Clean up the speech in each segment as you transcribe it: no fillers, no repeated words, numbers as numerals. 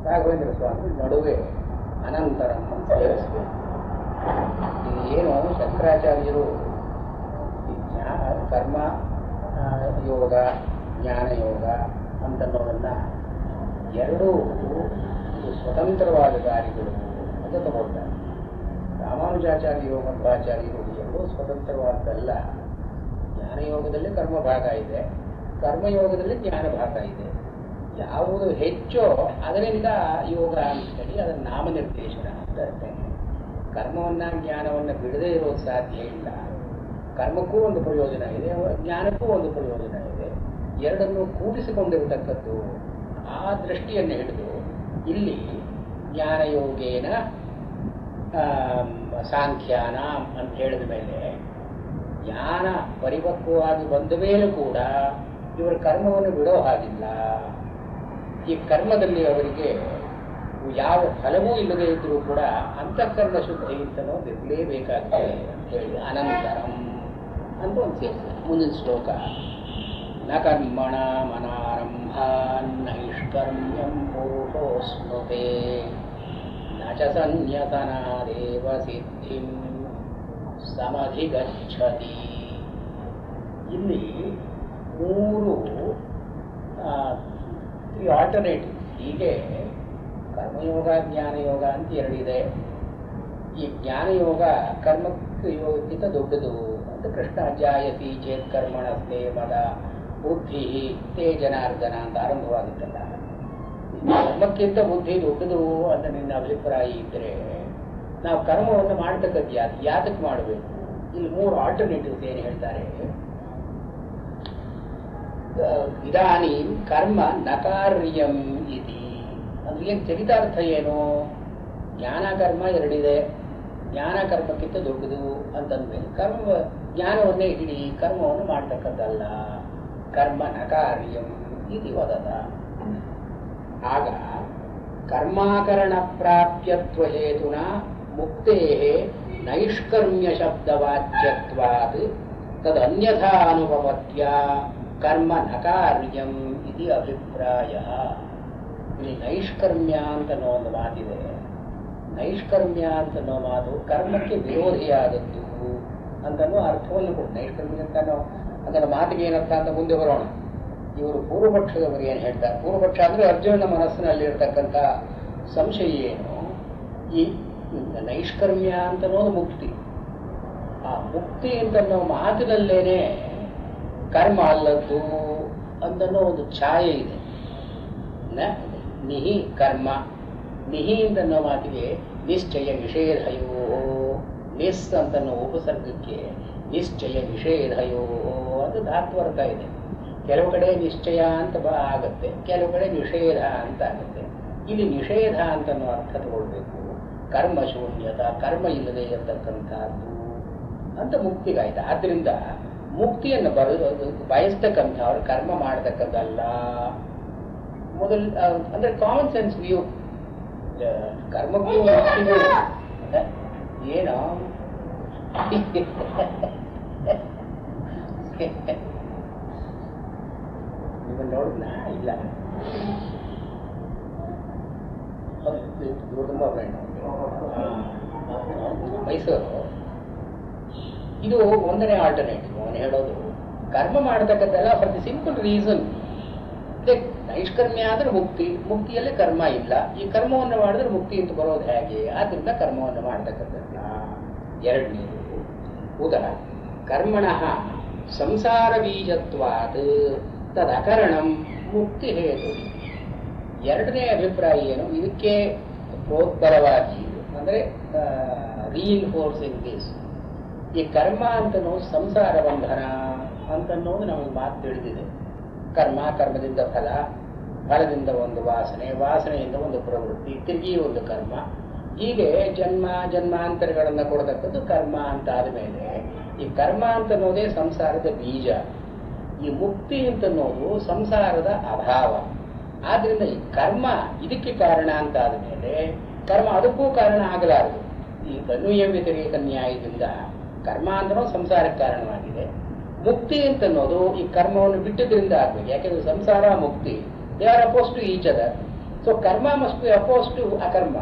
ರಾಘವೇಂದ್ರ ಸ್ವಾಮಿ ನಡುವೆ ಅನಂತರ ಸೇರಿಸಬೇಕು. ಇದು ಏನು ಶಂಕರಾಚಾರ್ಯರು ಕರ್ಮ ಯೋಗ ಜ್ಞಾನ ಯೋಗ ಅಂತನ್ನೋದನ್ನ ಎರಡೂ ಸ್ವತಂತ್ರವಾದ ದಾರಿಗಳು ಅಂತ ತಗೊಳ್ತಾರೆ. ರಾಮಾನುಜಾಚಾರ್ಯರು ಮಧ್ವಾಚಾರ್ಯರು ಎರಡೂ ಸ್ವತಂತ್ರವಾದಲ್ಲ. ಜ್ಞಾನಯೋಗದಲ್ಲಿ ಕರ್ಮ ಭಾಗ ಇದೆ, ಕರ್ಮಯೋಗದಲ್ಲಿ ಜ್ಞಾನ ಭಾಗ ಇದೆ. ಯಾವುದು ಹೆಚ್ಚೋ ಅದರಿಂದ ಯೋಗ ಅಂತೇಳಿ ಅದರ ನಾಮನಿರ್ದೇಶನ ಅಂತ ಇರ್ತೇನೆ. ಕರ್ಮವನ್ನ ಜ್ಞಾನವನ್ನ ಬಿಡದೇ ಇರೋದು ಸಾಧ್ಯ ಇಲ್ಲ. ಕರ್ಮಕ್ಕೂ ಒಂದು ಪ್ರಯೋಜನ ಇದೆ, ಜ್ಞಾನಕ್ಕೂ ಒಂದು ಪ್ರಯೋಜನ ಇದೆ. ಎರಡನ್ನು ಕೂಡಿಸಿಕೊಂಡಿರತಕ್ಕದ್ದು. ಆ ದೃಷ್ಟಿಯನ್ನು ಹಿಡಿದು ಇಲ್ಲಿ ಜ್ಞಾನಯೋಗೇನ ಸಾಂಖ್ಯಾನ ಅಂತ ಹೇಳಿದ ಮೇಲೆ ಜ್ಞಾನ ಪರಿಪಕ್ವವಾಗಿ ಬಂದ ಮೇಲೂ ಕೂಡ ಇವರ ಕರ್ಮವನ್ನು ಬಿಡೋ ಹಾಗಿಲ್ಲ. ಈ ಕರ್ಮದಲ್ಲಿ ಅವರಿಗೆ ಯಾವ ಫಲವೂ ಇಲ್ಲದೆ ಇದ್ರೂ ಕೂಡ ಅಂತಃಕರಣ ಶುದ್ಧಿ ಅಂತನೋ ಇರಲೇಬೇಕಾಗುತ್ತೆ ಅಂತ ಹೇಳಿ ಅನಂತರಂ ಅಂತ ಒಂದು ಸೇರಿದೆ. ಮುಂದಿನ ಶ್ಲೋಕ ನ ಕರ್ಮಣ ಮನಾರಂಭ ನೈಷ್ಕರ್ಮ್ಯಂ ಪುರುಷೋಸ್ನುತೆ ನ ಚ ಸನ್ಯಸನಾದೇವ ಸಿದ್ಧಿಂ ಸಮಧಿಗಚ್ಚತಿ. ಇಲ್ಲಿ ಮೂರು ಆಲ್ಟರ್ನೇಟಿವ್. ಹೀಗೆ ಕರ್ಮಯೋಗ ಜ್ಞಾನಯೋಗ ಅಂತ ಎರಡಿದೆ. ಈ ಜ್ಞಾನಯೋಗ ಕರ್ಮಕ್ಕೆ ಯೋಗಕ್ಕಿಂತ ದೊಡ್ಡದು ಅಂತ ಕೃಷ್ಣ ಜಾಯತಿ ಚೇತ್ ಕರ್ಮಣಸ್ತೆ ಮದ ಬುದ್ಧಿ ತೇ ಜನಾರ್ದನ ಅಂತ ಆರಂಭವಾಗುತ್ತಲ್ಲ. ಕರ್ಮಕ್ಕಿಂತ ಬುದ್ಧಿ ದೊಡ್ಡದು ಅಂತ ನಿನ್ನ ಅಭಿಪ್ರಾಯ ಇದ್ದರೆ ನಾವು ಕರ್ಮವನ್ನು ಮಾಡ್ತಕ್ಕದ್ದು ಯಾತಕ್ಕೆ ಮಾಡಬೇಕು? ಇಲ್ಲಿ ಮೂರು ಆಲ್ಟರ್ನೇಟಿವ್ಸ್ ಏನು ಹೇಳ್ತಾರೆ. ಇದಾನಿ ಕರ್ಮ ನಕಾರ್ಯಂ ಇತಿ ಅಂದ್ರೆ ಏನು ಚರಿತಾರ್ಥ ಏನು? ಜ್ಞಾನ ಕರ್ಮ ಎರಡಿದೆ. ಜ್ಞಾನ ಕರ್ಮಕ್ಕಿಂತ ದೊಡ್ಡದು ಅಂತಂದ್ಮೇಲೆ ಜ್ಞಾನವನ್ನೇ ಹಿಡಿ, ಕರ್ಮವನ್ನು ಮಾಡ್ತಕ್ಕದ್ದಲ್ಲ. ಕರ್ಮ ನಕಾರ್ಯಂ ಇತಿ ವದತ. ಆಗ ಕರ್ಮಾಕರಣ ಪ್ರಾಪ್ಯತ್ವ ಹೇತುನ ಮುಕ್ತೇ ನೈಷ್ಕರ್ಮ್ಯ ಶಬ್ದವಾಚ್ಯತ್ವಾತ್ ತದನ್ಯಥಾ ಅನುಪಪತ್ಯ ಕರ್ಮ ನಕಾರ್ಯಂ ಇತಿ ಅಭಿಪ್ರಾಯ. ಇಲ್ಲಿ ನೈಷ್ಕರ್ಮ್ಯ ಅಂತನೋ ಒಂದು ಮಾತಿದೆ. ನೈಷ್ಕರ್ಮ್ಯ ಅಂತನೋ ಮಾತು ಕರ್ಮಕ್ಕೆ ವಿರೋಧಿಯಾದದ್ದು ಅಂತನೋ ಅರ್ಥವನ್ನು ಕೊಟ್ಟು ನೈಷ್ಕರ್ಮ್ಯ ಅಂತನೋ ಅದರ ಮಾತಿಗೆ ಏನರ್ಥ ಅಂತ ಮುಂದೆ ಬರೋಣ. ಇವರು ಪೂರ್ವಪಕ್ಷದವರು ಏನು ಹೇಳ್ತಾರೆ? ಪೂರ್ವಪಕ್ಷ ಅಂದ್ರೆ ಅರ್ಜುನನ ಮನಸ್ಸಿನಲ್ಲಿರ್ತಕ್ಕಂಥ ಸಂಶಯ ಏನು? ಈ ನೈಷ್ಕರ್ಮ್ಯ ಅಂತನೋದು ಮುಕ್ತಿ. ಆ ಮುಕ್ತಿ ಅಂತನೋ ಮಾತಿನಲ್ಲೇನೆ ಕರ್ಮ ಅಲ್ಲದ್ದು ಅಂತನೋ ಒಂದು ಛಾಯೆ ಇದೆ. ನಿಹಿ ಕರ್ಮ, ನಿಹಿ ಅಂತನ್ನೋ ಮಾತಿಗೆ ನಿಶ್ಚಯ ನಿಷೇಧಯೋ, ನಿಸ್ ಅಂತನ್ನೋ ಉಪಸರ್ಗಕ್ಕೆ ನಿಶ್ಚಯ ನಿಷೇಧಯೋ ಅಂತ ಧಾತ್ವರ್ಥ ಇದೆ. ಕೆಲವು ಕಡೆ ನಿಶ್ಚಯ ಅಂತ ಆಗತ್ತೆ, ಕೆಲವು ಕಡೆ ನಿಷೇಧ ಅಂತ ಆಗುತ್ತೆ. ಇಲ್ಲಿ ನಿಷೇಧ ಅಂತನೋ ಅರ್ಥ ತಗೊಳ್ಬೇಕು. ಕರ್ಮ ಶೂನ್ಯತ, ಕರ್ಮ ಇಲ್ಲದೆ ಇರತಕ್ಕಂಥದ್ದು ಅಂತ ಮುಕ್ತಿಗಾಯ್ತು. ಆದ್ರಿಂದ ಮುಕ್ತಿಯನ್ನು ಬಯಸ್ತಕ್ಕಂಥವ್ರು ಕರ್ಮ ಮಾಡತಕ್ಕದ್ದಲ್ಲ. ಮೊದಲು ಅಂದ್ರೆ ಕಾಮನ್ ಸೆನ್ಸ್ ವ್ಯೂ. ಕರ್ಮಕ್ಕೂ ಮುಕ್ತಿಗೂ ಏನೋ ನೀವು ನೋಡಿದ್ನ ಇಲ್ಲ? ತುಂಬಾ ಫ್ರೆಂಡ್ ಮೈಸೂರು. ಇದು ಒಂದನೇ ಆಲ್ಟರ್ನೇಟಿವ್. ಅವನು ಹೇಳೋದು ಕರ್ಮ ಮಾಡತಕ್ಕದ್ದಲ್ಲ ಫಾರ್ ದಿ ಸಿಂಪಲ್ ರೀಸನ್. ನೈಷ್ಕರ್ಮ್ಯ ಅಂದ್ರೆ ಮುಕ್ತಿ, ಮುಕ್ತಿಯಲ್ಲಿ ಕರ್ಮ ಇಲ್ಲ. ಈ ಕರ್ಮವನ್ನು ಮಾಡಿದ್ರೆ ಮುಕ್ತಿ ಅಂತ ಬರೋದು ಹೇಗೆ? ಆದ್ರಿಂದ ಕರ್ಮವನ್ನು ಮಾಡತಕ್ಕದ್ದಲ್ಲ. ಎರಡನೇದು ಉದಾ ಕರ್ಮಣಃ ಸಂಸಾರ ಬೀಜತ್ವಾತ್ ತದಕರಣಂ ಮುಕ್ತಿ ಹೇತು. ಎರಡನೇ ಅಭಿಪ್ರಾಯ ಏನು? ಇದಕ್ಕೆ ಪ್ರೋತ್ಪರವಾಗಿ ಅಂದ್ರೆ ರೀಇನ್ಫೋರ್ಸಿಂಗ್ ದಿಸ್. ಈ ಕರ್ಮ ಅಂತನೋ ಸಂಸಾರ ಬಂಧನ ಅಂತನ್ನೋದು ನಮಗೆ ಮಾತು ತಿಳಿದಿದೆ. ಕರ್ಮ, ಕರ್ಮದಿಂದ ಫಲ, ಫಲದಿಂದ ಒಂದು ವಾಸನೆ, ವಾಸನೆಯಿಂದ ಒಂದು ಪ್ರವೃತ್ತಿ, ತಿರುಗಿ ಒಂದು ಕರ್ಮ. ಹೀಗೆ ಜನ್ಮ ಜನ್ಮಾಂತರಗಳನ್ನು ಕೊಡತಕ್ಕದ್ದು ಕರ್ಮ ಅಂತ ಆದಮೇಲೆ ಈ ಕರ್ಮ ಅಂತನ್ನೋದೇ ಸಂಸಾರದ ಬೀಜ. ಈ ಮುಕ್ತಿ ಅಂತನ್ನೋದು ಸಂಸಾರದ ಅಭಾವ. ಆದ್ರಿಂದ ಈ ಕರ್ಮ ಇದಕ್ಕೆ ಕಾರಣ ಅಂತ ಆದಮೇಲೆ ಕರ್ಮ ಅದಕ್ಕೂ ಕಾರಣ ಆಗಲಾರದು. ಈ ತನ್ವಯ ವ್ಯತಿರೇಕ ನ್ಯಾಯದಿಂದ ಕರ್ಮ ಅಂತನೋ ಸಂಸಾರಕ್ಕೆ ಕಾರಣವಾಗಿದೆ. ಮುಕ್ತಿ ಅಂತನ್ನೋದು ಈ ಕರ್ಮವನ್ನು ಬಿಟ್ಟಿದ್ರಿಂದ ಆಗ್ಬೇಕು. ಯಾಕೆಂದ್ರೆ ಸಂಸಾರ ಮುಕ್ತಿ they are opposed to each other. So karma must be opposed to akarma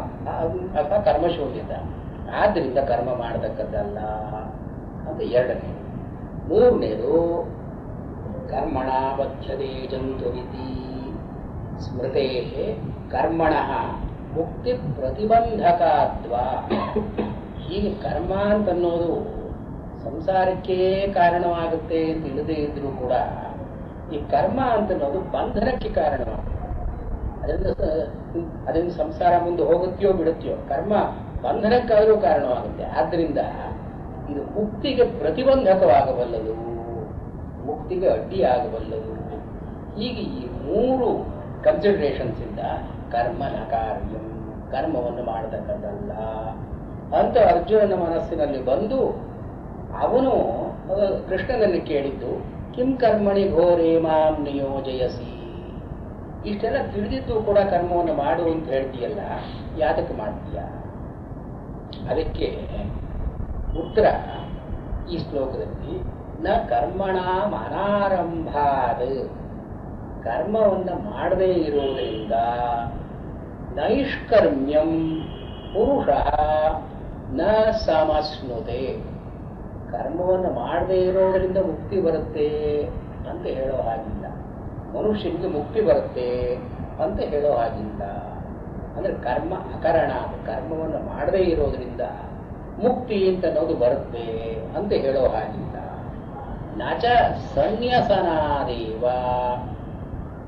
ಅಥವಾ ಕರ್ಮಶೂನ್ಯತ. ಆದ್ದರಿಂದ ಕರ್ಮ ಮಾಡತಕ್ಕದ್ದಲ್ಲ ಅಂತ ಎರಡನೇ. ಮೂರನೇದು ಕರ್ಮಣ ಬದ್ಧತೆ ಜಂತುರಿತಿ ಸ್ಮೃತೆ ಕರ್ಮಣ ಮುಕ್ತಿ ಪ್ರತಿಬಂಧಕಾತ್ವ. ಹೀಗೆ ಕರ್ಮ ಅಂತನ್ನೋದು ಸಂಸಾರಕ್ಕೆ ಕಾರಣವಾಗುತ್ತೆ ಅಂತ ಇಲ್ಲದೇ ಇದ್ರೂ ಕೂಡ ಈ ಕರ್ಮ ಅಂತನ್ನೋದು ಬಂಧನಕ್ಕೆ ಕಾರಣವಾಗುತ್ತೆ. ಅದರಿಂದ ಸಂಸಾರ ಮುಂದೆ ಹೋಗುತ್ತೆಯೋ ಬಿಡುತ್ತೆಯೋ, ಕರ್ಮ ಬಂಧನಕ್ಕಾದರೂ ಕಾರಣವಾಗುತ್ತೆ. ಆದ್ದರಿಂದ ಇದು ಮುಕ್ತಿಗೆ ಪ್ರತಿಬಂಧಕವಾಗಬಲ್ಲದು, ಮುಕ್ತಿಗೆ ಅಡ್ಡಿಯಾಗಬಲ್ಲದು. ಹೀಗೆ ಈ ಮೂರು ಕನ್ಸಿಡರೇಷನ್ಸ್ ಇಂದ ಕರ್ಮ ನ ಕಾರ್ಯಂ, ಕರ್ಮವನ್ನು ಮಾಡತಕ್ಕದ್ದಲ್ಲ ಅಂತ ಅರ್ಜುನನ ಮನಸ್ಸಿನಲ್ಲಿ ಬಂದು ಅವನು ಕೃಷ್ಣನನ್ನು ಕೇಳಿದ್ದು, ಕಿಂ ಕರ್ಮಣಿ ಘೋರೇ ಮಾಂ ನಿಯೋಜಯಸಿ. ಇಷ್ಟೆಲ್ಲ ತಿಳಿದಿದ್ದು ಕೂಡ ಕರ್ಮವನ್ನು ಮಾಡು ಅಂತ ಹೇಳ್ತೀಯಲ್ಲ, ಯಾತಕ್ಕೆ ಮಾಡ್ತೀಯ? ಅದಕ್ಕೆ ಉತ್ತರ ಈ ಶ್ಲೋಕದಲ್ಲಿ ನ ಕರ್ಮಣ ಅನಾರಂಭಾದ, ಕರ್ಮವನ್ನು ಮಾಡದೇ ಇರುವುದರಿಂದ ನೈಷ್ಕರ್ಮ್ಯಂ ಪುರುಷ ನ ಸಮಶ್ನುತೆ. ಕರ್ಮವನ್ನು ಮಾಡದೇ ಇರೋದರಿಂದ ಮುಕ್ತಿ ಬರುತ್ತೆ ಅಂತ ಹೇಳೋ ಹಾಗಿಲ್ಲ, ಮನುಷ್ಯನಿಗೆ ಮುಕ್ತಿ ಬರುತ್ತೆ ಅಂತ ಹೇಳೋ ಹಾಗಿಲ್ಲ. ಅಂದ್ರೆ ಕರ್ಮ ಅಕರಣ, ಕರ್ಮವನ್ನು ಮಾಡದೇ ಇರೋದ್ರಿಂದ ಮುಕ್ತಿ ಅಂತ ಅನ್ನೋದು ಬರುತ್ತೆ ಅಂತ ಹೇಳೋ ಹಾಗಿಲ್ಲ. ನಚ ಸನ್ಯಸನಾದೇವ,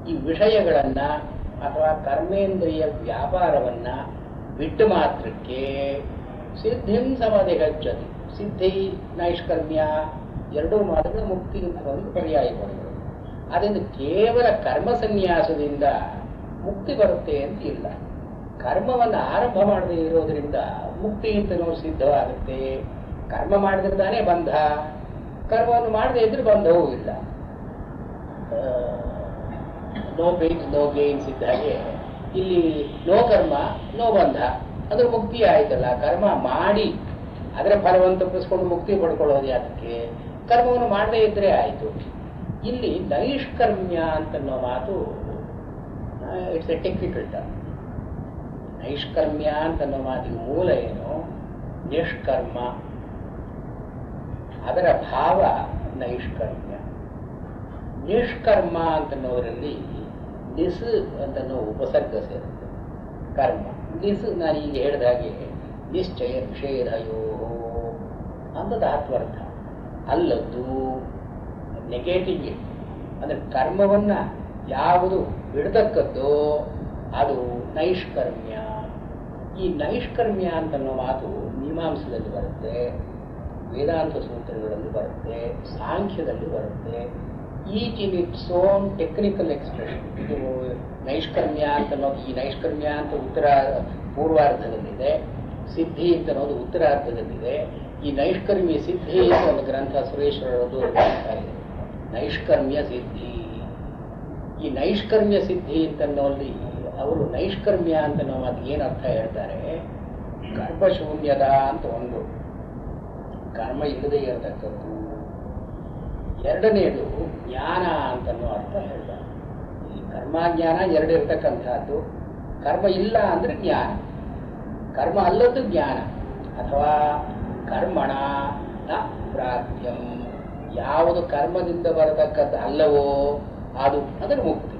ಈ ವಿಷಯಗಳನ್ನ ಅಥವಾ ಕರ್ಮೇಂದ್ರಿಯ ವ್ಯಾಪಾರವನ್ನ ಬಿಟ್ಟು ಮಾತ್ರಕ್ಕೆ ಸಿದ್ಧಿಂ ಸಮಧಿಗಚ್ಚತಿ. ಸಿದ್ಧಿ ನೈಷ್ಕರ್ಮ್ಯ ಎರಡೂ ಮಾತ್ರ ಮುಕ್ತಿ ಅಂತ ಒಂದು ಪರ್ಯಾಯ ಪಡೆಗಳು. ಅದರಿಂದ ಕೇವಲ ಕರ್ಮ ಸನ್ಯಾಸದಿಂದ ಮುಕ್ತಿ ಬರುತ್ತೆ ಅಂತ ಇಲ್ಲ. ಕರ್ಮವನ್ನು ಆರಂಭ ಮಾಡದೇ ಇರೋದ್ರಿಂದ ಮುಕ್ತಿ ಅಂತ ನಾವು ಸಿದ್ಧವಾಗುತ್ತೆ. ಕರ್ಮ ಮಾಡಿದ್ರೆ ತಾನೇ ಬಂಧ, ಕರ್ಮವನ್ನು ಮಾಡದೇ ಇದ್ರೆ ಬಂಧವೂ ಇಲ್ಲ. ನೋ ಪೇನ್ಸ್ ನೋ ಗೇನ್ಸ್ ಇದ್ದ ಹಾಗೆ ಇಲ್ಲಿ ನೋ ಕರ್ಮ ನೋ ಬಂಧ ಅಂದ್ರೆ ಮುಕ್ತಿ ಆಯ್ತಲ್ಲ. ಕರ್ಮ ಮಾಡಿ ಅದರ ಫಲವನ್ನು ತಪ್ಪಿಸ್ಕೊಂಡು ಮುಕ್ತಿ ಪಡ್ಕೊಳ್ಳೋದು ಯಾತಕ್ಕೆ? ಕರ್ಮವನ್ನು ಮಾಡದೇ ಇದ್ರೆ ಆಯಿತು. ಇಲ್ಲಿ ನೈಷ್ಕರ್ಮ್ಯ ಅಂತನ್ನೋ ಮಾತು ಇಟ್ಸ್ ಎ ಟೆಕ್ನಿಕಲ್ ಟರ್ಮ್. ನೈಷ್ಕರ್ಮ್ಯ ಅಂತನ್ನೋ ಮಾತಿನ ಮೂಲ ಏನು? ನಿಷ್ಕರ್ಮ, ಅದರ ಭಾವ ನೈಷ್ಕರ್ಮ್ಯ. ನಿಷ್ಕರ್ಮ ಅಂತನ್ನೋದರಲ್ಲಿ ನಿಸ್ ಅಂತನ್ನೋ ಉಪಸರ್ಗ ಸೇರುತ್ತೆ. ಕರ್ಮ ನಿಸ್ ನಾನು ಈಗ ಹೇಳಿದ ಹಾಗೆ ನಿಶ್ಚಯ ನಿಷೇಧಯೋ ಅಂತ ಧಾತ್ವರ್ಥ. ಅಲ್ಲದ್ದು ನೆಗೆಟಿವ್ ಅಂದ್ರೆ ಕರ್ಮವನ್ನ ಯಾವುದು ಬಿಡತಕ್ಕದ್ದೋ ಅದು ನೈಷ್ಕರ್ಮ್ಯ. ಈ ನೈಷ್ಕರ್ಮ್ಯ ಅಂತನ್ನೋ ಮಾತು ಮೀಮಾಂಸದಲ್ಲಿ ಬರುತ್ತೆ, ವೇದಾಂತ ಸೂತ್ರಗಳಲ್ಲಿ ಬರುತ್ತೆ, ಸಾಂಖ್ಯದಲ್ಲಿ ಬರುತ್ತೆ. Each in its own technical expression. ಇದು ನೈಷ್ಕರ್ಮ್ಯ ಅಂತನ್ನೋದು, ಈ ನೈಷ್ಕರ್ಮ್ಯ ಅಂತ ಉತ್ತರ ಪೂರ್ವಾರ್ಧದಲ್ಲಿದೆ, ಸಿದ್ಧಿ ಅಂತ ಅನ್ನೋದು ಉತ್ತರಾರ್ಧದಲ್ಲಿದೆ. ಈ ನೈಷ್ಕರ್ಮ್ಯ ಸಿದ್ಧಿ ಅಂತ ಒಂದು ಗ್ರಂಥ ಸುರೇಶ್ವರರದು ಗ್ರಂಥ ಇದೆ, ನೈಷ್ಕರ್ಮ್ಯ ಸಿದ್ಧಿ. ಈ ನೈಷ್ಕರ್ಮ್ಯ ಸಿದ್ಧಿ ಅಂತನ್ನೋಲ್ಲಿ ಅವರು ನೈಷ್ಕರ್ಮ್ಯ ಅಂತ ನಾವು ಅದು ಏನು ಅರ್ಥ ಹೇಳ್ತಾರೆ? ಕರ್ಮಶೂನ್ಯದ ಅಂತ ಒಂದು, ಕರ್ಮ ಇಲ್ಲದೆ ಇರತಕ್ಕದ್ದು. ಎರಡನೇದು ಜ್ಞಾನ ಅಂತನ್ನೋ ಅರ್ಥ ಹೇಳ್ತಾರೆ. ಈ ಕರ್ಮಜ್ಞಾನ ಎರಡು ಇರತಕ್ಕಂಥದ್ದು. ಕರ್ಮ ಇಲ್ಲ ಅಂದ್ರೆ ಜ್ಞಾನ, ಕರ್ಮ ಅಲ್ಲದ್ದು ಜ್ಞಾನ. ಅಥವಾ ಕರ್ಮಣ ನ ಪ್ರಾಪ್ಯಂ, ಯಾವುದು ಕರ್ಮದಿಂದ ಬರತಕ್ಕದ್ದು ಅಲ್ಲವೋ ಅದು ಅದರ ಮುಕ್ತಿ.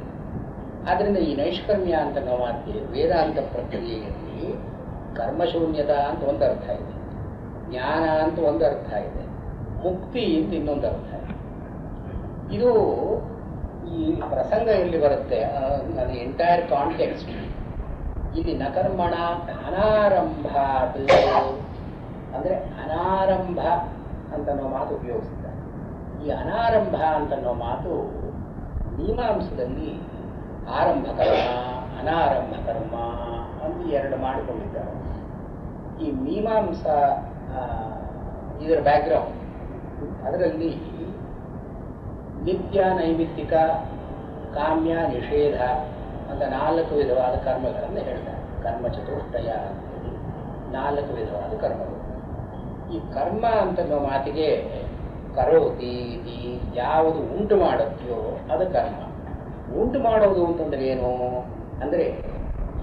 ಆದ್ದರಿಂದ ಈ ನೈಷ್ಕರ್ಮ್ಯ ಅಂತ ನಾವು ಮಾಡ್ತೀವಿ. ವೇದಾಂತ ಪ್ರಕ್ರಿಯೆಯಲ್ಲಿ ಕರ್ಮಶೂನ್ಯತ ಅಂತ ಒಂದು ಅರ್ಥ ಇದೆ, ಜ್ಞಾನ ಅಂತ ಒಂದು ಅರ್ಥ ಇದೆ, ಮುಕ್ತಿ ಅಂತ ಇನ್ನೊಂದು ಅರ್ಥ ಇದೆ. ಇದು ಈ ಪ್ರಸಂಗ ಎಲ್ಲಿ ಬರುತ್ತೆ, ಅದು ಎಂಟೈರ್ ಕಾಂಟೆಕ್ಸ್ಟ್. ಇಲ್ಲಿ ನಕರ್ಮಣ ಅನಾರಂಭಾತ್ ಅಂದ್ರೆ ಅನಾರಂಭ ಅಂತನ್ನೋ ಮಾತು ಉಪಯೋಗಿಸಿದ್ದಾರೆ. ಈ ಅನಾರಂಭ ಅಂತನ್ನೋ ಮಾತು ಮೀಮಾಂಸದಲ್ಲಿ ಆರಂಭ ಕರ್ಮ ಅನಾರಂಭ ಕರ್ಮ ಅಂತ ಎರಡು ಮಾಡಿಕೊಂಡಿದ್ದಾರೆ. ಈ ಮೀಮಾಂಸ ಇದರ ಬ್ಯಾಕ್ಗ್ರೌಂಡ್, ಅದರಲ್ಲಿ ನಿತ್ಯ ನೈಮಿತ್ತಿಕ ಕಾಮ್ಯ ನಿಷೇಧ ಅಂತ 4 ವಿಧವಾದ ಕರ್ಮಗಳನ್ನು ಹೇಳ್ತಾರೆ. ಕರ್ಮ ಚತುಷ್ಟಯ ಅಂತೇಳಿ 4 ವಿಧವಾದ ಕರ್ಮಗಳು. ಈ ಕರ್ಮ ಅಂತನ್ನೋ ಮಾತಿಗೆ ಕರೋತಿ ಯಾವುದು ಉಂಟು ಮಾಡುತ್ತೆಯೋ ಅದು ಕರ್ಮ. ಉಂಟು ಮಾಡೋದು ಅಂತಂದ್ರೆ ಏನು ಅಂದ್ರೆ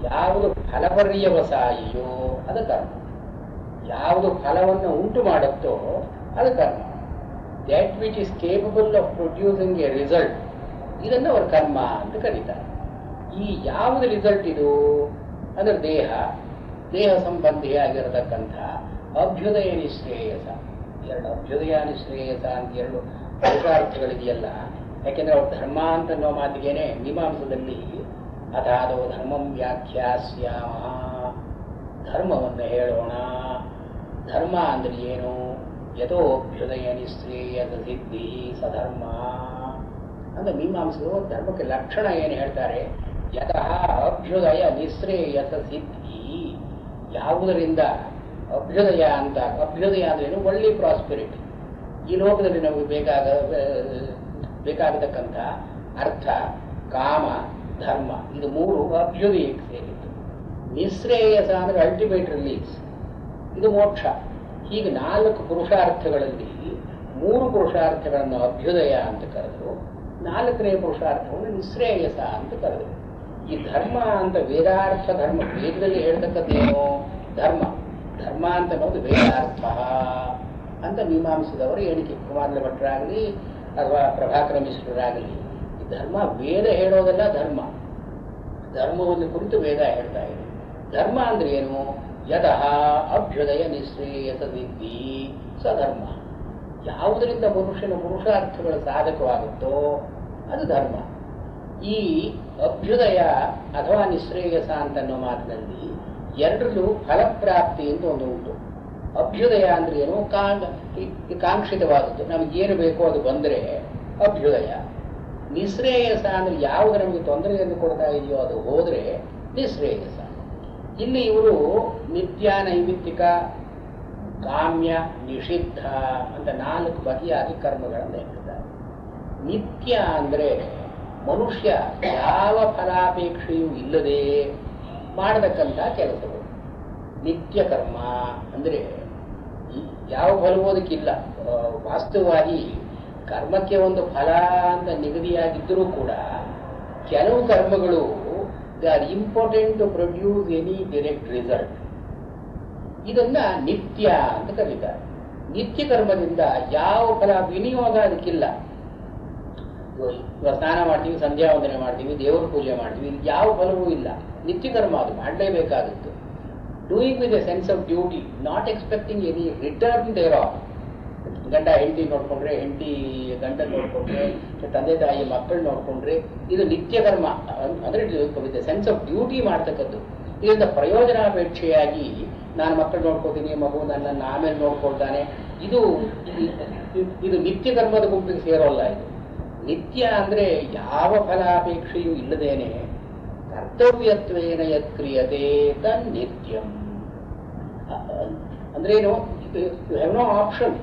ಯಾವುದು ಫಲಪರ್ಯವಸಾಯಿಯೋ ಅದು ಕರ್ಮ, ಯಾವುದು ಫಲವನ್ನು ಉಂಟು ಮಾಡುತ್ತೋ ಅದು ಕರ್ಮ. That which is capable of producing A result, ಇದನ್ನು ಅವರು ಕರ್ಮ ಅಂತ ಕರೀತಾರೆ. ಈ ಯಾವುದು ರಿಸಲ್ಟ್ ಇದು ಅಂದ್ರೆ ದೇಹ ಸಂಬಂಧಿಯಾಗಿರತಕ್ಕಂಥ ಅಭ್ಯುದಯ ನಿಶ್ರೇಯಸ. ಎರಡು ಅಭ್ಯುದಯ ನಿಶ್ರೇಯಸ ಅಂತ ಎರಡು ಪುರುಷಾರ್ಥಗಳಿದೆಯಲ್ಲ. ಯಾಕೆಂದ್ರೆ ಅವ್ರು ಧರ್ಮ ಅಂತ ಅನ್ನೋ ಮಾತಿಗೇನೆ ಮೀಮಾಂಸದಲ್ಲಿ ಅಥಾದೋ ಧರ್ಮಂ ವ್ಯಾಖ್ಯಾಸ್ಯಾಮ, ಧರ್ಮವನ್ನು ಹೇಳೋಣ. ಧರ್ಮ ಅಂದ್ರೆ ಏನು? ಯಥೋ ಅಭ್ಯುದಯ ನಿಶ್ರೇಯಸ ಸಿದ್ಧಿ ಸಧರ್ಮ ಅಂದ್ರೆ ಮೀಮಾಂಸರು ಧರ್ಮಕ್ಕೆ ಲಕ್ಷಣ ಏನು ಹೇಳ್ತಾರೆ? ಯತಃ ಅಭ್ಯುದಯ ನಿಶ್ರೇಯಸ ಸಿದ್ಧಿ, ಯಾವುದರಿಂದ ಅಭ್ಯುದಯ ಅಂತ. ಅಭ್ಯುದಯ ಅಂದ್ರೇನು? ಒಳ್ಳೆ ಪ್ರಾಸ್ಪೆರಿಟಿ. ಈ ಲೋಕದಲ್ಲಿ ನಮಗೆ ಬೇಕಾಗತಕ್ಕಂಥ ಅರ್ಥ, ಕಾಮ, ಧರ್ಮ, ಇದು ಮೂರು ಅಭ್ಯುದಯಕ್ಕೆ ಸೇರಿತ್ತು. ನಿಶ್ರೇಯಸ ಅಂದ್ರೆ ಅಲ್ಟಿಮೇಟ್ ರಿಲೀಸ್, ಇದು ಮೋಕ್ಷ. ಹೀಗೆ 4 ಪುರುಷಾರ್ಥಗಳಲ್ಲಿ 3 ಪುರುಷಾರ್ಥಗಳನ್ನು ಅಭ್ಯುದಯ ಅಂತ ಕರೆದರು, 4ನೇ ಪುರುಷಾರ್ಥವನ್ನು ನಿಶ್ರೇಯಸ ಅಂತ ಕರೆದರು. ಈ ಧರ್ಮ ಅಂತ ವೇದಾರ್ಥ, ಧರ್ಮ ವೇದದಲ್ಲಿ ಹೇಳ್ತಕ್ಕದ್ದೇನೋ ಧರ್ಮ. ಧರ್ಮ ಅಂತ ಅನ್ನೋದು ವೇದಾರ್ಥ ಅಂತ ಮೀಮಾಂಸದವರು ಹೇಳಿಕೆ. ಕುಮಾರ ಭಟ್ರಾಗಲಿ ಅಥವಾ ಪ್ರಭಾಕರ ಮಿಶ್ರರಾಗಲಿ, ಈ ಧರ್ಮ ವೇದ ಹೇಳೋದೆಲ್ಲ ಧರ್ಮ. ಧರ್ಮವನ್ನು ಕುರಿತು ವೇದ ಹೇಳ್ತಾ ಇದೆ. ಧರ್ಮ ಅಂದ್ರೆ ಏನು? ಯತಃ ಅಭ್ಯುದಯ ನಿಶ್ರೇಯಸ ಸಿದ್ಧಿ ಸಧರ್ಮ, ಯಾವುದರಿಂದ ಮನುಷ್ಯನ ಪುರುಷಾರ್ಥಗಳು ಸಾಧಕವಾಗುತ್ತೋ ಅದು ಧರ್ಮ. ಈ ಅಭ್ಯುದಯ ಅಥವಾ ನಿಶ್ರೇಯಸ ಅಂತನ್ನೋ ಮಾತಿನಲ್ಲಿ ಎರಡರಲ್ಲೂ ಫಲಪ್ರಾಪ್ತಿ ಅಂತ ಒಂದು ಉಂಟು. ಅಭ್ಯುದಯ ಅಂದ್ರೆ ಏನು? ಕಾಂಕ್ಷಿತವಾದದ್ದು, ನಮಗೇನು ಬೇಕೋ ಅದು ಬಂದರೆ ಅಭ್ಯುದಯ. ನಿಶ್ರೇಯಸ ಅಂದ್ರೆ ಯಾವುದು ನಮಗೆ ತೊಂದರೆಯನ್ನು ಕೊಡ್ತಾ ಇದೆಯೋ ಅದು ಹೋದರೆ ನಿಶ್ರೇಯಸ. ಇಲ್ಲಿ ಇವರು ನಿತ್ಯ, ನೈಮಿತ್ತಿಕ, ಕಾಮ್ಯ, ನಿಷಿದ್ಧ ಅಂತ 4 ಬಗೆಯಾಗಿ ಕರ್ಮಗಳನ್ನು ಹೇಳ್ತಾರೆ. ನಿತ್ಯ ಅಂದ್ರೆ ಮನುಷ್ಯ ಯಾವ ಫಲಾಪೇಕ್ಷೆಯೂ ಇಲ್ಲದೆ ಮಾಡತಕ್ಕಂಥ ಕೆಲಸಗಳು ನಿತ್ಯ ಕರ್ಮ. ಅಂದ್ರೆ ಯಾವ ಫಲವೂ ಅದಕ್ಕಿಲ್ಲ. ವಾಸ್ತವವಾಗಿ ಕರ್ಮಕ್ಕೆ ಒಂದು ಫಲ ಅಂತ ನಿಗದಿಯಾಗಿದ್ದರೂ ಕೂಡ ಕೆಲವು ಕರ್ಮಗಳು they are important to produce any direct result. ಇದನ್ನ ನಿತ್ಯ ಅಂತ ಕರೀತಾರೆ. ನಿತ್ಯ ಕರ್ಮದಿಂದ ಯಾವ ಫಲ ವಿನಿಯೋಗ ಅದಕ್ಕಿಲ್ಲ. ಸ್ನಾನ ಮಾಡ್ತೀವಿ, ಸಂಧ್ಯಾ ವಂದನೆ ಮಾಡ್ತೀವಿ, ದೇವರ ಪೂಜೆ ಮಾಡ್ತೀವಿ, ಯಾವ ಫಲವೂ ಇಲ್ಲ. ನಿತ್ಯ ಕರ್ಮ ಅದು ಮಾಡಲೇಬೇಕಾಗುತ್ತೆ. Doing with a sense of duty, not expecting any return thereof. ಗಂಡ ಹೆಂಡತಿ ನೋಡ್ಕೊಂಡ್ರೆ, ಹೆಂಡತಿ ಗಂಡ ನೋಡ್ಕೊಂಡ್ರೆ, ತಂದೆ ತಾಯಿ ಮಕ್ಕಳು ನೋಡ್ಕೊಂಡ್ರೆ, ಇದು ನಿತ್ಯ ಕರ್ಮ. ಅಂದ್ರೆ with a sense of duty ಮಾಡ್ತಕ್ಕದ್ದು. ಇದರಿಂದ ಪ್ರಯೋಜನಾಪೇಕ್ಷೆಯಾಗಿ ನಾನು ಮಕ್ಕಳು ನೋಡ್ಕೋತೀನಿ, ಮಗು ನನ್ನನ್ನು ಆಮೇಲೆ ನೋಡ್ಕೊಳ್ತಾನೆ, ಇದು ನಿತ್ಯ ಕರ್ಮದ ಗುಂಪಿಗೆ ಸೇರೋಲ್ಲ. ಇದು ನಿತ್ಯ ಅಂದ್ರೆ ಯಾವ ಫಲಾಪೇಕ್ಷೆಯೂ ಇಲ್ಲದೇನೆ ಕರ್ತವ್ಯತ್ವೇನ ಯತ್ಕ್ರಿಯತೆ ತನ್ನಿತ್ಯಂ. ಅಂದ್ರೇನು? You have no option.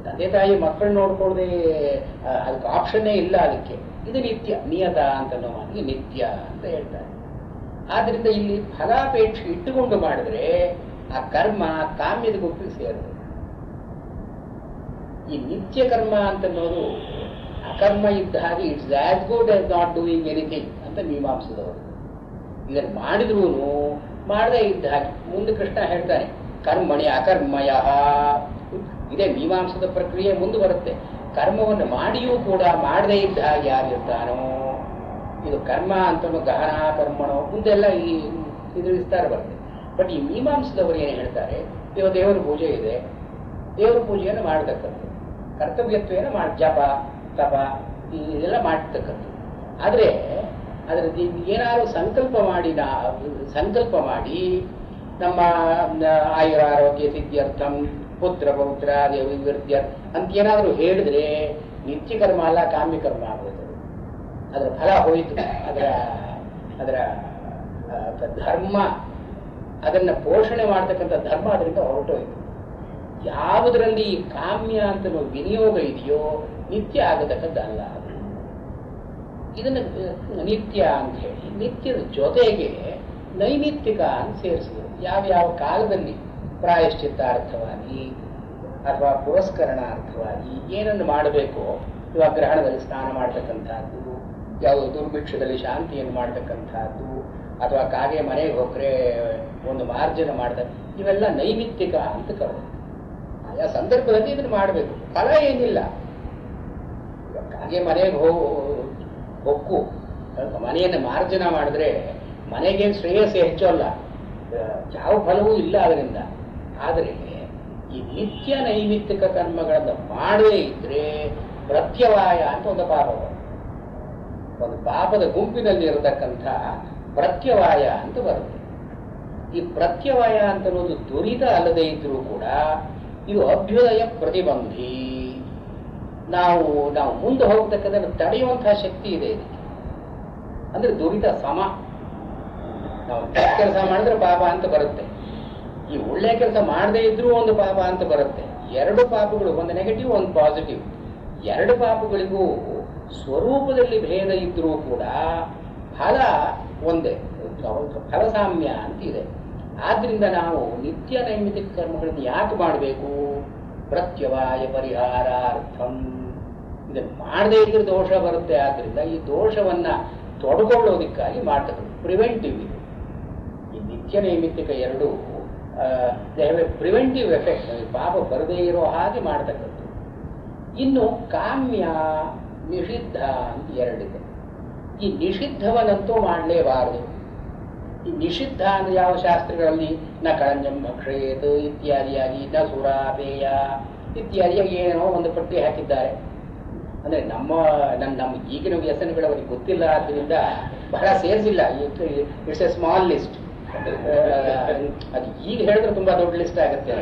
ತಂದೆ ತಾಯಿ ಮಕ್ಕಳು ನೋಡ್ಕೊಳ್ಳದೆ ಅದಕ್ಕೆ ಆಪ್ಷನ್ನೇ ಇಲ್ಲ. ಅದಕ್ಕೆ ಇದು ನಿತ್ಯ, ನಿಯತ ಅಂತ ಮಾತಿಗೆ ನಿತ್ಯ ಅಂತ ಹೇಳ್ತಾರೆ. ಆದ್ರಿಂದ ಇಲ್ಲಿ ಫಲಾಪೇಕ್ಷೆ ಇಟ್ಟುಕೊಂಡು ಮಾಡಿದ್ರೆ ಆ ಕರ್ಮ ಕಾಮ್ಯದ ಗುಂಪಿಗೆ ಸೇರುತ್ತೆ. ಈ ನಿತ್ಯ ಕರ್ಮ ಅಂತನ್ನೋದು ಅಕರ್ಮ ಇದ್ದ ಹಾಗೆ it's as good as not doing anything ಅಂತ ಮೀಮಾಂಸದವರು. ಇದನ್ನು ಮಾಡಿದ್ರೂ ಮಾಡದೇ ಇದ್ದ ಹಾಗೆ. ಮುಂದೆ ಕೃಷ್ಣ ಹೇಳ್ತಾನೆ ಕರ್ಮಣಿ ಅಕರ್ಮಯ. ಇದೇ ಮೀಮಾಂಸದ ಪ್ರಕ್ರಿಯೆ ಮುಂದೆ ಬರುತ್ತೆ. ಕರ್ಮವನ್ನು ಮಾಡಿಯೂ ಕೂಡ ಮಾಡದೇ ಇದ್ದ ಹಾಗೆ ಯಾರಿರ್ತಾನೋ ಇದು ಕರ್ಮ ಅಂತ ಗಹನ ಕರ್ಮಣೋ ಮುಂದೆಲ್ಲ ಇದು ವಿಸ್ತಾರ ಬರುತ್ತೆ. ಬಟ್ ಈ ಮೀಮಾಂಸದವರು ಏನು ಹೇಳ್ತಾರೆ? ದೇವರ ಪೂಜೆ ಇದೆ, ದೇವರ ಪೂಜೆಯನ್ನು ಮಾಡತಕ್ಕದ್ದು, ಕರ್ತವ್ಯತ್ವೇನ ಜಪ ತಪ ಇದೆಲ್ಲ ಮಾಡ್ತಕ್ಕದ್ದು. ಆದರೆ ಅದರ ಏನಾದ್ರು ಸಂಕಲ್ಪ ಮಾಡಿ ನಮ್ಮ ಆಯುರ ಆರೋಗ್ಯ ಸಿದ್ಧ್ಯರ್ಥಂ ಪುತ್ರ ಪೌತ್ರ ದೇವೃದ್ಯ ಅಂತ ಏನಾದರೂ ಹೇಳಿದ್ರೆ ನಿತ್ಯ ಕರ್ಮ ಅಲ್ಲ, ಕಾಮ್ಯ ಕರ್ಮ ಆಗೋದು. ಅದರ ಫಲ ಹೋಯಿತು. ಅದರ ಧರ್ಮ, ಅದನ್ನ ಪೋಷಣೆ ಮಾಡ್ತಕ್ಕಂಥ ಧರ್ಮ ಅದರಿಂದ ಹೊರಟೋಯ್ತು. ಯಾವುದರಲ್ಲಿ ಈ ಕಾಮ್ಯ ಅಂತ ವಿನಿಯೋಗ ಇದೆಯೋ ನಿತ್ಯ ಆಗತಕ್ಕದ್ದಲ್ಲ. ಇದನ್ನು ನಿತ್ಯ ಅಂತ ಹೇಳಿ ನಿತ್ಯದ ಜೊತೆಗೆ ನೈಮಿತ್ತಿಕ ಅಂತ ಸೇರಿಸಿದರು. ಯಾವ್ಯಾವ ಕಾಲದಲ್ಲಿ ಪ್ರಾಯಶ್ಚಿತ್ತಾರ್ಥವಾಗಿ ಅಥವಾ ಪುರಸ್ಕರಣಾರ್ಥವಾಗಿ ಏನನ್ನು ಮಾಡಬೇಕೋ, ಇವಾಗ ಗ್ರಹಣದಲ್ಲಿ ಸ್ನಾನ ಮಾಡ್ತಕ್ಕಂಥದ್ದು, ಯಾವುದು ದುರ್ಭಿಕ್ಷದಲ್ಲಿ ಶಾಂತಿಯನ್ನು ಮಾಡ್ತಕ್ಕಂಥದ್ದು, ಅಥವಾ ಕಾಗೆ ಮನೆಗೆ ಹೋಗ್ರೆ ಒಂದು ಮಾರ್ಜನ ಮಾಡ್ತಾರೆ, ಇವೆಲ್ಲ ನೈಮಿತ್ತಿಕ ಅಂತ ಕರೆದು ಆಯಾ ಸಂದರ್ಭದಲ್ಲಿ ಇದನ್ನು ಮಾಡಬೇಕು. ಫಲ ಏನಿಲ್ಲ. ಕಾಗೆ ಮನೆಗೆ ಹೊಕ್ಕು ಮನೆಯನ್ನು ಮಾರ್ಜನ ಮಾಡಿದ್ರೆ ಮನೆಗೇನು ಶ್ರೇಯಸ್ಸು ಹೆಚ್ಚಲ್ಲ, ಯಾವ ಫಲವೂ ಇಲ್ಲ ಅದರಿಂದ. ಆದರೆ ಈ ನಿತ್ಯ ನೈಮಿತ್ತಿಕ ಕರ್ಮಗಳನ್ನು ಮಾಡದೇ ಇದ್ರೆ ಪ್ರತ್ಯವಾಯ ಅಂತ ಒಂದು ಪಾಪ, ಒಂದು ಪಾಪದ ಗುಂಪಿನಲ್ಲಿ ಇರತಕ್ಕಂಥ ಪ್ರತ್ಯವಾಯ ಅಂತ ಬರುತ್ತೆ. ಈ ಪ್ರತ್ಯವಾಯ ಅಂತ ಅನ್ನೋದು ದುರಿತ ಅಲ್ಲದೆ ಇದ್ರೂ ಕೂಡ ಇದು ಅಭ್ಯುದಯ ಪ್ರತಿಬಂಧಿ. ನಾವು ಮುಂದೆ ಹೋಗ್ತಕ್ಕಂಥ ತಡೆಯುವಂತಹ ಶಕ್ತಿ ಇದೆ ಇದಕ್ಕೆ. ಅಂದ್ರೆ ದುರಿತ ಸಮ. ನಾವು ಕೆಲಸ ಮಾಡಿದ್ರೆ ಪಾಪ ಅಂತ ಬರುತ್ತೆ, ಈ ಒಳ್ಳೆ ಕೆಲಸ ಮಾಡದೇ ಇದ್ರೂ ಒಂದು ಪಾಪ ಅಂತ ಬರುತ್ತೆ. ಎರಡು ಪಾಪಗಳು, ಒಂದು ನೆಗೆಟಿವ್ ಒಂದು ಪಾಸಿಟಿವ್, ಎರಡು ಪಾಪಗಳಿಗೂ ಸ್ವರೂಪದಲ್ಲಿ ಭೇದ ಇದ್ರೂ ಕೂಡ ಫಲ ಒಂದೇ, ಫಲಸಾಮ್ಯ ಅಂತ ಇದೆ. ಆದ್ರಿಂದ ನಾವು ನಿತ್ಯ ನೈಮಿತ್ತಿಕ ಕರ್ಮಗಳನ್ನು ಯಾಕೆ ಮಾಡಬೇಕು? ಪ್ರತ್ಯವಾಯ ಪರಿಹಾರಾರ್ಥಂ. ಇದನ್ನು ಮಾಡದೇ ಇದ್ರೆ ದೋಷ ಬರುತ್ತೆ. ಆದ್ರಿಂದ ಈ ದೋಷವನ್ನ ತೊಡ್ಕೊಳ್ಳೋದಕ್ಕಾಗಿ ಮಾಡ್ತಕ್ಕಂಥ ಪ್ರಿವೆಂಟಿವ್ ಇದು. ಈ ನಿತ್ಯ ನೈಮಿತ್ತಿಕ ಎರಡು ಪ್ರಿವೆಂಟಿವ್ ಎಫೆಕ್ಟ್, ಪಾಪ ಬರದೇ ಇರೋ ಹಾಗೆ ಮಾಡ್ತಕ್ಕಂಥದ್ದು. ಇನ್ನು ಕಾಮ್ಯ ನಿಷಿದ್ಧ ಅಂತ ಎರಡಿದೆ. ಈ ನಿಷಿದ್ಧವನ್ನಂತೂ ಮಾಡಲೇಬಾರದು. ಈ ನಿಷಿದ್ಧ ಅಂದ್ರೆ ಯಾವ ಶಾಸ್ತ್ರಗಳಲ್ಲಿ ನ ಕಳಂಜಂ ಭಕ್ಷೇತ್ ಇತ್ಯಾದಿಯಾಗಿ, ನ ಸುರಾಪೇಯ ಇತ್ಯಾದಿಯಾಗಿ ಏನೋ ಒಂದು ಪಟ್ಟಿ ಹಾಕಿದ್ದಾರೆ. ಅಂದ್ರೆ ನಮ್ಮ ಈಗಿನ ವ್ಯಸನಗಳು ಅವರಿಗೆ ಗೊತ್ತಿಲ್ಲ, ಆದ್ದರಿಂದ ಬಹಳ ಸೇರಿಸಿಲ್ಲ. It's a small list. ಅದು ಈಗ ಹೇಳಿದ್ರೆ ತುಂಬಾ ದೊಡ್ಡ ಲಿಸ್ಟ್ ಆಗುತ್ತೆ.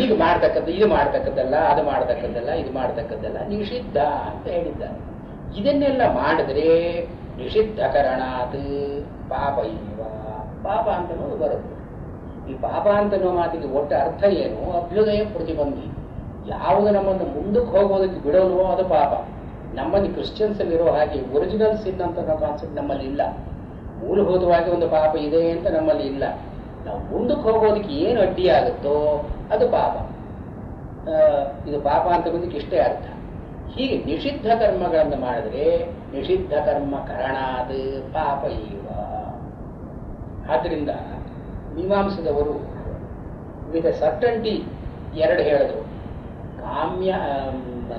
ಈಗ ಮಾಡ್ತಕ್ಕದ್ದು, ಇದು ಮಾಡ್ತಕ್ಕದ್ದಲ್ಲ, ಅದು ಮಾಡ್ತಕ್ಕದ್ದಲ್ಲ, ಇದು ಮಾಡ್ತಕ್ಕದ್ದಲ್ಲ, ನಿಷಿದ್ಧ ಅಂತ ಹೇಳಿದ್ದಾರೆ. ಇದನ್ನೆಲ್ಲ ಮಾಡಿದ್ರೆ ನಿಷಿದ್ಧಕರಣಾತ್ ಪಾಪ ಇವ, ಪಾಪ ಅಂತನೋದು ಬರುತ್ತೆ. ಈ ಪಾಪ ಅಂತನೋ ಮಾತಿಗೆ ಒಟ್ಟು ಅರ್ಥ ಏನು? ಅಭ್ಯುದಯ ಪ್ರತಿಬಂಧಿ. ಯಾವುದು ನಮ್ಮನ್ನು ಮುಂದಕ್ಕೆ ಹೋಗೋದಕ್ಕೆ ಬಿಡೋಲ್ವೋ ಅದು ಪಾಪ. ನಮ್ಮಲ್ಲಿ ಕ್ರಿಶ್ಚಿಯನ್ಸ್ ಅಲ್ಲಿರೋ ಹಾಗೆ ಒರಿಜಿನಲ್ ಸಿನ್ ಅಂತ ಕಾನ್ಸೆಪ್ಟ್ ನಮ್ಮಲ್ಲಿ ಇಲ್ಲ. ಮೂಲಭೂತವಾಗಿ ಒಂದು ಪಾಪ ಇದೆ ಅಂತ ನಮ್ಮಲ್ಲಿ ಇಲ್ಲ. ನಾವು ಮುಂದಕ್ಕೆ ಹೋಗೋದಕ್ಕೆ ಏನು ಅಡ್ಡಿಯಾಗುತ್ತೋ ಅದು ಪಾಪ. ಇದು ಪಾಪ ಅಂತ ಬಂದಕ್ಕೆ ಇಷ್ಟೇ ಅರ್ಥ. ಹೀಗೆ ನಿಷಿದ್ಧ ಕರ್ಮಗಳನ್ನು ಮಾಡಿದ್ರೆ ನಿಷಿದ್ಧ ಕರ್ಮ ಕರಣಾದ ಪಾಪ ಇವ. ಆದ್ರಿಂದ ಮೀಮಾಂಸದವರು ವಿತ್ ಸರ್ಟನ್ಟಿ ಎರಡು ಹೇಳಿದ್ರು. ಕಾಮ್ಯ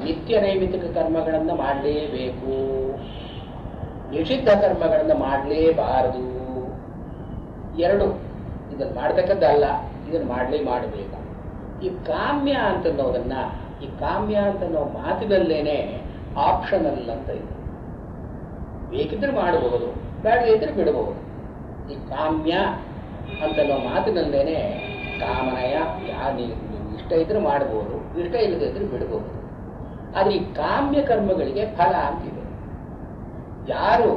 ನಿತ್ಯ ನೈಮಿತ್ತಿಕ ಕರ್ಮಗಳನ್ನು ಮಾಡಲೇಬೇಕು, ನಿಷಿದ್ಧ ಕರ್ಮಗಳನ್ನು ಮಾಡಲೇಬಾರದು. ಎರಡು, ಇದನ್ನು ಮಾಡ್ತಕ್ಕದ್ದಲ್ಲ, ಇದನ್ನು ಮಾಡಬೇಕು. ಈ ಕಾಮ್ಯ ಅಂತನ್ನೋದನ್ನ, ಈ ಕಾಮ್ಯ ಅಂತನ್ನೋ ಮಾತಿನಲ್ಲೇನೆ ಆಪ್ಷನಲ್ ಅಂತ ಇದೆ. ಬೇಕಿದ್ರೆ ಮಾಡಬಹುದು, ಬೇಡದೇ ಇದ್ರೆ ಬಿಡಬಹುದು. ಈ ಕಾಮ್ಯ ಅಂತನ್ನೋ ಮಾತಿನಲ್ಲೇನೆ ಕಾಮನಯ, ಇಷ್ಟ ಇದ್ರೆ ಮಾಡಬಹುದು, ಇಷ್ಟ ಇಲ್ಲದೆ ಇದ್ರೆ ಬಿಡಬಹುದು. ಆದ್ರೆ ಈ ಕಾಮ್ಯ ಕರ್ಮಗಳಿಗೆ ಫಲ ಅಂತಿದೆ. ಯಾರು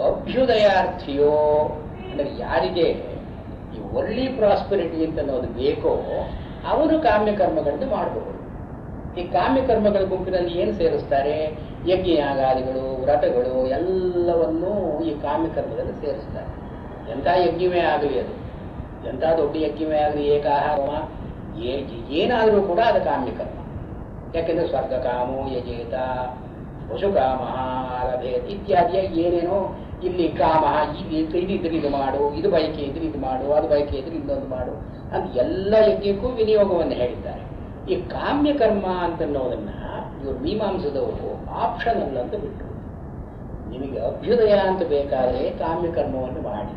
ಅಭ್ಯುದಯಾರ್ಥಿಯೋ ಅಂದ್ರೆ ಯಾರಿಗೆ ಈ ಒಳ್ಳಿ ಪ್ರಾಸ್ಪೆರಿಟಿ ಅಂತ ಅನ್ನೋದು ಬೇಕೋ ಅವನು ಕಾಮ್ಯ ಕರ್ಮಗಳನ್ನು ಮಾಡಬಹುದು. ಈ ಕಾಮ್ಯ ಕರ್ಮಗಳ ಗುಂಪಿನಲ್ಲಿ ಏನು ಸೇರಿಸ್ತಾರೆ? ಯಜ್ಞಯಾಗಾದಿಗಳು, ವ್ರತಗಳು ಎಲ್ಲವನ್ನೂ ಈ ಕಾಮ್ಯ ಕರ್ಮದಲ್ಲಿ ಸೇರಿಸ್ತಾರೆ. ಎಂಥ ಯಜ್ಞವೇ ಆಗಲಿ, ಅದು ಎಂಥ ದೊಡ್ಡ ಯಜ್ಞವೇ ಆಗಲಿ, ಏಕಾಹಾರ ಏನಾದರೂ ಕೂಡ ಅದು ಕಾಮ್ಯ ಕರ್ಮ. ಯಾಕೆಂದ್ರೆ ಸ್ವರ್ಗಕಾಮೋ ಯಜೇತ, ಪಶುಕಾಮ ಲಭೇತ್ ಇತ್ಯಾದಿಯಾಗಿ ಏನೇನೋ ಇಲ್ಲಿ ಕಾಮ, ಇದಿದ್ರೆ ಇದು ಮಾಡು, ಇದು ಬಯಕೆ ಇದ್ರೆ ಇದು ಮಾಡು, ಅದು ಬಯಕೆ ಇದ್ರೆ ಇನ್ನೊಂದು ಮಾಡು ಅಂತ ಎಲ್ಲ ಯಜ್ಞಕ್ಕೂ ವಿನಿಯೋಗವನ್ನು ಹೇಳಿದ್ದಾರೆ. ಈ ಕಾಮ್ಯ ಕರ್ಮ ಅಂತನ್ನೋದನ್ನ ಇವರು ಮೀಮಾಂಸದವರು ಆಪ್ಷನಲ್ ಅಂತ ಬಿಟ್ಟರು. ನಿಮಗೆ ಅಭ್ಯುದಯ ಅಂತ ಬೇಕಾದರೆ ಕಾಮ್ಯ ಕರ್ಮವನ್ನು ಮಾಡಿ,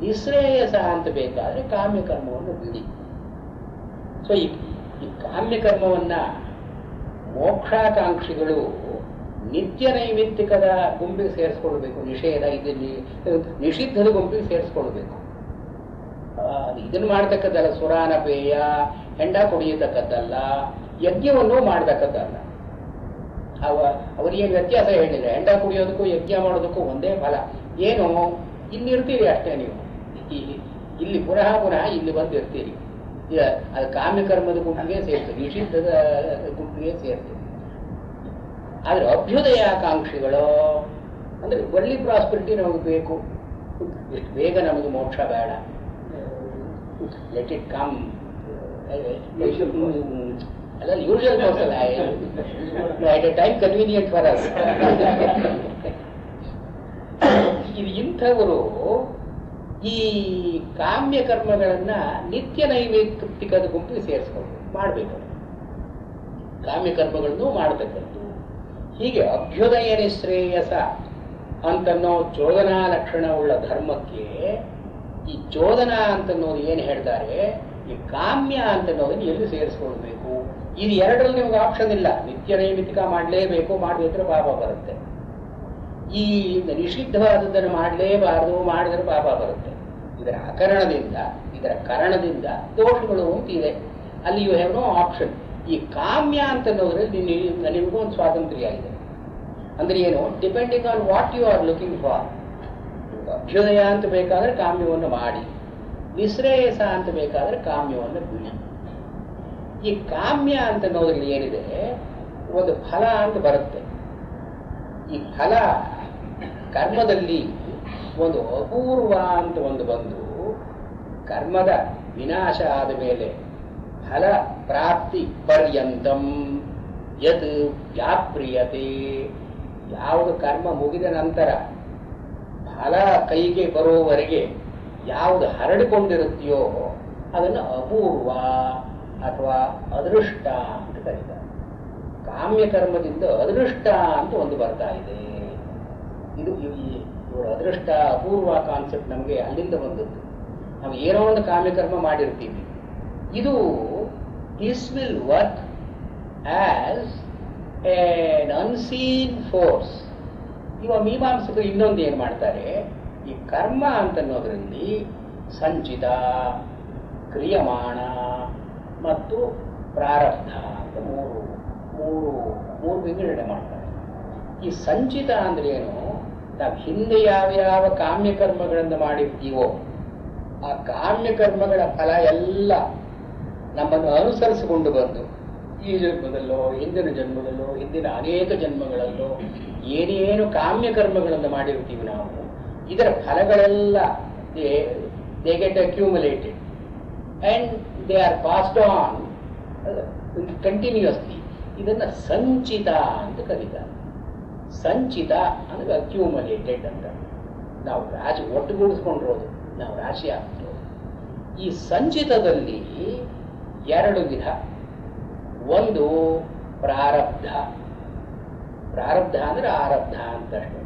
ನಿಶ್ರೇಯಸ ಅಂತ ಬೇಕಾದರೆ ಕಾಮ್ಯ ಕರ್ಮವನ್ನು ಬಿಡಿ. ಸೊ ಈ ಕಾಮ್ಯ ಕರ್ಮವನ್ನ ಮೋಕ್ಷಾಕಾಂಕ್ಷಿಗಳು ನಿತ್ಯ ನೈಮಿತ್ತಿಕದ ಗುಂಪಿಗೆ ಸೇರಿಸ್ಕೊಳ್ಬೇಕು. ನಿಷೇಧ ಇದರಲ್ಲಿ ನಿಷಿದ್ಧದ ಗುಂಪಿಗೆ ಸೇರಿಸ್ಕೊಳ್ಬೇಕು. ಇದನ್ನು ಮಾಡ್ತಕ್ಕದ್ದಲ್ಲ, ಸುರಾನಪೇಯ ಹೆಂಡ ಕುಡಿಯತಕ್ಕದ್ದಲ್ಲ, ಯಜ್ಞವನ್ನು ಮಾಡ್ತಕ್ಕದ್ದಲ್ಲ. ಅವರಿಗೇನು ವ್ಯತ್ಯಾಸ ಹೇಳಿಲ್ಲ. ಹೆಂಡ ಕುಡಿಯೋದಕ್ಕೂ ಯಜ್ಞ ಮಾಡೋದಕ್ಕೂ ಒಂದೇ ಫಲ. ಏನು, ಇಲ್ಲಿರ್ತೀರಿ ಅಷ್ಟೇ ನೀವು, ಇಲ್ಲಿ ಪುನಃ ಇಲ್ಲಿ ಬಂದಿರ್ತೀರಿ. ಅದು ಕಾಮ್ಯ ಕರ್ಮದ ಗುಂಪಿಗೆ ಸೇರ್ತದೆ, ನಿಷಿದ್ಧದ ಗುಂಪಿಗೆ ಸೇರ್ತದೆ. ಆದ್ರೆ ಅಭ್ಯುದಯಾಕಾಂಕ್ಷಿಗಳು ಅಂದ್ರೆ ಒಳ್ಳೆ ಪ್ರಾಸ್ಪರಿಟಿ ನಮಗೆ ಬೇಕು, ಎಷ್ಟು ಬೇಗ ನಮಗೆ ಮೋಕ್ಷ ಬೇಡ, ಲೆಟ್ ಇಟ್ ಕಮ್ ಅಲ್ಲ, ಯೂಶುವಲ್ ಕೋರ್ಸ್ ಅಲ್ಲ, at A time convenient for us. ಇದು ಇಂಥವರು ಈ ಕಾಮ್ಯ ಕರ್ಮಗಳನ್ನ ನಿತ್ಯ ನೈವೇತ್ತಿಕದ ಗುಂಪಿಗೆ ಸೇರಿಸ್ಕೊಂಡು ಮಾಡಬೇಕು. ಕಾಮ್ಯ ಕರ್ಮಗಳನ್ನು ಮಾಡತಕ್ಕದ್ದು. ಹೀಗೆ ಅಭ್ಯುದಯ ನಿಶ್ರೇಯಸ ಅಂತನ್ನೋ ಚೋದನಾ ಲಕ್ಷಣವುಳ್ಳ ಧರ್ಮಕ್ಕೆ ಈ ಚೋದನಾ ಅಂತನ್ನೋದು ಏನು ಹೇಳ್ತಾರೆ, ಈ ಕಾಮ್ಯ ಅಂತನ್ನೋದನ್ನು ಎಲ್ಲಿ ಸೇರಿಸ್ಕೊಳ್ಬೇಕು? ಇದು ಎರಡರಲ್ಲಿ ನಿಮಗೆ ಆಪ್ಷನ್ ಇಲ್ಲ. ನಿತ್ಯ ನೈಮಿತ್ತಿಕ ಮಾಡಲೇಬೇಕು, ಮಾಡಬೇಕಿದ್ರೆ ಪಾಪ ಬರುತ್ತೆ. ಈ ನಿಷಿದ್ಧವಾದದ್ದನ್ನು ಮಾಡಲೇಬಾರದು, ಮಾಡಿದ್ರೆ ಪಾಪ ಬರುತ್ತೆ. ಇದರ ಅಕರಣದಿಂದ, ಇದರ ಕರಣದಿಂದ ದೋಷಗಳು ಅಂತಿದೆ. ಅಲ್ಲಿ ಯು ಹ್ಯಾವ್ ನೋ ಆಪ್ಷನ್. ಈ ಕಾಮ್ಯ ಅಂತನ್ನೋದ್ರಲ್ಲಿ ನಿಮಗೂ ಒಂದು ಸ್ವಾತಂತ್ರ್ಯ ಇದೆ. ಅಂದ್ರೆ ಏನು? Depending on what you are looking for. ಅಭ್ಯುದಯ ಅಂತ ಬೇಕಾದ್ರೆ ಕಾಮ್ಯವನ್ನು ಮಾಡಿ, ನಿಶ್ರೇಯಸ ಅಂತ ಬೇಕಾದ್ರೆ ಕಾಮ್ಯವನ್ನು ಬಿಡಿ. ಈ ಕಾಮ್ಯ ಅಂತನ್ನೋದ್ರಲ್ಲಿ ಏನಿದೆ, ಒಂದು ಫಲ ಅಂತ ಬರುತ್ತೆ. ಈ ಫಲ ಕರ್ಮದಲ್ಲಿ ಒಂದು ಅಪೂರ್ವ ಅಂತ ಒಂದು ಬಂದು, ಕರ್ಮದ ವಿನಾಶ ಆದ ಮೇಲೆ ಫಲ ಪ್ರಾಪ್ತಿ ಪರ್ಯಂತಂ ಯತ್ ವ್ಯಾಪ್ರಿಯತೆ, ಯಾವುದು ಕರ್ಮ ಮುಗಿದ ನಂತರ ಫಲ ಕೈಗೆ ಬರುವವರೆಗೆ ಯಾವುದು ಹರಡಿಕೊಂಡಿರುತ್ತೆಯೋ ಅದನ್ನು ಅಪೂರ್ವ ಅಥವಾ ಅದೃಷ್ಟ ಅಂತ ಕರೀತಾರೆ. ಕಾಮ್ಯ ಕರ್ಮದಿಂದ ಅದೃಷ್ಟ ಅಂತ ಒಂದು ಬರ್ತಾ ಇದೆ. ಇದು ಇವರು ಅದೃಷ್ಟ ಅಪೂರ್ವ ಕಾನ್ಸೆಪ್ಟ್ ನಮಗೆ ಅಲ್ಲಿಂದ ಬಂದದ್ದು. ನಾವು ಏನೋ ಒಂದು ಕಾಮ್ಯಕರ್ಮ ಮಾಡಿರ್ತೀವಿ. ಇದು this will work as an unseen force. ಇವಾಗ ಮೀಮಾಂಸಕರು ಇನ್ನೊಂದು ಏನು ಮಾಡ್ತಾರೆ, ಈ ಕರ್ಮ ಅಂತನ್ನೋದ್ರಲ್ಲಿ ಸಂಚಿತ, ಕ್ರಿಯಮಾಣ ಮತ್ತು ಪ್ರಾರಬ್ಧ ಅಂತ ಮೂರು ವಿಂಗಡಣೆ ಮಾಡ್ತಾರೆ. ಈ ಸಂಚಿತ ಅಂದ್ರೆ ಏನು? ನಾವು ಹಿಂದೆ ಯಾವ ಕಾಮ್ಯಕರ್ಮಗಳನ್ನು ಮಾಡಿರ್ತೀವೋ ಆ ಕಾಮ್ಯಕರ್ಮಗಳ ಫಲ ಎಲ್ಲ ನಮ್ಮನ್ನು ಅನುಸರಿಸಿಕೊಂಡು ಬಂದು ಈ ಜನ್ಮದಲ್ಲೋ, ಹಿಂದಿನ ಜನ್ಮದಲ್ಲೋ, ಹಿಂದಿನ ಅನೇಕ ಜನ್ಮಗಳಲ್ಲೋ ಏನೇನು ಕಾಮ್ಯಕರ್ಮಗಳನ್ನು ಮಾಡಿರ್ತೀವಿ ನಾವು, ಇದರ ಫಲಗಳೆಲ್ಲ they get accumulated and they are passed on continuously. ಇದನ್ನ ಸಂಚಿತ ಅಂತ ಕರೀತಾರೆ. ಸಂಚಿತ ಅಂದ್ರೆ ಅಕ್ಯೂಮುಲೇಟೆಡ್ ಅಂತ. ನಾವು ರಾಶಿ ಒಟ್ಟುಗೂಡಿಸ್ಕೊಂಡಿರೋದು, ನಾವು ರಾಶಿ ಆಗ್ತಿರೋದು. ಈ ಸಂಚಿತದಲ್ಲಿ ಎರಡು ವಿಧ. ಒಂದು ಪ್ರಾರಬ್ಧ. ಪ್ರಾರಬ್ಧ ಅಂದ್ರೆ ಆರಬ್ಧ ಅಂತ ಅಷ್ಟೇ.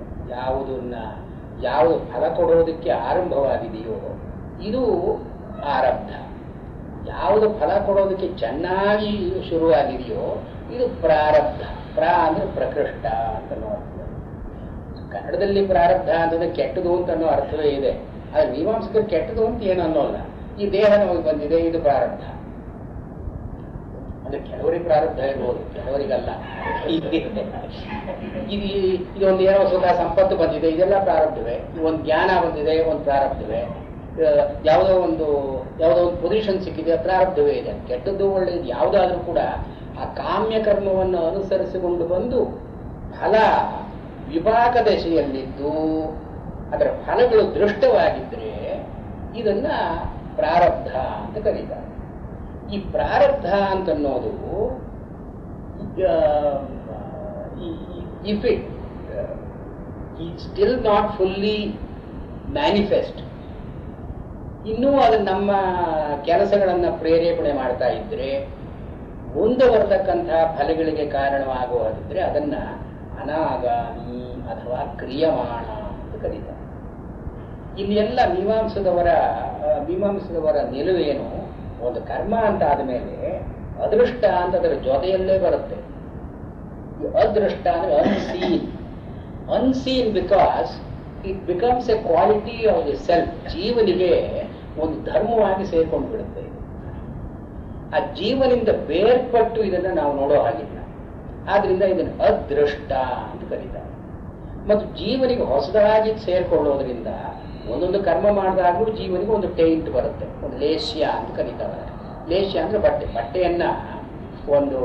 ಯಾವುದು ಫಲ ಕೊಡೋದಕ್ಕೆ ಆರಂಭವಾಗಿದೆಯೋ ಇದು ಆರಬ್ಧ. ಯಾವುದು ಫಲ ಕೊಡೋದಕ್ಕೆ ಚೆನ್ನಾಗಿ ಶುರುವಾಗಿದೆಯೋ ಇದು ಪ್ರಾರಬ್ಧ. ಅಂದ್ರೆ ಪ್ರಕೃಷ್ಟ ಅಂತ ಅರ್ಥ. ಕನ್ನಡದಲ್ಲಿ ಪ್ರಾರಬ್ಧ ಅಂತಂದ್ರೆ ಕೆಟ್ಟದು ಅಂತ ಅನ್ನೋ ಅರ್ಥವೇ ಇದೆ. ಆದ್ರೆ ಮೀಮಾಂಸಕರು ಕೆಟ್ಟದು ಅಂತ ಏನು ಅನ್ನೋಲ್ಲ. ಈ ದೇಹ ನಮಗೆ ಬಂದಿದೆ, ಇದು ಪ್ರಾರಬ್ಧ. ಅಂದ್ರೆ ಕೆಲವರಿಗೆ ಪ್ರಾರಬ್ಧ ಇರ್ಬೋದು, ಕೆಲವರಿಗಲ್ಲ. ಇದೊಂದು ಏನೋ ಸುಖ ಸಂಪತ್ತು ಬಂದಿದೆ, ಇದೆಲ್ಲ ಪ್ರಾರಬ್ಧವೇ. ಒಂದು ಜ್ಞಾನ ಬಂದಿದೆ, ಒಂದು ಪ್ರಾರಬ್ಧವೇ. ಯಾವುದೋ ಒಂದು ಪೊಸಿಷನ್ ಸಿಕ್ಕಿದೆ, ಪ್ರಾರಬ್ಧವೇ ಇದೆ. ಕೆಟ್ಟದ್ದು ಒಳ್ಳೆಯದು ಯಾವುದಾದ್ರೂ ಕೂಡ ಆ ಕಾಮ್ಯ ಕರ್ಮವನ್ನು ಅನುಸರಿಸಿಕೊಂಡು ಬಂದು ಫಲ ವಿಪಾಕ ದಶೆಯಲ್ಲಿದ್ದು ಅದರ ಫಲಗಳು ದೃಷ್ಟವಾಗಿದ್ರೆ ಇದನ್ನ ಪ್ರಾರಬ್ಧ ಅಂತ ಕರೀತಾರೆ. ಈ ಪ್ರಾರಬ್ಧ ಅಂತನ್ನೋದು if it still not fully manifest, ಇನ್ನೂ ಅದು ನಮ್ಮ ಕೆಲಸಗಳನ್ನು ಪ್ರೇರೇಪಣೆ ಮಾಡ್ತಾ ಇದ್ರೆ, ಮುಂದೆ ಬರತಕ್ಕಂತಹ ಫಲಗಳಿಗೆ ಕಾರಣವಾಗುವುದಿದ್ರೆ ಅದನ್ನ ಅನಾಗಾಮಿ ಅಥವಾ ಕ್ರಿಯಮಾಣ ಅಂತ ಕರೀತಾರೆ. ಇಲ್ಲಿ ಎಲ್ಲ ಮೀಮಾಂಸದವರ ನಿಲುವೇನು, ಒಂದು ಕರ್ಮ ಅಂತ ಆದಮೇಲೆ ಅದೃಷ್ಟ ಅಂತ ಅದರ ಜೊತೆಯಲ್ಲೇ ಬರುತ್ತೆ. ಅದೃಷ್ಟ ಅಂದ್ರೆ unseen because it becomes A quality of the self. ಜೀವನಿಗೆ ಒಂದು ಧರ್ಮವಾಗಿ ಸೇರ್ಕೊಂಡು ಬಿಡುತ್ತೆ. ಆ ಜೀವನಿಂದ ಬೇರ್ಪಟ್ಟು ಇದನ್ನ ನಾವು ನೋಡೋ ಹಾಗಿಲ್ಲ. ಆದ್ರಿಂದ ಇದನ್ನು ಅದೃಷ್ಟ ಅಂತ ಕರೀತಾರೆ. ಮತ್ತು ಜೀವನಿಗೆ ಹೊಸದಾಗಿ ಸೇರ್ಕೊಳ್ಳೋದ್ರಿಂದ ಒಂದೊಂದು ಕರ್ಮ ಮಾಡಿದಾಗಲೂ ಜೀವನಿಗೆ ಒಂದು ಟೈಂಟ್ ಬರುತ್ತೆ, ಒಂದು ಲೇಷ್ಯ ಅಂತ ಕರೀತಾರೆ. ಲೇಷ್ಯ ಅಂದ್ರೆ ಬಟ್ಟೆಯನ್ನ ಒಂದು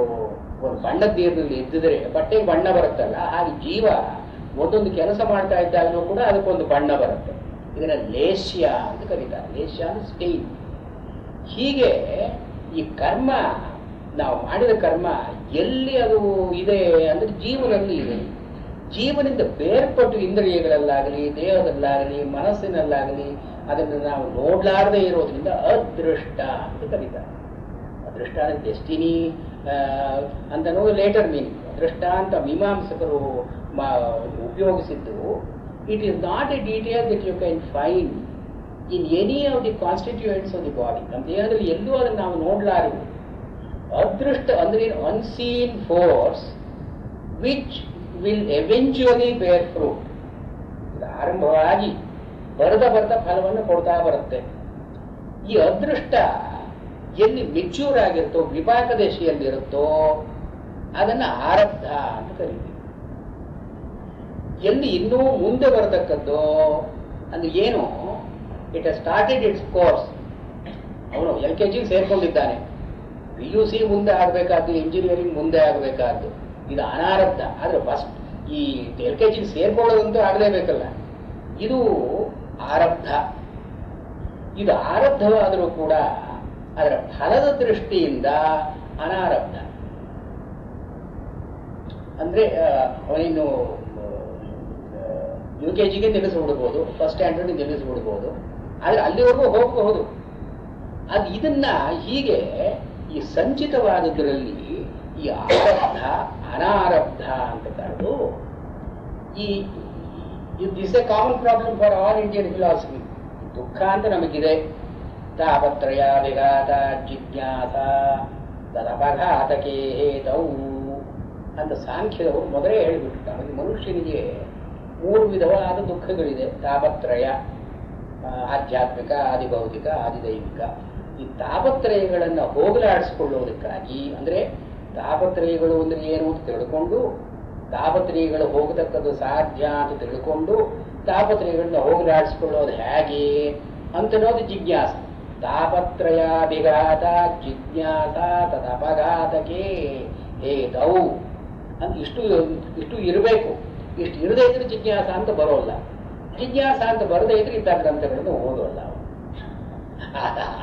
ಬಣ್ಣದ ನೀರಿನಲ್ಲಿ ಎದ್ದಿದ್ರೆ ಬಟ್ಟೆಗೆ ಬಣ್ಣ ಬರುತ್ತಲ್ಲ, ಹಾಗೆ ಜೀವ ಒಂದೊಂದು ಕೆಲಸ ಮಾಡ್ತಾ ಇದ್ದಾಗಲೂ ಕೂಡ ಅದಕ್ಕೊಂದು ಬಣ್ಣ ಬರುತ್ತೆ. ಇದನ್ನ ಲೇಷ್ಯ ಅಂತ ಕರೀತಾರೆ. ಲೇಷ್ಯ ಅಂದ್ರೆ ಸ್ಟೈನ್. ಹೀಗೆ ಈ ಕರ್ಮ, ನಾವು ಮಾಡಿದ ಕರ್ಮ ಎಲ್ಲಿ ಅದು ಇದೆ ಅಂದ್ರೆ ಜೀವನಲ್ಲಿ ಇದೆ. ಜೀವನಿಂದ ಬೇರ್ಪಟ್ಟು ಇಂದ್ರಿಯಗಳಲ್ಲಾಗಲಿ ದೇಹದಲ್ಲಾಗಲಿ ಮನಸ್ಸಿನಲ್ಲಾಗಲಿ ಅದನ್ನು ನಾವು ನೋಡ್ಲಾರದೇ ಇರೋದ್ರಿಂದ ಅದೃಷ್ಟ ಅಂತ ಕರೀತಾರೆ. ಅದೃಷ್ಟ ಅಂದರೆ ಡೆಸ್ಟಿನಿ ಅಂತನೂ ಲೇಟರ್ ಮೀನಿಂಗ್. ಅದೃಷ್ಟ ಅಂತ ಮೀಮಾಂಸಕರು ಉಪಯೋಗಿಸಿದ್ದು, it is not a detail that you can find in any of the constituents of the body. ನಮ್ಮ ದೇಹದಲ್ಲಿ ಎಲ್ಲೂ ಅದನ್ನು ನಾವು ನೋಡ್ಲಾರೆವು. ಅದೃಷ್ಟ ಅಂದರೆ unseen force which will eventually bear fruit. ಇದು ಆರಂಭವಾಗಿ ಬರ್ತಾ ಫಲವನ್ನು ಕೊಡ್ತಾ ಬರುತ್ತೆ. ಈ ಅದೃಷ್ಟ ಎಲ್ಲಿ ಮೆಚ್ಯೂರ್ ಆಗಿರುತ್ತೋ, ವಿಪಾಕ ದಶೆಯಲ್ಲಿರುತ್ತೋ ಅದನ್ನು ಆರಬ್ಧ ಅಂತ ಕರೀತೀವಿ. ಎಲ್ಲಿ ಇನ್ನೂ ಮುಂದೆ ಬರತಕ್ಕದ್ದು ಅಂದ್ರೆ ಏನು, it has started it's course. ಅವನು LKG ಸೇರ್ಕೊಂಡಿದ್ದಾನೆ, PUC ಮುಂದೆ ಆಗಬೇಕಾದ್ದು, ಇಂಜಿನಿಯರಿಂಗ್ ಮುಂದೆ ಆಗಬೇಕಾದ್ದು, ಇದು ಅನಾರಬ್ಧ. ಆದ್ರೆ ಫಸ್ಟ್ ಈ LKG ಸೇರ್ಕೊಳ್ಳೋದಂತೂ ಆಗಲೇಬೇಕಲ್ಲ, ಇದು ಆರಬ್ಧ. ಇದು ಆರಬ್ಧವಾದರೂ ಕೂಡ ಅದರ ಫಲದ ದೃಷ್ಟಿಯಿಂದ ಅನಾರಬ್ಧ. ಅಂದ್ರೆ ಅವನಿನ್ನು UKGಗೆ ನಿಲ್ಲಿಸ್ಬಿಡ್ಬೋದು, ಫಸ್ಟ್ ಸ್ಟ್ಯಾಂಡರ್ಡ್ ನಿಲ್ಲಿಸ್ಬಿಡ್ಬೋದು, ಆದ್ರೆ ಅಲ್ಲಿವರೆಗೂ ಹೋಗಬಹುದು. ಅದು ಇದನ್ನ ಹೀಗೆ ಈ ಸಂಚಿತವಾದದ್ರಲ್ಲಿ ಈ ಆರಬ್ಧ ಅನಾರಬ್ಧ ಅಂತ ಕರೆದು, ಈ this A common problem for all Indian philosophy. ದುಃಖ ಅಂತ ನಮಗಿದೆ, ತಾಪತ್ರಯ ವಿಘಾತ ಜಿಜ್ಞಾಸ ತದಪಘಾತಕ್ಕೆ ಹೇತೌ ಅಂತ ಸಾಂಖ್ಯದವರು ಮೊದಲೇ ಹೇಳಿಬಿಟ್ಟು, ನಮಗೆ ಮನುಷ್ಯನಿಗೆ 3 ವಿಧವಾದ ದುಃಖಗಳಿದೆ. ತಾಪತ್ರಯ, ಆಧ್ಯಾತ್ಮಿಕ, ಆದಿಭೌತಿಕ, ಆದಿದೈವಿಕ. ಈ ತಾಪತ್ರಯಗಳನ್ನು ಹೋಗಲಾಡಿಸಿಕೊಳ್ಳುವುದಕ್ಕಾಗಿ, ಅಂದ್ರೆ ತಾಪತ್ರಯಗಳು ಅಂದ್ರೆ ಏನು ಅಂತ ತಿಳ್ಕೊಂಡು, ತಾಪತ್ರಯಗಳು ಹೋಗತಕ್ಕದ್ದು ಸಾಧ್ಯ ಅಂತ ತಿಳ್ಕೊಂಡು ತಾಪತ್ರಯಗಳನ್ನ ಹೋಗಲಾಡಿಸಿಕೊಳ್ಳೋದು ಹೇಗೆ ಅಂತನ್ನೋದು ಜಿಜ್ಞಾಸ. ತಾಪತ್ರಯ ವಿಘಾತ ಜಿಜ್ಞಾಸ ತದಪಘಾತಕ್ಕೆ ಹೇತೌ ಅಂತ ಇಷ್ಟು ಇರಬೇಕು. ಇಷ್ಟು ಇರದೇ ಇದ್ರೆ ಜಿಜ್ಞಾಸ ಅಂತ ಬರೋಲ್ಲ. ಜಿಜ್ಞಾಸ ಅಂತ ಬರದೇ ಇದ್ರೆ ಇಂಥ ಗ್ರಂಥಗಳನ್ನು ಓದೋಲ್ಲ.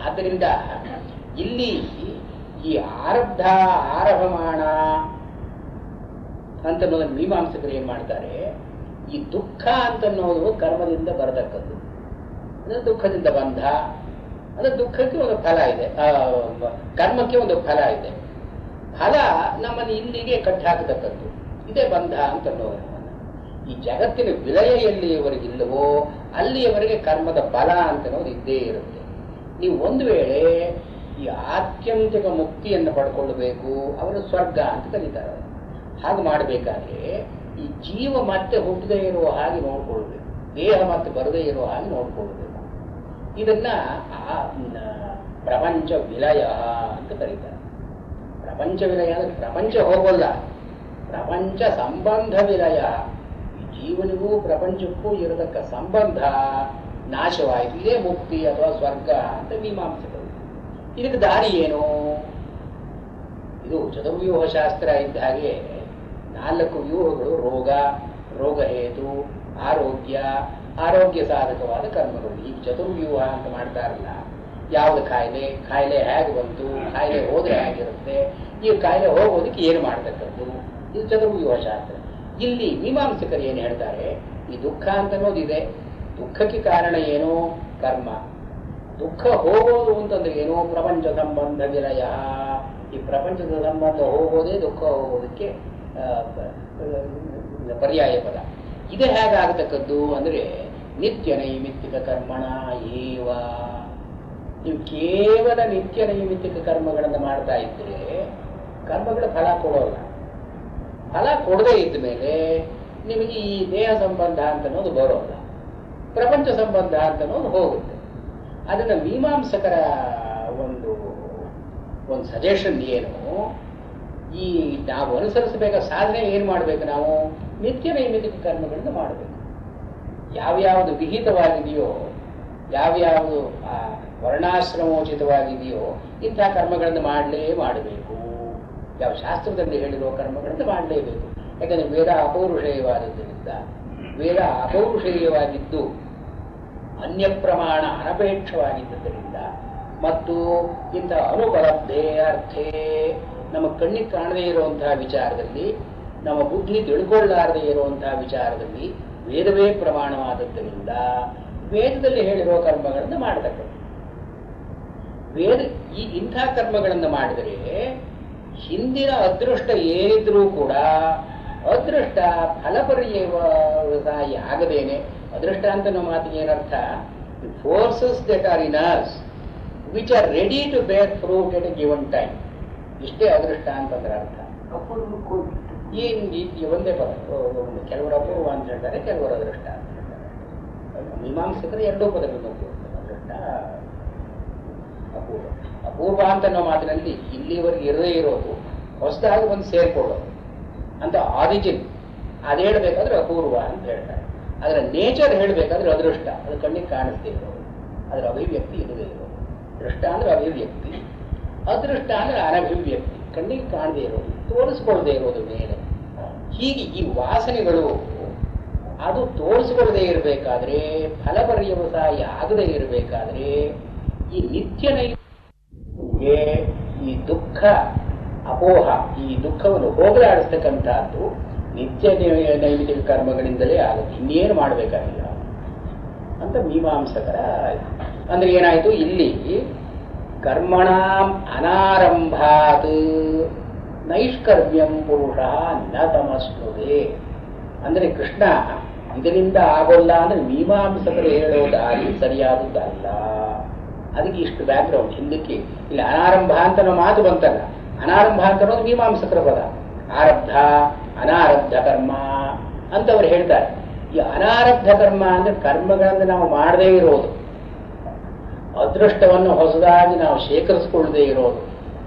ಆದ್ದರಿಂದ ಇಲ್ಲಿ ಈ ಆರಬ್ಧ ಆರಭಮಾಣ ಅಂತನ್ನೋದನ್ನು ಮೀಮಾಂಸಕರು ಏನ್ ಮಾಡ್ತಾರೆ, ಈ ದುಃಖ ಅಂತನ್ನೋದು ಕರ್ಮದಿಂದ ಬರತಕ್ಕದ್ದು. ಅಂದ್ರೆ ದುಃಖದಿಂದ ಬಂಧ, ಅಂದ್ರೆ ದುಃಖಕ್ಕೆ ಒಂದು ಫಲ ಇದೆ, ಕರ್ಮಕ್ಕೆ ಒಂದು ಫಲ ಇದೆ. ಫಲ ನಮ್ಮನ್ನು ಇಲ್ಲಿಗೆ ಕಟ್ಟಾಕತಕ್ಕದ್ದು, ಇದೇ ಬಂಧ ಅಂತನ್ನೋದು. ಈ ಜಗತ್ತಿನ ವಿಲಯ ಎಲ್ಲಿಯವರೆಗಿಲ್ಲವೋ ಅಲ್ಲಿಯವರೆಗೆ ಕರ್ಮದ ಬಲ ಅಂತನ್ನೋದು ಇದ್ದೇ ಇರುತ್ತೆ. ನೀವು ಒಂದು ವೇಳೆ ಈ ಆತ್ಯಂತಿಕ ಮುಕ್ತಿಯನ್ನು ಪಡ್ಕೊಳ್ಬೇಕು, ಅವರು ಸ್ವರ್ಗ ಅಂತ ಕರೀತಾರೆ. ಹಾಗೆ ಮಾಡಬೇಕಾದ್ರೆ ಈ ಜೀವ ಮತ್ತೆ ಹುಟ್ಟದೇ ಇರುವ ಹಾಗೆ ನೋಡ್ಕೊಳ್ಬೇಕು, ದೇಹ ಮತ್ತೆ ಬರದೇ ಇರುವ ಹಾಗೆ ನೋಡ್ಕೊಳ್ಬೇಕು. ಇದನ್ನ ಪ್ರಪಂಚ ವಿಲಯ ಅಂತ ಕರೀತಾರೆ. ಪ್ರಪಂಚ ವಿಲಯ ಅಂದ್ರೆ ಪ್ರಪಂಚ ಹೋಗೋಲ್ಲ, ಪ್ರಪಂಚ ಸಂಬಂಧ ವಿಲಯ. ಈ ಜೀವನಿಗೂ ಪ್ರಪಂಚಕ್ಕೂ ಇರತಕ್ಕ ಸಂಬಂಧ ನಾಶವಾಯಿತು, ಇದೇ ಮುಕ್ತಿ ಅಥವಾ ಸ್ವರ್ಗ ಅಂತ ಮೀಮಾಂಸಕರು. ಇದಕ್ಕೆ ದಾರಿ ಏನು? ಇದು ಚತುರ್ವ್ಯೂಹ ಶಾಸ್ತ್ರ ಇದ್ದ ಹಾಗೆ 4 ವ್ಯೂಹಗಳು: ರೋಗ, ರೋಗಹೇತು, ಆರೋಗ್ಯ, ಆರೋಗ್ಯ ಸಾಧಕವಾದ ಕರ್ಮಗಳು. ಈಗ ಚತುರ್ವ್ಯೂಹ ಅಂತ ಮಾಡ್ತಾರಲ್ಲ, ಯಾವ್ದು ಕಾಯಿಲೆ, ಕಾಯಿಲೆ ಹೇಗೆ ಬಂತು, ಕಾಯಿಲೆ ಹೋದ್ರೆ ಹೇಗಿರುತ್ತೆ, ಈ ಕಾಯಿಲೆ ಹೋಗೋದಕ್ಕೆ ಏನು ಮಾಡ್ತಕ್ಕದ್ದು, ಇದು ಚತುರ್ವ್ಯೂಹ ಶಾಸ್ತ್ರ. ಇಲ್ಲಿ ಮೀಮಾಂಸಕರು ಏನು ಹೇಳ್ತಾರೆ, ಈ ದುಃಖ ಅಂತ ಅನ್ನೋದಿದೆ, ದುಃಖಕ್ಕೆ ಕಾರಣ ಏನು? ಕರ್ಮ. ದುಃಖ ಹೋಗೋದು ಅಂತಂದ್ರೆ ಏನು? ಪ್ರಪಂಚ ಸಂಬಂಧ ವಿಲಯ. ಈ ಪ್ರಪಂಚದ ಸಂಬಂಧ ಹೋಗೋದೇ ದುಃಖ ಹೋಗೋದಕ್ಕೆ ಪರ್ಯಾಯ ಪದ. ಇದೇ ಹೇಗಾಗತಕ್ಕದ್ದು ಅಂದ್ರೆ ನಿತ್ಯ ನೈಮಿತ್ತಿಕ ಕರ್ಮಣ ಏವ. ನೀವು ಕೇವಲ ನಿತ್ಯ ನೈಮಿತ್ತಿಕ ಕರ್ಮಗಳನ್ನು ಮಾಡ್ತಾ ಇದ್ರೆ ಕರ್ಮಗಳ ಫಲ ಕೊಡೋಲ್ಲ. ಫಲ ಕೊಡದೇ ಇದ್ದ ಮೇಲೆ ನಿಮಗೆ ಈ ದೇಹ ಸಂಬಂಧ ಅಂತ ಅನ್ನೋದು ಬರೋಲ್ಲ, ಪ್ರಪಂಚ ಸಂಬಂಧ ಅಂತ ಅನ್ನೋದು ಹೋಗುತ್ತೆ. ಅದನ್ನ ಮೀಮಾಂಸಕರ ಒಂದು ಸಜೆಷನ್ ಏನು, ಈ ನಾವು ಅನುಸರಿಸಬೇಕಾದ ಸಾಧನೆ ಏನು ಮಾಡಬೇಕು? ನಾವು ನಿತ್ಯ ನೈಮಿತ್ತಿಕ ಕರ್ಮಗಳನ್ನು ಮಾಡಬೇಕು. ಯಾವ್ಯಾವುದು ವಿಹಿತವಾಗಿದೆಯೋ, ಯಾವ್ಯಾವುದು ವರ್ಣಾಶ್ರಮೋಚಿತವಾಗಿದೆಯೋ ಇಂಥ ಕರ್ಮಗಳನ್ನು ಮಾಡಬೇಕು. ಯಾವ ಶಾಸ್ತ್ರದಲ್ಲಿ ಹೇಳಿರುವ ಕರ್ಮಗಳನ್ನು ಮಾಡಲೇಬೇಕು. ಯಾಕಂದ್ರೆ ವೇದ ಅಪೌರುಷೇಯವಾದದ್ದರಿಂದ, ವೇದ ಅಪೌರುಷೇಯವಾಗಿದ್ದು ಅನ್ಯ ಪ್ರಮಾಣ ಅನಪೇಕ್ಷವಾಗಿದ್ದರಿಂದ ಮತ್ತು ಇಂಥ ಅನುಪಲಬ್ಧೆ ಅರ್ಥೇ ನಮ್ಮ ಕಣ್ಣಿಗೆ ಕಾಣದೇ ಇರುವಂತಹ ವಿಚಾರದಲ್ಲಿ ನಮ್ಮ ಬುದ್ಧಿ ತಿಳ್ಕೊಳ್ಳಾರದೆ ಇರುವಂತಹ ವಿಚಾರದಲ್ಲಿ ವೇದವೇ ಪ್ರಮಾಣವಾದದ್ದರಿಂದ ವೇದದಲ್ಲಿ ಹೇಳಿರೋ ಕರ್ಮಗಳನ್ನು ಮಾಡತಕ್ಕದ್ದು. ವೇದ ಇಂಥ ಕರ್ಮಗಳನ್ನು ಮಾಡಿದರೆ ಹಿಂದಿನ ಅದೃಷ್ಟ ಏನಿದ್ರೂ ಕೂಡ ಅದೃಷ್ಟ ಫಲಪರ್ಯಾಯ ಆಗದೇನೆ, ಅದೃಷ್ಟ ಅಂತ ನಮ್ಮ ಮಾತಿಗೆ ಏನರ್ಥ, forces that are in us which are ready to bear fruit at a given time, ಇಷ್ಟೇ ಅದೃಷ್ಟ ಅಂತಂದ್ರೆ ಅರ್ಥ. ಒಂದೇ ಪದ, ಕೆಲವರು ಅಪೂರ್ವ ಅಂತ ಹೇಳ್ತಾರೆ, ಕೆಲವರು ಅದೃಷ್ಟ ಅಂತ ಹೇಳ್ತಾರೆ. ಮೀಮಾಂಸಕರು ಎರಡೂ ಪದಗಳನ್ನು ಉಪಯೋಗಿಸ್ತಾರೆ, ಅದೃಷ್ಟ ಅಪೂರ್ವ. ಅಪೂರ್ವ ಅಂತ ಅನ್ನೋ ಮಾತಿನಲ್ಲಿ ಇಲ್ಲಿವರೆಗೆ ಇರದೇ ಇರೋದು ಹೊಸದಾಗಿ ಬಂದು ಸೇರ್ಕೊಳ್ಳೋದು ಅಂತ ಆರಿಜಿನ್, ಅದು ಹೇಳ್ಬೇಕಾದ್ರೆ ಅಪೂರ್ವ ಅಂತ ಹೇಳ್ತಾರೆ. ಅದರ ನೇಚರ್ ಹೇಳ್ಬೇಕಾದ್ರೆ ಅದೃಷ್ಟ, ಅದು ಕಣ್ಣಿಗೆ ಕಾಣಿಸ್ದೇ ಇರೋದು, ಅದರ ಅಭಿವ್ಯಕ್ತಿ ಇರದೇ ಇರೋದು. ದೃಷ್ಟ ಅಂದ್ರೆ ಅಭಿವ್ಯಕ್ತಿ, ಅದೃಷ್ಟ ಅಂದ್ರೆ ಅನಭಿವ್ಯಕ್ತಿ, ಕಣ್ಣಿಗೆ ಕಾಣದೇ ಇರೋದು, ತೋರಿಸ್ಕೊಳ್ಳದೆ ಇರೋದು ಮೇಲೆ. ಹೀಗೆ ಈ ವಾಸನೆಗಳು ಅದು ತೋರಿಸ್ಕೊಳ್ಳದೆ ಇರಬೇಕಾದ್ರೆ, ಫಲಪರ್ಯವಸಾಯ ಆಗದೆ ಇರಬೇಕಾದ್ರೆ, ಈ ನಿತ್ಯ ನೈಮಿತ್ತಿಗೆ ಈ ದುಃಖ ಅಪೋಹ, ಈ ದುಃಖವನ್ನು ಹೋಗಲಾಡಿಸ್ತಕ್ಕಂಥದ್ದು ನಿತ್ಯ ನೈಮಿತ್ತಿಕ ಕರ್ಮಗಳಿಂದಲೇ ಆಗುತ್ತೆ, ಇನ್ನೇನು ಮಾಡಬೇಕಾಗಿಲ್ಲ ಅಂತ ಮೀಮಾಂಸಕರ. ಅಂದ್ರೆ ಏನಾಯಿತು, ಇಲ್ಲಿ ಕರ್ಮಣಾಂ ಅನಾರಂಭಾತ್ ನೈಷ್ಕರ್ಮ್ಯಂ ಪುರುಷ ನ ತಮಸ್ನುದೆ. ಅಂದ್ರೆ ಕೃಷ್ಣ ಇದರಿಂದ ಆಗೋಲ್ಲ ಅಂದ್ರೆ ಮೀಮಾಂಸಕರು ಹೇಳೋ ದಾರಿ ಸರಿಯಾದದ್ದಲ್ಲ. ಅದಕ್ಕೆ ಇಷ್ಟು ಬ್ಯಾಕ್ಗ್ರೌಂಡ್ ಹಿಂದಕ್ಕೆ. ಇಲ್ಲಿ ಅನಾರಂಭ ಅಂತ ನಾವು ಮಾತು ಬಂತಲ್ಲ, ಅನಾರಂಭ ಅಂತ ಅನ್ನೋದು ಮೀಮಾಂಸಕರ ಪದ. ಆರಬ್ಧ ಅನಾರಬ್ಧ ಕರ್ಮ ಅಂತವ್ರು ಹೇಳ್ತಾರೆ. ಈ ಅನಾರಬ್ಧ ಕರ್ಮ ಅಂದ್ರೆ ಕರ್ಮಗಳನ್ನು ನಾವು ಮಾಡದೇ ಇರೋದು, ಅದೃಷ್ಟವನ್ನು ಹೊಸದಾಗಿ ನಾವು ಶೇಖರಿಸಿಕೊಳ್ಳದೆ ಇರೋದು.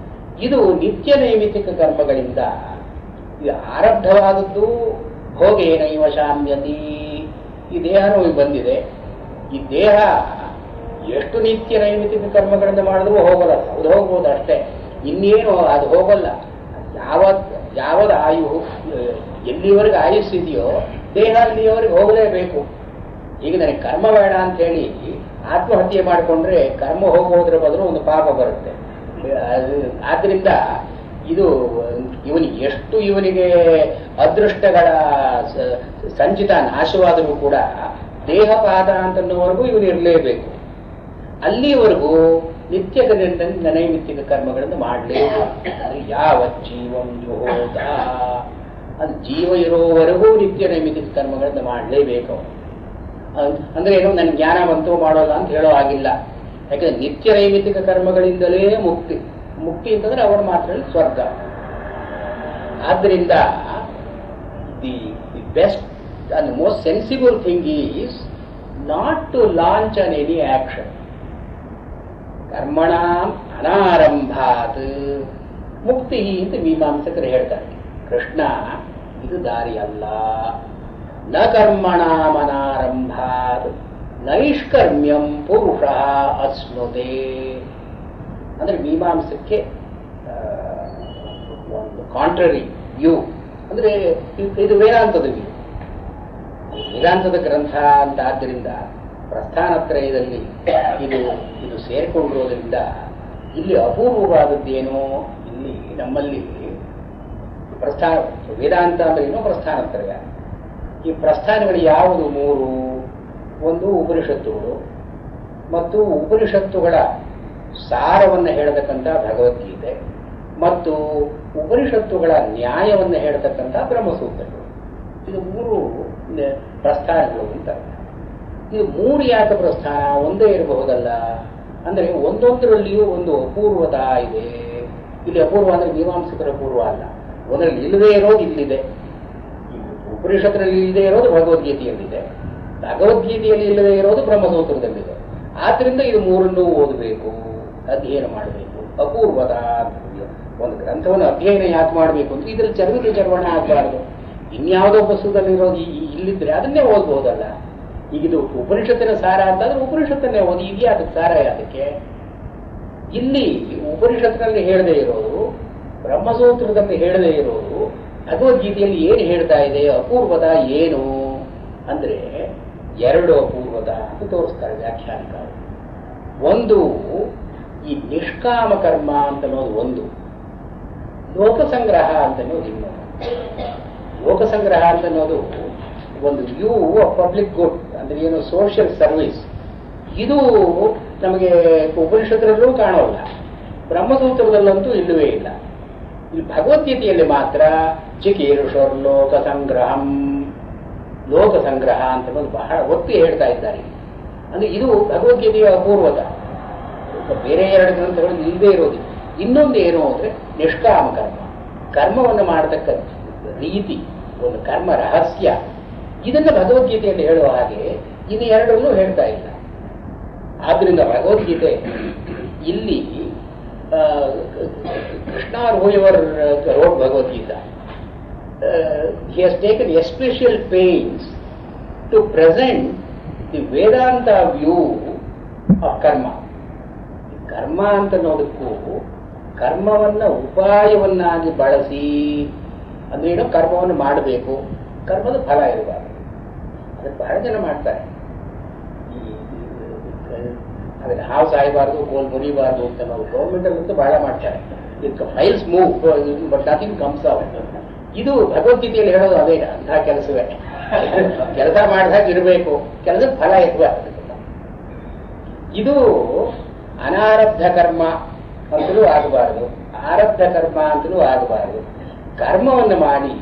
ಇದು ನಿತ್ಯ ನೈಮಿತ್ತಿಕ ಕರ್ಮಗಳಿಂದ ಇದು ಆರಬ್ಧವಾದದ್ದು. ಭೋಗೇನೈವ ಶಾಮ್ಯತಿ, ಈ ದೇಹ ನಮಗೆ ಬಂದಿದೆ. ಈ ದೇಹ ಎಷ್ಟು ನಿತ್ಯ ನೈಮಿತ್ತಿಕ ಕರ್ಮಗಳನ್ನು ಮಾಡಿದ್ರೂ ಹೋಗಲ್ಲ, ಅದು ಹೋಗ್ಬೋದು ಅಷ್ಟೇ, ಇನ್ನೇನು ಅದು ಹೋಗಲ್ಲ. ಯಾವದ ಆಯು ಎಲ್ಲಿವರೆಗೆ ಆಯುಸ್ಸಿದೆಯೋ ದೇಹ ಅಲ್ಲಿಯವರೆಗೆ ಹೋಗಲೇಬೇಕು. ಈಗ ನನಗೆ ಕರ್ಮ ಬೇಡ ಅಂತ ಹೇಳಿ ಆತ್ಮಹತ್ಯೆ ಮಾಡಿಕೊಂಡ್ರೆ ಕರ್ಮ ಹೋಗೋದ್ರ ಬದಲು ಒಂದು ಪಾಪ ಬರುತ್ತೆ. ಆದ್ರಿಂದ ಇದು ಇವನಿಗೆ ಅದೃಷ್ಟಗಳ ಸಂಚಿತ ನಾಶವಾದರೂ ಕೂಡ ದೇಹಪಾತ ಅಂತನ್ನುವರೆಗೂ ಇವನು ಇರಲೇಬೇಕು. ಅಲ್ಲಿವರೆಗೂ ನಿತ್ಯ ನೈಮಿತ್ತಿಕ ಕರ್ಮಗಳನ್ನು ಮಾಡಲೇಬೇಕು. ಯಾವ ಜೀವಂ ಯೋಗ, ಅದು ಜೀವ ಇರೋವರೆಗೂ ನಿತ್ಯ ನೈಮಿತ್ತಿಕ ಕರ್ಮಗಳನ್ನು ಮಾಡಲೇಬೇಕು. ಅಂದ್ರೆ ಏನು, ನನ್ನ ಜ್ಞಾನ ಬಂತು ಮಾಡೋಲ್ಲ ಅಂತ ಹೇಳೋ ಆಗಿಲ್ಲ. ಯಾಕಂದ್ರೆ ನಿತ್ಯ ನೈಮಿತ್ತಿಕ ಕರ್ಮಗಳಿಂದಲೇ ಮುಕ್ತಿ. ಮುಕ್ತಿ ಅಂತಂದ್ರೆ ಅವರ ಮಾತ್ರ ಸ್ವರ್ಗ. ಆದ್ದರಿಂದ the best and most sensible thing is not to launch on any action. ಕರ್ಮಣಾಂ ಅನಾರಂಭಾತ್ ಮುಕ್ತಿ ಅಂತ ಮೀಮಾಂಸಕರು ಹೇಳ್ತಾರೆ. ಕೃಷ್ಣ ಇದು ದಾರಿ ಅಲ್ಲ. ನ ಕರ್ಮಣಾಂ ಅನಾರಂಭಾತ್ ನೈಷ್ಕರ್ಮ್ಯಂ ಪುರುಷ ಅಶ್ನುತೆ. ಅಂದ್ರೆ ಮೀಮಾಂಸಕ್ಕೆ ಒಂದು ಕಾಂಟ್ರರಿ ವ್ಯೂ. ಅಂದ್ರೆ ಇದು ವೇದಾಂತದ ವ್ಯೂ, ವೇದಾಂತದ ಗ್ರಂಥ ಅಂತ. ಆದ್ದರಿಂದ ಪ್ರಸ್ಥಾನತ್ರಯದಲ್ಲಿ ಇದು ಸೇರಿಕೊಂಡಿರೋದ್ರಿಂದ ಇಲ್ಲಿ ಅಪೂರ್ವವಾದದ್ದೇನೋ, ಇಲ್ಲಿ ನಮ್ಮಲ್ಲಿ ಪ್ರಸ್ಥಾನ ವೇದಾಂತ ಅಂದ್ರೆ ಏನೋ ಪ್ರಸ್ಥಾನತ್ರಯ. ಈ ಪ್ರಸ್ಥಾನಗಳು ಯಾವುದು ಮೂರು? ಒಂದು ಉಪನಿಷತ್ತುಗಳು, ಮತ್ತು ಉಪನಿಷತ್ತುಗಳ ಸಾರವನ್ನು ಹೇಳತಕ್ಕಂಥ ಭಗವದ್ಗೀತೆ, ಮತ್ತು ಉಪನಿಷತ್ತುಗಳ ನ್ಯಾಯವನ್ನು ಹೇಳತಕ್ಕಂಥ ಬ್ರಹ್ಮಸೂತ್ರಗಳು. ಇದು ಮೂರು ಪ್ರಸ್ಥಾನಗಳು ಅಂತ. ಇದು ಮೂರು ಯಾಕೆ ಪ್ರಸ್ಥಾನ? ಒಂದೇ ಇರಬಹುದಲ್ಲ. ಅಂದ್ರೆ ಒಂದೊಂದರಲ್ಲಿಯೂ ಒಂದು ಅಪೂರ್ವತಾ ಇದೆ. ಇಲ್ಲಿ ಅಪೂರ್ವ ಅಂದ್ರೆ ಮೀಮಾಂಸಕರ ಅಪೂರ್ವ ಅಲ್ಲ. ಒಂದರಲ್ಲಿ ಇಲ್ಲದೇ ಇರೋದು ಇಲ್ಲಿದೆ, ಉಪನಿಷತ್ತಿನಲ್ಲಿ ಇಲ್ಲದೆ ಇರೋದು ಭಗವದ್ಗೀತೆಯಲ್ಲಿದೆ, ಭಗವದ್ಗೀತೆಯಲ್ಲಿ ಇಲ್ಲದೆ ಇರೋದು ಬ್ರಹ್ಮಸೂತ್ರದಲ್ಲಿದೆ. ಆದ್ರಿಂದ ಇದು ಮೂರನ್ನೂ ಓದಬೇಕು, ಅಧ್ಯಯನ ಮಾಡಬೇಕು. ಅಪೂರ್ವದ ಒಂದು ಗ್ರಂಥವನ್ನು ಅಧ್ಯಯನ ಯಾಕೆ ಮಾಡಬೇಕು ಅಂದ್ರೆ ಇದರಲ್ಲಿ ಚರ್ವಿತ ಚರ್ವಣ ಆಗಬಾರ್ದು. ಇನ್ಯಾವುದೋ ಪುಸ್ತಕದಲ್ಲಿ ಇರೋದು ಇಲ್ಲಿದ್ರೆ ಅದನ್ನೇ ಓದ್ಬೋದಲ್ಲ. ಈಗ ಇದು ಉಪನಿಷತ್ತಿನ ಸಾರ ಅಂತಂದ್ರೆ ಉಪನಿಷತ್ತನ್ನೇ ಓದಿ. ಇದೆಯಾ ಅದಕ್ಕೆ ಸಾರ? ಅದಕ್ಕೆ ಇಲ್ಲಿ ಉಪನಿಷತ್ತಿನಲ್ಲಿ ಹೇಳದೇ ಇರೋದು, ಬ್ರಹ್ಮಸೂತ್ರದಲ್ಲಿ ಹೇಳದೇ ಇರೋದು, ಭಗವದ್ಗೀತೆಯಲ್ಲಿ ಏನು ಹೇಳ್ತಾ ಇದೆ, ಅಪೂರ್ವದ ಏನು ಅಂದ್ರೆ ಎರಡು ಅಪೂರ್ವದ ಅಂತ ತೋರಿಸ್ತಾರೆ ವ್ಯಾಖ್ಯಾನಕಾರರು. ಒಂದು ಈ ನಿಷ್ಕಾಮ ಕರ್ಮ ಅಂತ ಅನ್ನೋದು ಒಂದು, ಲೋಕಸಂಗ್ರಹ ಅಂತ ಅನ್ನೋದು ಇನ್ನೊಂದು. ಲೋಕಸಂಗ್ರಹ ಅಂತ ಅನ್ನೋದು ಒಂದು ವ್ಯೂ ಆಫ್ ಪಬ್ಲಿಕ್ ಗುಡ್, ಅಂದ್ರೆ ಏನು ಸೋಷಿಯಲ್ ಸರ್ವಿಸ್. ಇದು ನಮಗೆ ಉಪನಿಷತ್ತರಲ್ಲೂ ಕಾಣೋಲ್ಲ, ಬ್ರಹ್ಮಸೂತ್ರದಲ್ಲಂತೂ ಇಲ್ಲವೇ ಇಲ್ಲ. ಈ ಭಗವದ್ಗೀತೆಯಲ್ಲಿ ಮಾತ್ರ ಚಿಕೀರ್ಷೋರ್ ಲೋಕ ಸಂಗ್ರಹಂ, ಲೋಕ ಸಂಗ್ರಹ ಅಂತ ಬಹಳ ಒತ್ತಿ ಹೇಳ್ತಾ ಇದ್ದಾರೆ. ಅಂದ್ರೆ ಇದು ಭಗವದ್ಗೀತೆಯ ಅಪೂರ್ವತ. ಬೇರೆ ಎರಡು ಗ್ರಂಥಗಳಲ್ಲಿ ಇಲ್ಲದೇ ಇರೋದು. ಇನ್ನೊಂದು ಏನು ಅಂದ್ರೆ ನಿಷ್ಕಾಮ ಕರ್ಮ, ಕರ್ಮವನ್ನು ಮಾಡತಕ್ಕ ರೀತಿ, ಒಂದು ಕರ್ಮ ರಹಸ್ಯ, ಇದನ್ನು ಭಗವದ್ಗೀತೆಯಲ್ಲಿ ಹೇಳುವ ಹಾಗೆ ಇದು ಎರಡನ್ನೂ ಹೇಳ್ತಾ ಇಲ್ಲ. ಆದ್ರಿಂದ ಭಗವದ್ಗೀತೆ ಇಲ್ಲಿ Krishna, whoever wrote Bhagavad Gita, he has taken especial pains to present the Vedanta view of karma. ಕರ್ಮ ಅಂತ ನೋಡಕ್ಕೂ ಕರ್ಮವನ್ನ ಉಪಾಯವನ್ನಾಗಿ ಬಳಸಿ, ಅಂದ್ರೆ ಏನೋ ಕರ್ಮವನ್ನು ಮಾಡಬೇಕು, ಕರ್ಮದ ಫಲ ಇರಬಾರದು. ಅದಕ್ಕೆ ಬಹಳ ಜನ ಮಾಡ್ತಾರೆ. ಅದಕ್ಕೆ ಹಾವು ಸಾಯಬಾರ್ದು, ಗೋಲ್ ಮುರಿಬಾರ್ದು ಅಂತ ನಾವು ಗೌರ್ಮೆಂಟ್ ಅಲ್ಲಂತೂ ಬಹಳ ಮಾಡ್ತಾರೆ. ಇದಕ್ಕೆ files move but nothing comes out. ಇದು ಭಗವದ್ಗೀತೆಯಲ್ಲಿ ಹೇಳೋದು ಅದೇ, ಅಂತಹ ಕೆಲಸವೇ. ಕೆಲಸ ಮಾಡಿದಾಗ ಇರಬೇಕು, ಕೆಲಸದ ಫಲ ಇರಬಾರ್ದು. ಇದು ಅನಾರಬ್ಧ ಕರ್ಮ ಅಂತಲೂ ಆಗಬಾರದು, ಆರಬ್ಧ ಕರ್ಮ ಅಂತಲೂ ಆಗಬಾರದು. ಕರ್ಮವನ್ನು ಮಾಡಿ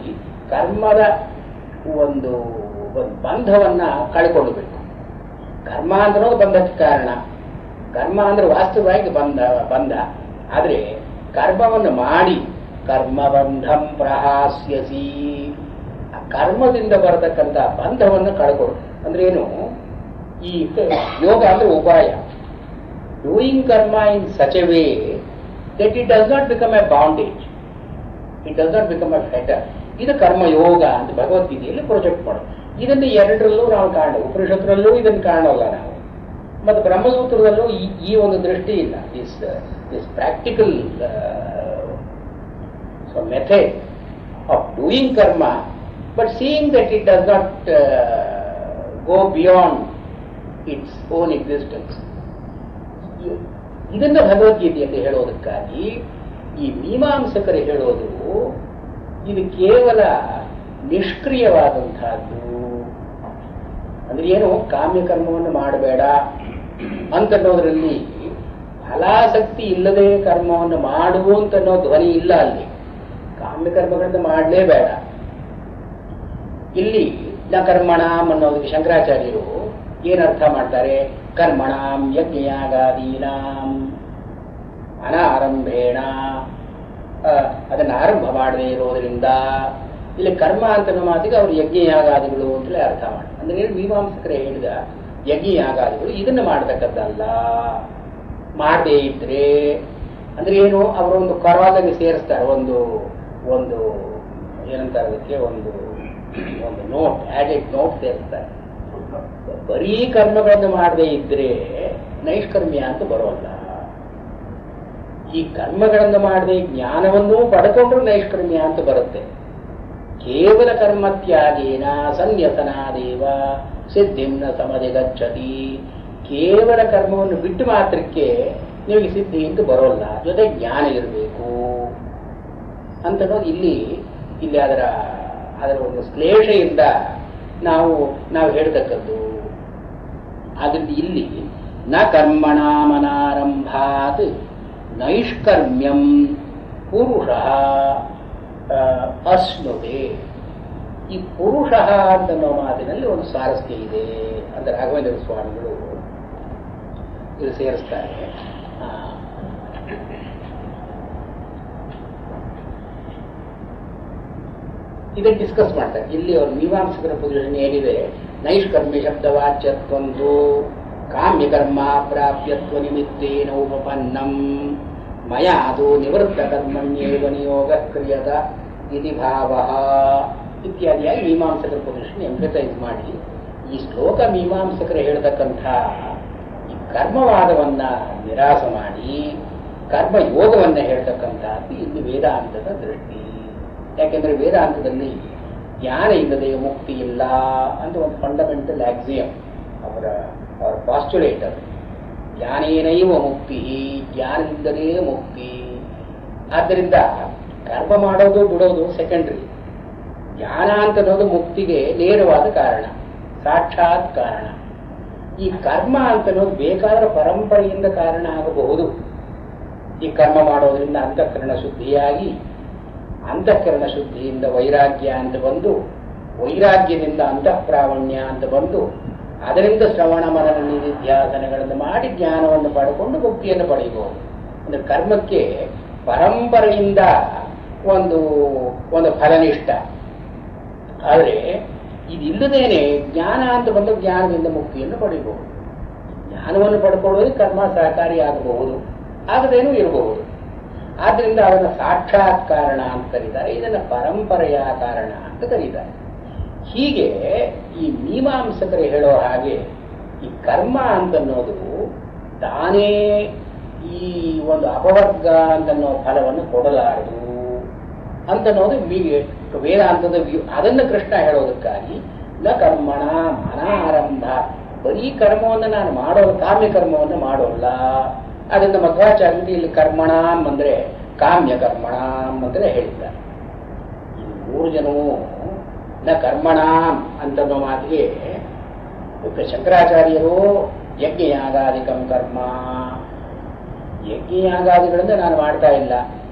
ಕರ್ಮದ ಒಂದು ಬಂಧವನ್ನ ಕಳ್ಕೊಳ್ಳಬೇಕು. ಕರ್ಮ ಅಂದ್ರೆ ಬಂಧಕ್ಕೆ ಕಾರಣ, ಕರ್ಮ ಅಂದ್ರೆ ವಾಸ್ತವವಾಗಿ ಬಂಧ. ಆದ್ರೆ ಕರ್ಮವನ್ನು ಮಾಡಿ ಕರ್ಮಬಂಧಂ ಪ್ರಹಾಸ್ಯಸಿ, ಆ ಕರ್ಮದಿಂದ ಬರತಕ್ಕಂಥ ಬಂಧವನ್ನು ಕಳ್ಕೊಡು. ಅಂದ್ರೆ ಏನು? ಈ ಯೋಗ ಅಂದ್ರೆ ಉಪಾಯ. Doing karma in such a way that it does not become a bondage, it does not become a fetter. ಇದು ಕರ್ಮಯೋಗ ಅಂತ ಭಗವದ್ಗೀತೆಯಲ್ಲಿ ಪ್ರೊಜೆಕ್ಟ್ ಮಾಡೋದು. ಇದನ್ನು ಎರಡರಲ್ಲೂ ನಾವು ಕಾಣೋದು, ಉಪನಿಷತ್ತರಲ್ಲೂ ಇದನ್ನು ಕಾಣೋಲ್ಲ ನಾವು, ಮತ್ತು ಬ್ರಹ್ಮಸೂತ್ರದಲ್ಲೂ ಈ ಒಂದು ದೃಷ್ಟಿ ಇಲ್ಲ. This practical method of doing karma, but seeing that it does not go beyond its own existence. ಇದನ್ನು ಭಗವದ್ಗೀತೆಯಲ್ಲಿ ಹೇಳೋದಕ್ಕಾಗಿ ಈ ಮೀಮಾಂಸಕರು ಹೇಳೋದು ಇದು ಕೇವಲ ನಿಷ್ಕ್ರಿಯವಾದಂತಹದ್ದು. ಅಂದ್ರೆ ಏನು? ಕಾಮ್ಯಕರ್ಮವನ್ನು ಮಾಡಬೇಡ ಅಂತನ್ನೋದ್ರಲ್ಲಿ ಫಲಾಸಕ್ತಿ ಇಲ್ಲದೆ ಕರ್ಮವನ್ನು ಮಾಡುವಂತನ್ನೋ ಧ್ವನಿ ಇಲ್ಲ. ಅಲ್ಲಿ ಕಾಮ್ಯಕರ್ಮಗಳನ್ನು ಮಾಡಲೇಬೇಡ. ಇಲ್ಲಿ ನ ಕರ್ಮಣಾಂ ಅನ್ನೋದಕ್ಕೆ ಶಂಕರಾಚಾರ್ಯರು ಏನರ್ಥ ಮಾಡ್ತಾರೆ? ಕರ್ಮಣಾಂ ಯಜ್ಞಯಾಗಾದೀನಾಂ ಅನಾರಂಭೇಣ, ಅದನ್ನು ಆರಂಭ ಮಾಡದೇ ಇರೋದ್ರಿಂದ ಇಲ್ಲಿ ಕರ್ಮ ಅಂತ ಮಾತಿಗೆ ಅವರು ಯಜ್ಞಯಾಗಾದಿಗಳು ಅಂತಲೇ ಅರ್ಥ ಮಾಡಿ. ಅಂದ್ರೆ ಏನು? ಮೀಮಾಂಸಕರೇ ಹೇಳಿದ ಯಜ್ಞಯಾಗಾದಿಗಳು ಇದನ್ನು ಮಾಡತಕ್ಕದ್ದಲ್ಲ. ಮಾಡದೇ ಇದ್ರೆ ಅಂದ್ರೆ ಏನು? ಅವರೊಂದು ಕೊರವಾದಲ್ಲಿ ಸೇರಿಸ್ತಾರೆ, ಒಂದು ಒಂದು ಏನಂತಾರೆ ಅದಕ್ಕೆ, ಒಂದು ಒಂದು ನೋಟ್, ಆಡೆಡ್ ನೋಟ್ ಸೇರಿಸ್ತಾರೆ. ಬರೀ ಕರ್ಮಗಳನ್ನು ಮಾಡದೇ ಇದ್ರೆ ನೈಷ್ಕರ್ಮ್ಯ ಅಂತ ಬರೋಲ್ಲ. ಈ ಕರ್ಮಗಳನ್ನು ಮಾಡದೆ ಜ್ಞಾನವನ್ನೂ ಪಡ್ಕೊಂಡ್ರು ನೈಷ್ಕರ್ಮ್ಯ ಅಂತ ಬರುತ್ತೆ. ಕೇವಲ ಕರ್ಮತ್ಯಾಗೇನ ಸನ್ಯಸನಾದೇವ ಸಿದ್ಧಿಂನ ಸಮಧಿಗಚ್ಚತಿ. ಕೇವಲ ಕರ್ಮವನ್ನು ಬಿಟ್ಟು ಮಾತ್ರಕ್ಕೆ ನಿಮಗೆ ಸಿದ್ಧಿ ಅಂತ ಬರೋಲ್ಲ, ಜೊತೆ ಜ್ಞಾನ ಇರಬೇಕು ಅಂತನ್ನೋದು ಇಲ್ಲಿ ಅದರ ಒಂದು ಶ್ಲೇಷೆಯಿಂದ ನಾವು ಹೇಳ್ತಕ್ಕದ್ದು. ಆದ್ರಿಂದ ಇಲ್ಲಿ ನ ಕರ್ಮಣಾಮನಾರಂಭಾತ್ ನೈಷ್ಕರ್ಮ್ಯಂ ಪುರುಷ ಅಶ್ನುತೆ. ಈ ಪುರುಷ ಅಂತನ್ನೋ ಮಾತಿನಲ್ಲಿ ಒಂದು ಸ್ವಾರಸ್ಯ ಇದೆ ಅಂತ ರಾಘವೇಂದ್ರ ಸ್ವಾಮಿಗಳು ಇದು ಸೇರಿಸ್ತಾರೆ. ಇದನ್ನು ಡಿಸ್ಕಸ್ ಮಾಡ್ತಾರೆ. ಇಲ್ಲಿ ಅವರು ಮೀಮಾಂಸಕರ ಪೊಸಿಷನ್ ಏನಿದೆ, ನೈಷ್ಕರ್ಮ್ಯ ಶಬ್ದವಾಚ್ಯತ್ವಂದು ಕಾಮ್ಯಕರ್ಮ ಪ್ರಾಪ್ಯತ್ವ ನಿಮಿತ್ತೇನ ಉಪಪನ್ನಂ ಮಯಾದು ನಿವೃತ್ತ ಕರ್ಮಣ್ಯೇವ ನಿಯೋಗ ಕ್ರಿಯದ ಇತಿ ಭಾವ ಇತ್ಯಾದಿಯಾಗಿ ಮೀಮಾಂಸಕರ ಪೊಸಿಷನ್ ಎಂಫಸೈಸ್ ಮಾಡಿ, ಈ ಶ್ಲೋಕ ಮೀಮಾಂಸಕರು ಹೇಳ್ತಕ್ಕಂಥ ಈ ಕರ್ಮವಾದವನ್ನ ನಿರಾಸ ಮಾಡಿ ಕರ್ಮಯೋಗವನ್ನ ಹೇಳ್ತಕ್ಕಂಥದ್ದು ಇಲ್ಲಿ ವೇದಾಂತದ ದೃಷ್ಟಿ. ಯಾಕೆಂದ್ರೆ ವೇದಾಂತದಲ್ಲಿ ಜ್ಞಾನ ಇಲ್ಲದೆ ಮುಕ್ತಿ ಇಲ್ಲ ಅಂತ ಒಂದು ಫಂಡಮೆಂಟಲ್ ಆಕ್ಸಿಯಂ, ಅವರ ಪಾಸ್ಟುಲೇಟರ್. ಜ್ಞಾನೇನೈವ ಮುಕ್ತಿ, ಜ್ಞಾನದಿಂದಲೇ ಮುಕ್ತಿ. ಆದ್ದರಿಂದ ಕರ್ಮ ಮಾಡೋದು ಬಿಡೋದು ಸೆಕೆಂಡ್ರಿ. ಜ್ಞಾನ ಅಂತ ಅನ್ನೋದು ಮುಕ್ತಿಗೆ ನೇರವಾದ ಕಾರಣ, ಸಾಕ್ಷಾತ್ ಕಾರಣ. ಈ ಕರ್ಮ ಅಂತ ಅನ್ನೋದು ಬೇಕಾದ್ರೆ ಪರಂಪರೆಯಿಂದ ಕಾರಣ ಆಗಬಹುದು. ಈ ಕರ್ಮ ಮಾಡೋದ್ರಿಂದ ಅಂತಃಕರಣ ಶುದ್ಧಿಯಾಗಿ, ಅಂತಃಕರಣ ಶುದ್ಧಿಯಿಂದ ವೈರಾಗ್ಯ ಅಂತ ಬಂದು, ವೈರಾಗ್ಯದಿಂದ ಅಂತಃಪ್ರಾವಣ್ಯ ಅಂತ ಬಂದು, ಅದರಿಂದ ಶ್ರವಣ ಮನನ ನಿಧಿಧ್ಯಾಸನಗಳನ್ನು ಮಾಡಿ ಜ್ಞಾನವನ್ನು ಪಡ್ಕೊಂಡು ಮುಕ್ತಿಯನ್ನು ಪಡೆಯಬಹುದು. ಅಂದರೆ ಕರ್ಮಕ್ಕೆ ಪರಂಪರೆಯಿಂದ ಒಂದು ಒಂದು ಫಲನಿಷ್ಠ. ಆದರೆ ಇದಿಲ್ಲದೇನೆ ಜ್ಞಾನ ಅಂತ ಬಂದು ಜ್ಞಾನದಿಂದ ಮುಕ್ತಿಯನ್ನು ಪಡೆಯಬಹುದು. ಜ್ಞಾನವನ್ನು ಪಡ್ಕೊಳ್ಳೋದು ಕರ್ಮ ಸಹಕಾರಿಯಾಗಬಹುದು, ಆಗದೇನೂ ಇರಬಹುದು. ಆದ್ದರಿಂದ ಅದನ್ನು ಸಾಕ್ಷಾತ್ ಕಾರಣ ಅಂತ ಕರೀತಾರೆ, ಇದನ್ನು ಪರಂಪರೆಯ ಕಾರಣ ಅಂತ ಕರೀತಾರೆ. ಹೀಗೆ ಈ ಮೀಮಾಂಸಕರು ಹೇಳೋ ಹಾಗೆ ಈ ಕರ್ಮ ಅಂತನ್ನೋದು ತಾನೇ ಈ ಒಂದು ಅಪವರ್ಗ ಅಂತನ್ನೋ ಫಲವನ್ನು ಕೊಡಲಾರದು ಅಂತನ್ನೋದು ವೇದಾಂತದ ಅದನ್ನು ಕೃಷ್ಣ ಹೇಳೋದಕ್ಕಾಗಿ ನ ಕರ್ಮಣ ಮನಾರಂಭ, ಬರೀ ಕರ್ಮವನ್ನು ನಾನು ಮಾಡೋಲ್ಲ, ಕಾಮ್ಯ ಕರ್ಮವನ್ನು ಮಾಡೋಲ್ಲ. ಅದರಿಂದ ಮಧ್ವಾಚಾರ್ಯರು ಇಲ್ಲಿ ಕರ್ಮಣಾಂ ಅಂದರೆ ಕಾಮ್ಯ ಕರ್ಮಣಾಂ ಅಂತಲೇ ಹೇಳಿದ್ದಾರೆ. ಈ 3 ಜನವು ನ ಕರ್ಮಣಾಂ ಅಂತನ್ನೋ ಮಾತಿಗೆ ಶಂಕರಾಚಾರ್ಯರು ಯಜ್ಞಯಾಗಾದಿಕಂ ಕರ್ಮ, ಯಜ್ಞಯಾಗಾದಿಗಳಿಂದ ನಾನು ಮಾಡ್ತಾ ಇಲ್ಲ,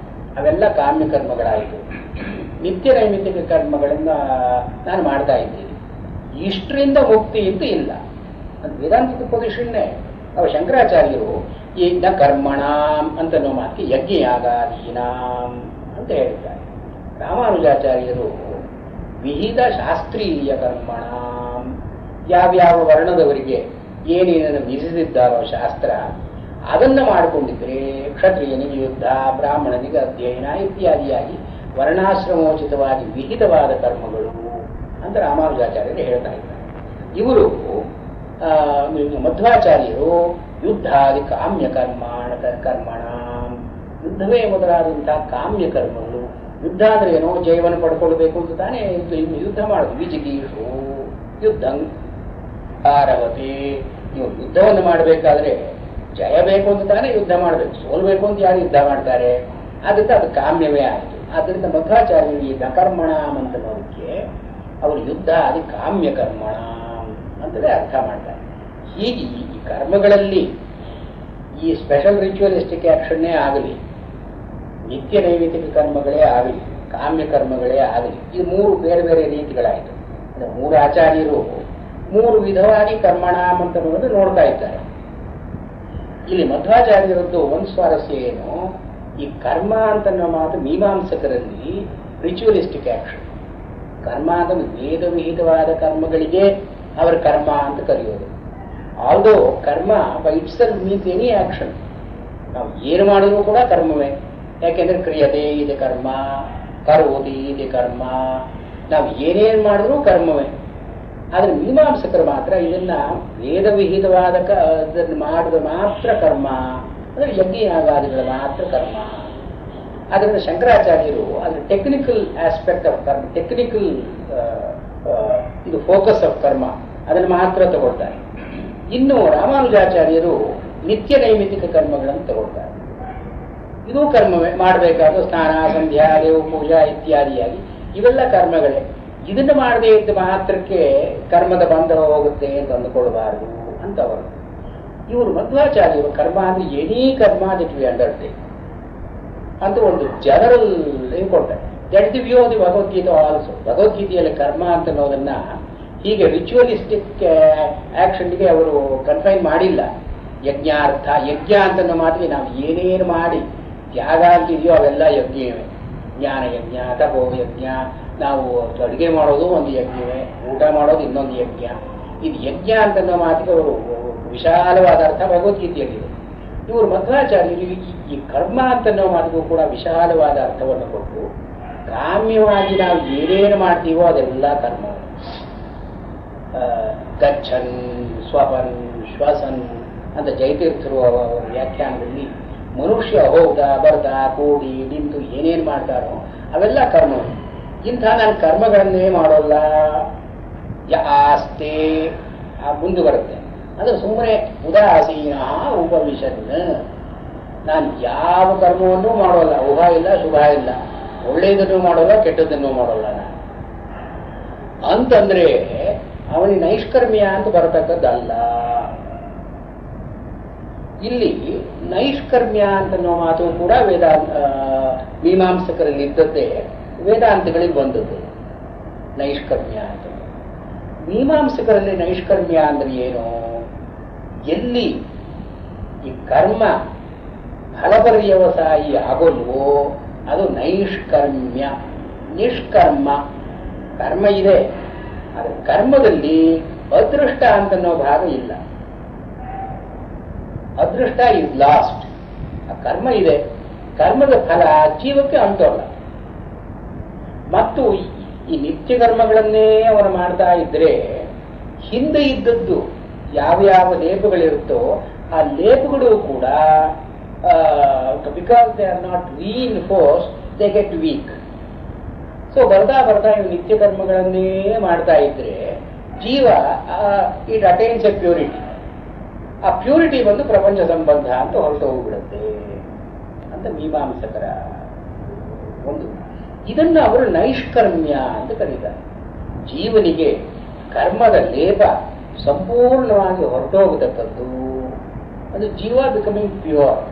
ಅವೆಲ್ಲ ಕಾಮ್ಯ ಕರ್ಮಗಳಾಯಿತು. ನಿತ್ಯ ನೈಮಿತ್ತಿಕ ಕರ್ಮಗಳಿಂದ ನಾನು ಮಾಡ್ತಾ ಇದ್ದೀನಿ, ಇಷ್ಟರಿಂದ ಮುಕ್ತಿ ಅಂತ ಇಲ್ಲ. ಅದು ವೇದಾಂತಿಕ ಪೊಸಿಷನ್ನೇ. ಅವ ಶಂಕರಾಚಾರ್ಯರು ಈ ನ ಕರ್ಮಣಾಂ ಅಂತನ್ನೋ ಮಾತಿಗೆ ಯಜ್ಞಯಾಗಾದೀನಾಂ ಅಂತ ಹೇಳಿದ್ದಾರೆ. ರಾಮಾನುಜಾಚಾರ್ಯರು ವಿಹಿತ ಶಾಸ್ತ್ರೀಯ ಕರ್ಮಣಾಂ, ಯಾವ್ಯಾವ ವರ್ಣದವರಿಗೆ ಏನೇನನ್ನು ವಿಧಿಸಿದ್ದಾರೋ ಶಾಸ್ತ್ರ ಅದನ್ನು ಮಾಡಿಕೊಂಡಿದ್ರೆ ಕ್ಷತ್ರಿಯನಿಗೆ ಯುದ್ಧ, ಬ್ರಾಹ್ಮಣನಿಗೆ ಅಧ್ಯಯನ ಇತ್ಯಾದಿಯಾಗಿ ವರ್ಣಾಶ್ರಮೋಚಿತವಾಗಿ ವಿಹಿತವಾದ ಕರ್ಮಗಳು ಅಂತ ರಾಮಾನುಜಾಚಾರ್ಯರು ಹೇಳ್ತಾ ಇದ್ದಾರೆ. ಇವರು ಮಧ್ವಾಚಾರ್ಯರು ಯುದ್ಧಾದಿ ಕಾಮ್ಯ ಕರ್ಮಣ, ಯುದ್ಧವೇ ಮೊದಲಾದಂತಹ ಕಾಮ್ಯ ಕರ್ಮಗಳು. ಯುದ್ಧ ಅಂದ್ರೆ ಏನೋ ಜಯವನ್ನು ಪಡ್ಕೊಳ್ಬೇಕು ಅಂತ ತಾನೇ ಯುದ್ಧ ಮಾಡೋದು. ವಿಜಿಗೀಷು ಯುದ್ಧ ಆರವತಿ, ನೀವು ಯುದ್ಧವನ್ನು ಮಾಡಬೇಕಾದ್ರೆ ಜಯ ಬೇಕು ಅಂತ ತಾನೇ ಯುದ್ಧ ಮಾಡಬೇಕು, ಸೋಲ್ಬೇಕು ಅಂತ ಯಾರು ಯುದ್ಧ ಮಾಡ್ತಾರೆ? ಅದಕ್ಕೆ ಅದು ಕಾಮ್ಯವೇ ಆಯಿತು. ಆದ್ದರಿಂದ ಮಧ್ವಾಚಾರ್ಯರು ಈ ನಕರ್ಮಣ ಅಂತನ್ನೋದಕ್ಕೆ ಅವರು ಯುದ್ಧ ಅದು ಕಾಮ್ಯ ಕರ್ಮಣ ಅಂತಲೇ ಅರ್ಥ ಮಾಡ್ತಾರೆ. ಹೀಗೆ ಈ ಕರ್ಮಗಳಲ್ಲಿ ಈ ಸ್ಪೆಷಲ್ ರಿಚುವಲಿಸ್ಟಿಕ್ ಆಕ್ಷನ್ನೇ ಆಗಲಿ, ನಿತ್ಯ ನೈಮಿತ್ತಿಕ ಕರ್ಮಗಳೇ ಆಗಲಿ, ಕಾಮ್ಯ ಕರ್ಮಗಳೇ ಆಗಲಿ, ಇದು 3 ಬೇರೆ ಬೇರೆ ರೀತಿಗಳಾಯಿತು. ಅಂದರೆ 3 ಆಚಾರ್ಯರು 3 ವಿಧವಾಗಿ ಕರ್ಮಣಾಮ್ ಅಂತನ್ನುವುದು ನೋಡ್ತಾ ಇದ್ದಾರೆ. ಇಲ್ಲಿ ಮಧ್ವಾಚಾರ್ಯರದ್ದು ಒಂದು ಸ್ವಾರಸ್ಯ ಏನು, ಈ ಕರ್ಮ ಅಂತನ್ನೋ ಮಾತು ಮೀಮಾಂಸಕರಲ್ಲಿ ರಿಚುವಲಿಸ್ಟಿಕ್ ಆಕ್ಷನ್. ಕರ್ಮ ಅಂತ ವೇದ ವಿಹಿತವಾದ ಕರ್ಮಗಳಿಗೆ ಅವರ ಕರ್ಮ ಅಂತ ಕರೆಯೋದು. ಆಲ್ದೋ ಕರ್ಮ by it's self means any action. ನಾವು ಏನು ಮಾಡಿದ್ರು ಕೂಡ ಕರ್ಮವೇ. ಯಾಕೆಂದ್ರೆ ಕ್ರಿಯತೆ ಇದೆ ಕರ್ಮ, ಕರೋತಿ ಇದೆ ಕರ್ಮ, ನಾವು ಏನೇನು ಮಾಡಿದ್ರೂ ಕರ್ಮವೇ. ಆದರೆ ಮೀಮಾಂಸಕರು ಮಾತ್ರ ಇದನ್ನ ವೇದ ವಿಹಿತವಾದ ಅದನ್ನು ಮಾಡಿದ ಮಾತ್ರ ಕರ್ಮ, ಅಂದರೆ ಯಜ್ಞಯಾಗಾದಿಗಳ ಮಾತ್ರ ಕರ್ಮ. ಆದ್ದರಿಂದ ಶಂಕರಾಚಾರ್ಯರು ಅದರ ಟೆಕ್ನಿಕಲ್ ಆಸ್ಪೆಕ್ಟ್ ಆಫ್ ಕರ್ಮ, ಟೆಕ್ನಿಕಲ್ ಇದು ಫೋಕಸ್ ಆಫ್ ಕರ್ಮ, ಅದನ್ನು ಮಾತ್ರ ತಗೊಳ್ತಾರೆ. ಇನ್ನು ರಾಮಾನುಜಾಚಾರ್ಯರು ನಿತ್ಯ ನೈಮಿತ್ತಿಕ ಕರ್ಮಗಳನ್ನು ತಗೊಳ್ತಾರೆ. ಇದು ಕರ್ಮವೇ, ಮಾಡಬೇಕಾದ ಸ್ನಾನ, ಸಂಧ್ಯಾ, ದೇವ ಪೂಜಾ ಇತ್ಯಾದಿಯಾಗಿ ಇವೆಲ್ಲ ಕರ್ಮಗಳೇ. ಇದನ್ನು ಮಾಡದೇ ಇದ್ದ ಮಾತ್ರಕ್ಕೆ ಕರ್ಮದ ಬಂಧ ಹೋಗುತ್ತೆ ಅಂತ ಅಂದುಕೊಳ್ಬಾರ್ದು ಅಂತ ಅವರು. ಇವರು ಮಧ್ವಾಚಾರ್ಯರು ಕರ್ಮ ಅಂದ್ರೆ ಎನಿ ಕರ್ಮ ದಟ್ ವಿ ಅಂಡರ್ಟೇಕ್ ಅಂತ ಒಂದು ಜನರಲ್ ಕೊಡ್ತಾರೆ. That the view of the Bhagavad Gita also. ಭಗವದ್ಗೀತೆಯಲ್ಲಿ ಕರ್ಮ ಅಂತ ಅನ್ನೋದನ್ನ ಹೀಗೆ ರಿಚುವಲಿಸ್ಟಿಕ್ ಆಕ್ಷನ್ಗೆ ಅವರು ಕನ್ಫೈನ್ ಮಾಡಿಲ್ಲ. ಯಜ್ಞಾರ್ಥ, ಯಜ್ಞ ಅಂತನ್ನೋ ಮಾತಿಗೆ ನಾವು ಏನೇನು ಮಾಡಿ ತ್ಯಾಗ ಅಂತಿದೆಯೋ ಅವೆಲ್ಲ ಯಜ್ಞವೇ. ಜ್ಞಾನ ಯಜ್ಞ, ತಪೋ ಯಜ್ಞ, ನಾವು ಅಡುಗೆ ಮಾಡೋದು ಒಂದು ಯಜ್ಞವೇ, ಊಟ ಮಾಡೋದು ಇನ್ನೊಂದು ಯಜ್ಞ. ಇದು ಯಜ್ಞ ಅಂತನ್ನೋ ಮಾತಿಗೆ ಅವರು ವಿಶಾಲವಾದ ಅರ್ಥ ಭಗವದ್ಗೀತೆಯಲ್ಲಿದೆ. ಇವರು ಮಧ್ವಾಚಾರ್ಯರು ಈ ಕರ್ಮ ಅಂತನ್ನೋ ಮಾತಿಗೂ ಕೂಡ ವಿಶಾಲವಾದ ಅರ್ಥವನ್ನು ಕೊಟ್ಟು ಕಾಮ್ಯವಾಗಿ ನಾವು ಏನೇನು ಮಾಡ್ತೀವೋ ಅದೆಲ್ಲ ಕರ್ಮ. ಗಚ್ಚನ್, ಸ್ವಪನ್, ಶ್ವಸನ್ ಅಂತ ಜಯತೀರ್ಥರು ಅವರ ವ್ಯಾಖ್ಯಾನದಲ್ಲಿ ಮನುಷ್ಯ ಹೋದ ಬರ್ದ ಕೂಡಿ ನಿಂತು ಏನೇನು ಮಾಡ್ತಾರೋ ಅವೆಲ್ಲ ಕರ್ಮ. ಇಂಥ ನಾನು ಕರ್ಮಗಳನ್ನೇ ಮಾಡೋಲ್ಲ ಆಸ್ತೆ ಮುಂದೆ ಬರುತ್ತೆ. ಅದು ಸುಮ್ಮನೆ ಉದಾಸೀನ ಉಪವಿಶನ್, ನಾನು ಯಾವ ಕರ್ಮವನ್ನೂ ಮಾಡೋಲ್ಲ, ಉಭ ಇಲ್ಲ ಶುಭ ಇಲ್ಲ, ಒಳ್ಳೆಯದನ್ನು ಮಾಡೋಲ್ಲ ಕೆಟ್ಟದ್ದನ್ನು ಮಾಡೋಲ್ಲ. ನಾನು ಅಂತಂದ್ರೆ ಅವನಿಗೆ ನೈಷ್ಕರ್ಮ್ಯ ಅಂತ ಬರತಕ್ಕದ್ದಲ್ಲ. ಇಲ್ಲಿ ನೈಷ್ಕರ್ಮ್ಯ ಅಂತನ್ನೋ ಮಾತು ಕೂಡ ಮೀಮಾಂಸಕರಲ್ಲಿ ಇದ್ದದ್ದೇ ವೇದಾಂತಗಳಿಗೆ ಬಂದದ್ದು ನೈಷ್ಕರ್ಮ್ಯ ಅಂತ. ಮೀಮಾಂಸಕರಲ್ಲಿ ನೈಷ್ಕರ್ಮ್ಯ ಅಂದ್ರೆ ಏನು? ಎಲ್ಲಿ ಈ ಕರ್ಮ ಫಲಪರ್ಯವಸಾಯಿ ಆಗೋಲ್ವೋ ಅದು ನೈಷ್ಕರ್ಮ್ಯ. ನಿಷ್ಕರ್ಮ ಕರ್ಮ ಇದೆ, ಆದರೆ ಕರ್ಮದಲ್ಲಿ ಅದೃಷ್ಟ ಅಂತನ್ನೋ ಭಾಗ ಇಲ್ಲ. ಅದೃಷ್ಟ ಇಸ್ ಲಾಸ್ಟ್. ಆ ಕರ್ಮ ಇದೆ, ಕರ್ಮದ ಫಲ ಜೀವಕ್ಕೆ ಅಂಟೋಲ್ಲ. ಮತ್ತು ಈ ನಿತ್ಯ ಕರ್ಮಗಳನ್ನೇ ಅವನು ಮಾಡ್ತಾ ಇದ್ರೆ ಹಿಂದೆ ಇದ್ದದ್ದು ಯಾವ್ಯಾವ ಲೇಪಗಳಿರುತ್ತೋ ಆ ಲೇಪಗಳು ಕೂಡ because they are not reinforce they get weak. So ಬರ್ತಾ ಬರ್ತಾ ಇವು ನಿತ್ಯ ಕರ್ಮಗಳನ್ನೇ ಮಾಡ್ತಾ ಇದ್ರೆ ಜೀವ ಇಟ್ ಅಟೈನ್ಸ್ ಎ ಪ್ಯೂರಿಟಿ. ಆ ಪ್ಯೂರಿಟಿ ಬಂದು ಪ್ರಪಂಚ ಸಂಬಂಧ ಅಂತ ಹೊರಟು ಹೋಗ್ಬಿಡುತ್ತೆ ಅಂತ ಮೀಮಾಂಸಕರ ಒಂದು. ಇದನ್ನು ಅವರು ನೈಷ್ಕರ್ಮ್ಯ ಅಂತ ಕರೀತಾರೆ. ಜೀವನಿಗೆ ಕರ್ಮದ ಲೇಪ ಸಂಪೂರ್ಣವಾಗಿ ಹೊರಟೋಗತಕ್ಕದ್ದು, ಅದು ಜೀವ ಬಿಕಮಿಂಗ್ ಪ್ಯೂರ್.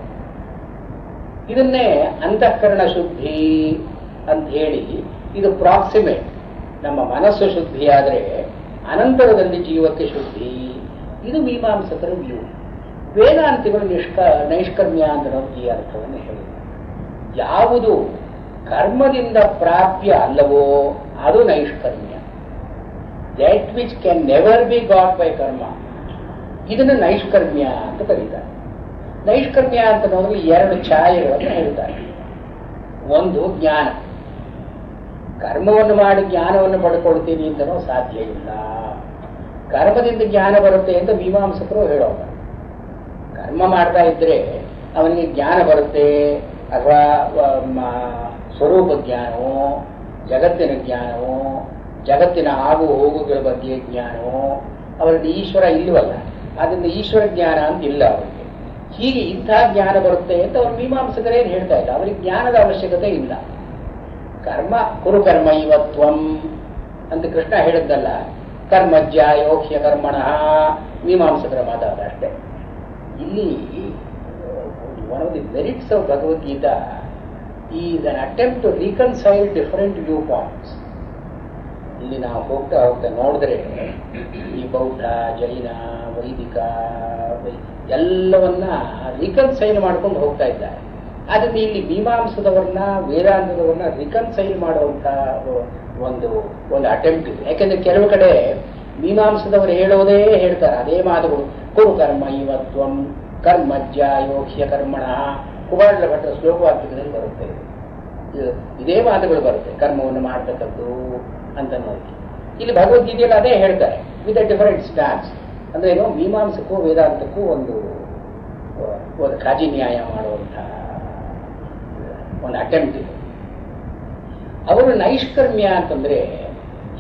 ಇದನ್ನೇ ಅಂತಃಕರಣ ಶುದ್ಧಿ ಅಂತ ಹೇಳಿ, ಇದು ಪ್ರಾಕ್ಸಿಮೇಟ್. ನಮ್ಮ ಮನಸ್ಸು ಶುದ್ಧಿಯಾದರೆ ಅನಂತರದಲ್ಲಿ ಜೀವಕ್ಕೆ ಶುದ್ಧಿ. ಇದು ಮೀಮಾಂಸಕರ ವ್ಯೂ. ವೇದಾಂತಿಗಳು ನೈಷ್ಕರ್ಮ್ಯ ಅಂದ್ರೆ ಈ ಅರ್ಥವನ್ನು ಹೇಳಿದ್ದಾರೆ. ಯಾವುದು ಕರ್ಮದಿಂದ ಪ್ರಾಪ್ಯ ಅಲ್ಲವೋ ಅದು ನೈಷ್ಕರ್ಮ್ಯ. That which can never be got by karma, ಇದನ್ನು ನೈಷ್ಕರ್ಮ್ಯ ಅಂತ ಕರೀತಾರೆ. ನೈಷ್ಕರ್ಮ್ಯ ಅಂತ ನೋಡಿದ್ರೆ ಎರಡು ಛಾಯೆಗಳನ್ನು ಹೇಳ್ತಾರೆ. ಒಂದು ಜ್ಞಾನ. ಕರ್ಮವನ್ನು ಮಾಡಿ ಜ್ಞಾನವನ್ನು ಪಡ್ಕೊಳ್ತೀನಿ ಅಂತನೋ ಸಾಧ್ಯ ಇಲ್ಲ. ಕರ್ಮದಿಂದ ಜ್ಞಾನ ಬರುತ್ತೆ ಅಂತ ಮೀಮಾಂಸಕರು ಹೇಳೋಲ್ಲ. ಕರ್ಮ ಮಾಡ್ತಾ ಇದ್ರೆ ಅವನಿಗೆ ಜ್ಞಾನ ಬರುತ್ತೆ, ಅಥವಾ ಸ್ವರೂಪ ಜ್ಞಾನವೋ, ಜಗತ್ತಿನ ಜ್ಞಾನವೋ, ಜಗತ್ತಿನ ಆಗು ಹೋಗುಗಳ ಬಗ್ಗೆ ಜ್ಞಾನವೋ. ಅವರಲ್ಲಿ ಈಶ್ವರ ಇಲ್ಲವಲ್ಲ, ಆದ್ದರಿಂದ ಈಶ್ವರ ಜ್ಞಾನ ಅಂತ ಇಲ್ಲ ಅವರಿಗೆ. ಹೀಗೆ ಇಂಥ ಜ್ಞಾನ ಬರುತ್ತೆ ಅಂತ ಅವ್ರು ಮೀಮಾಂಸಕರೇನು ಹೇಳ್ತಾ ಇಲ್ಲ. ಅವರಿಗೆ ಜ್ಞಾನದ ಅವಶ್ಯಕತೆ ಇಲ್ಲ. ಕರ್ಮ ಕುರು ಕರ್ಮ ಇವತ್ವಂ ಅಂತ ಕೃಷ್ಣ ಹೇಳಿದ್ದಲ್ಲ, ಕರ್ಮಜ್ಜಾಯೋಹ್ಯ ಕರ್ಮಣಃ ಮೀಮಾಂಸಕರ ಮಾತಾಡ ಅಷ್ಟೇ. ಇಲ್ಲಿ one of the merits of Bhagavad Gita is an attempt to reconcile different view points. ಇಲ್ಲಿ ನಾವು ಹೋಗ್ತಾ ಹೋಗ್ತಾ ನೋಡಿದ್ರೆ ಈ ಬೌದ್ಧ, ಜೈನ, ವೈದಿಕ ಎಲ್ಲವನ್ನ ರಿಕನ್ಸೈಲ್ ಮಾಡ್ಕೊಂಡು ಹೋಗ್ತಾ ಇದ್ದಾರೆ. ಆದ್ದರಿಂದ ಇಲ್ಲಿ ಮೀಮಾಂಸದವರನ್ನ, ವೇದಾಂತದವರನ್ನ ರಿಕನ್ಸೈಲ್ ಮಾಡುವಂತ ಒಂದು ಅಟೆಂಪ್ಟ್ ಇದೆ. ಯಾಕೆಂದ್ರೆ ಕೆಲವು ಕಡೆ ಮೀಮಾಂಸದವರು ಹೇಳೋದೇ ಹೇಳ್ತಾರೆ, ಅದೇ ಮಾತುಗಳು. ಕುರು ಕರ್ಮ ಇವತ್ವಂ ಕರ್ಮಜ್ಜಾಯೋಹ್ಯ ಕರ್ಮಣ. ಕುಮಾರಲ ಭಟ್ರ ಶ್ಲೋಕವಾಕ್ಯದಲ್ಲಿ ಬರುತ್ತೆ, ಇದೇ ಮಾತುಗಳು ಬರುತ್ತೆ, ಕರ್ಮವನ್ನು ಮಾಡ್ತಕ್ಕದ್ದು ಅಂತ ನೋಡಿ. ಇಲ್ಲಿ ಭಗವದ್ಗೀತೆಯಲ್ಲಿ ಅದೇ ಹೇಳ್ತಾರೆ ವಿತ್ ಅ ಡಿಫರೆಂಟ್ ಸ್ಟ್ಯಾನ್ಸ್. ಅಂದ್ರೆ ಏನು, ಮೀಮಾಂಸಕ್ಕೂ ವೇದಾಂತಕ್ಕೂ ಒಂದು ಕಾಜಿ ನ್ಯಾಯ ಮಾಡುವಂಥ ಒಂದು ಅಟೆಂಪ್ಟ್ ಇದೆ. ಅವರು ನೈಷ್ಕರ್ಮ್ಯ ಅಂತಂದ್ರೆ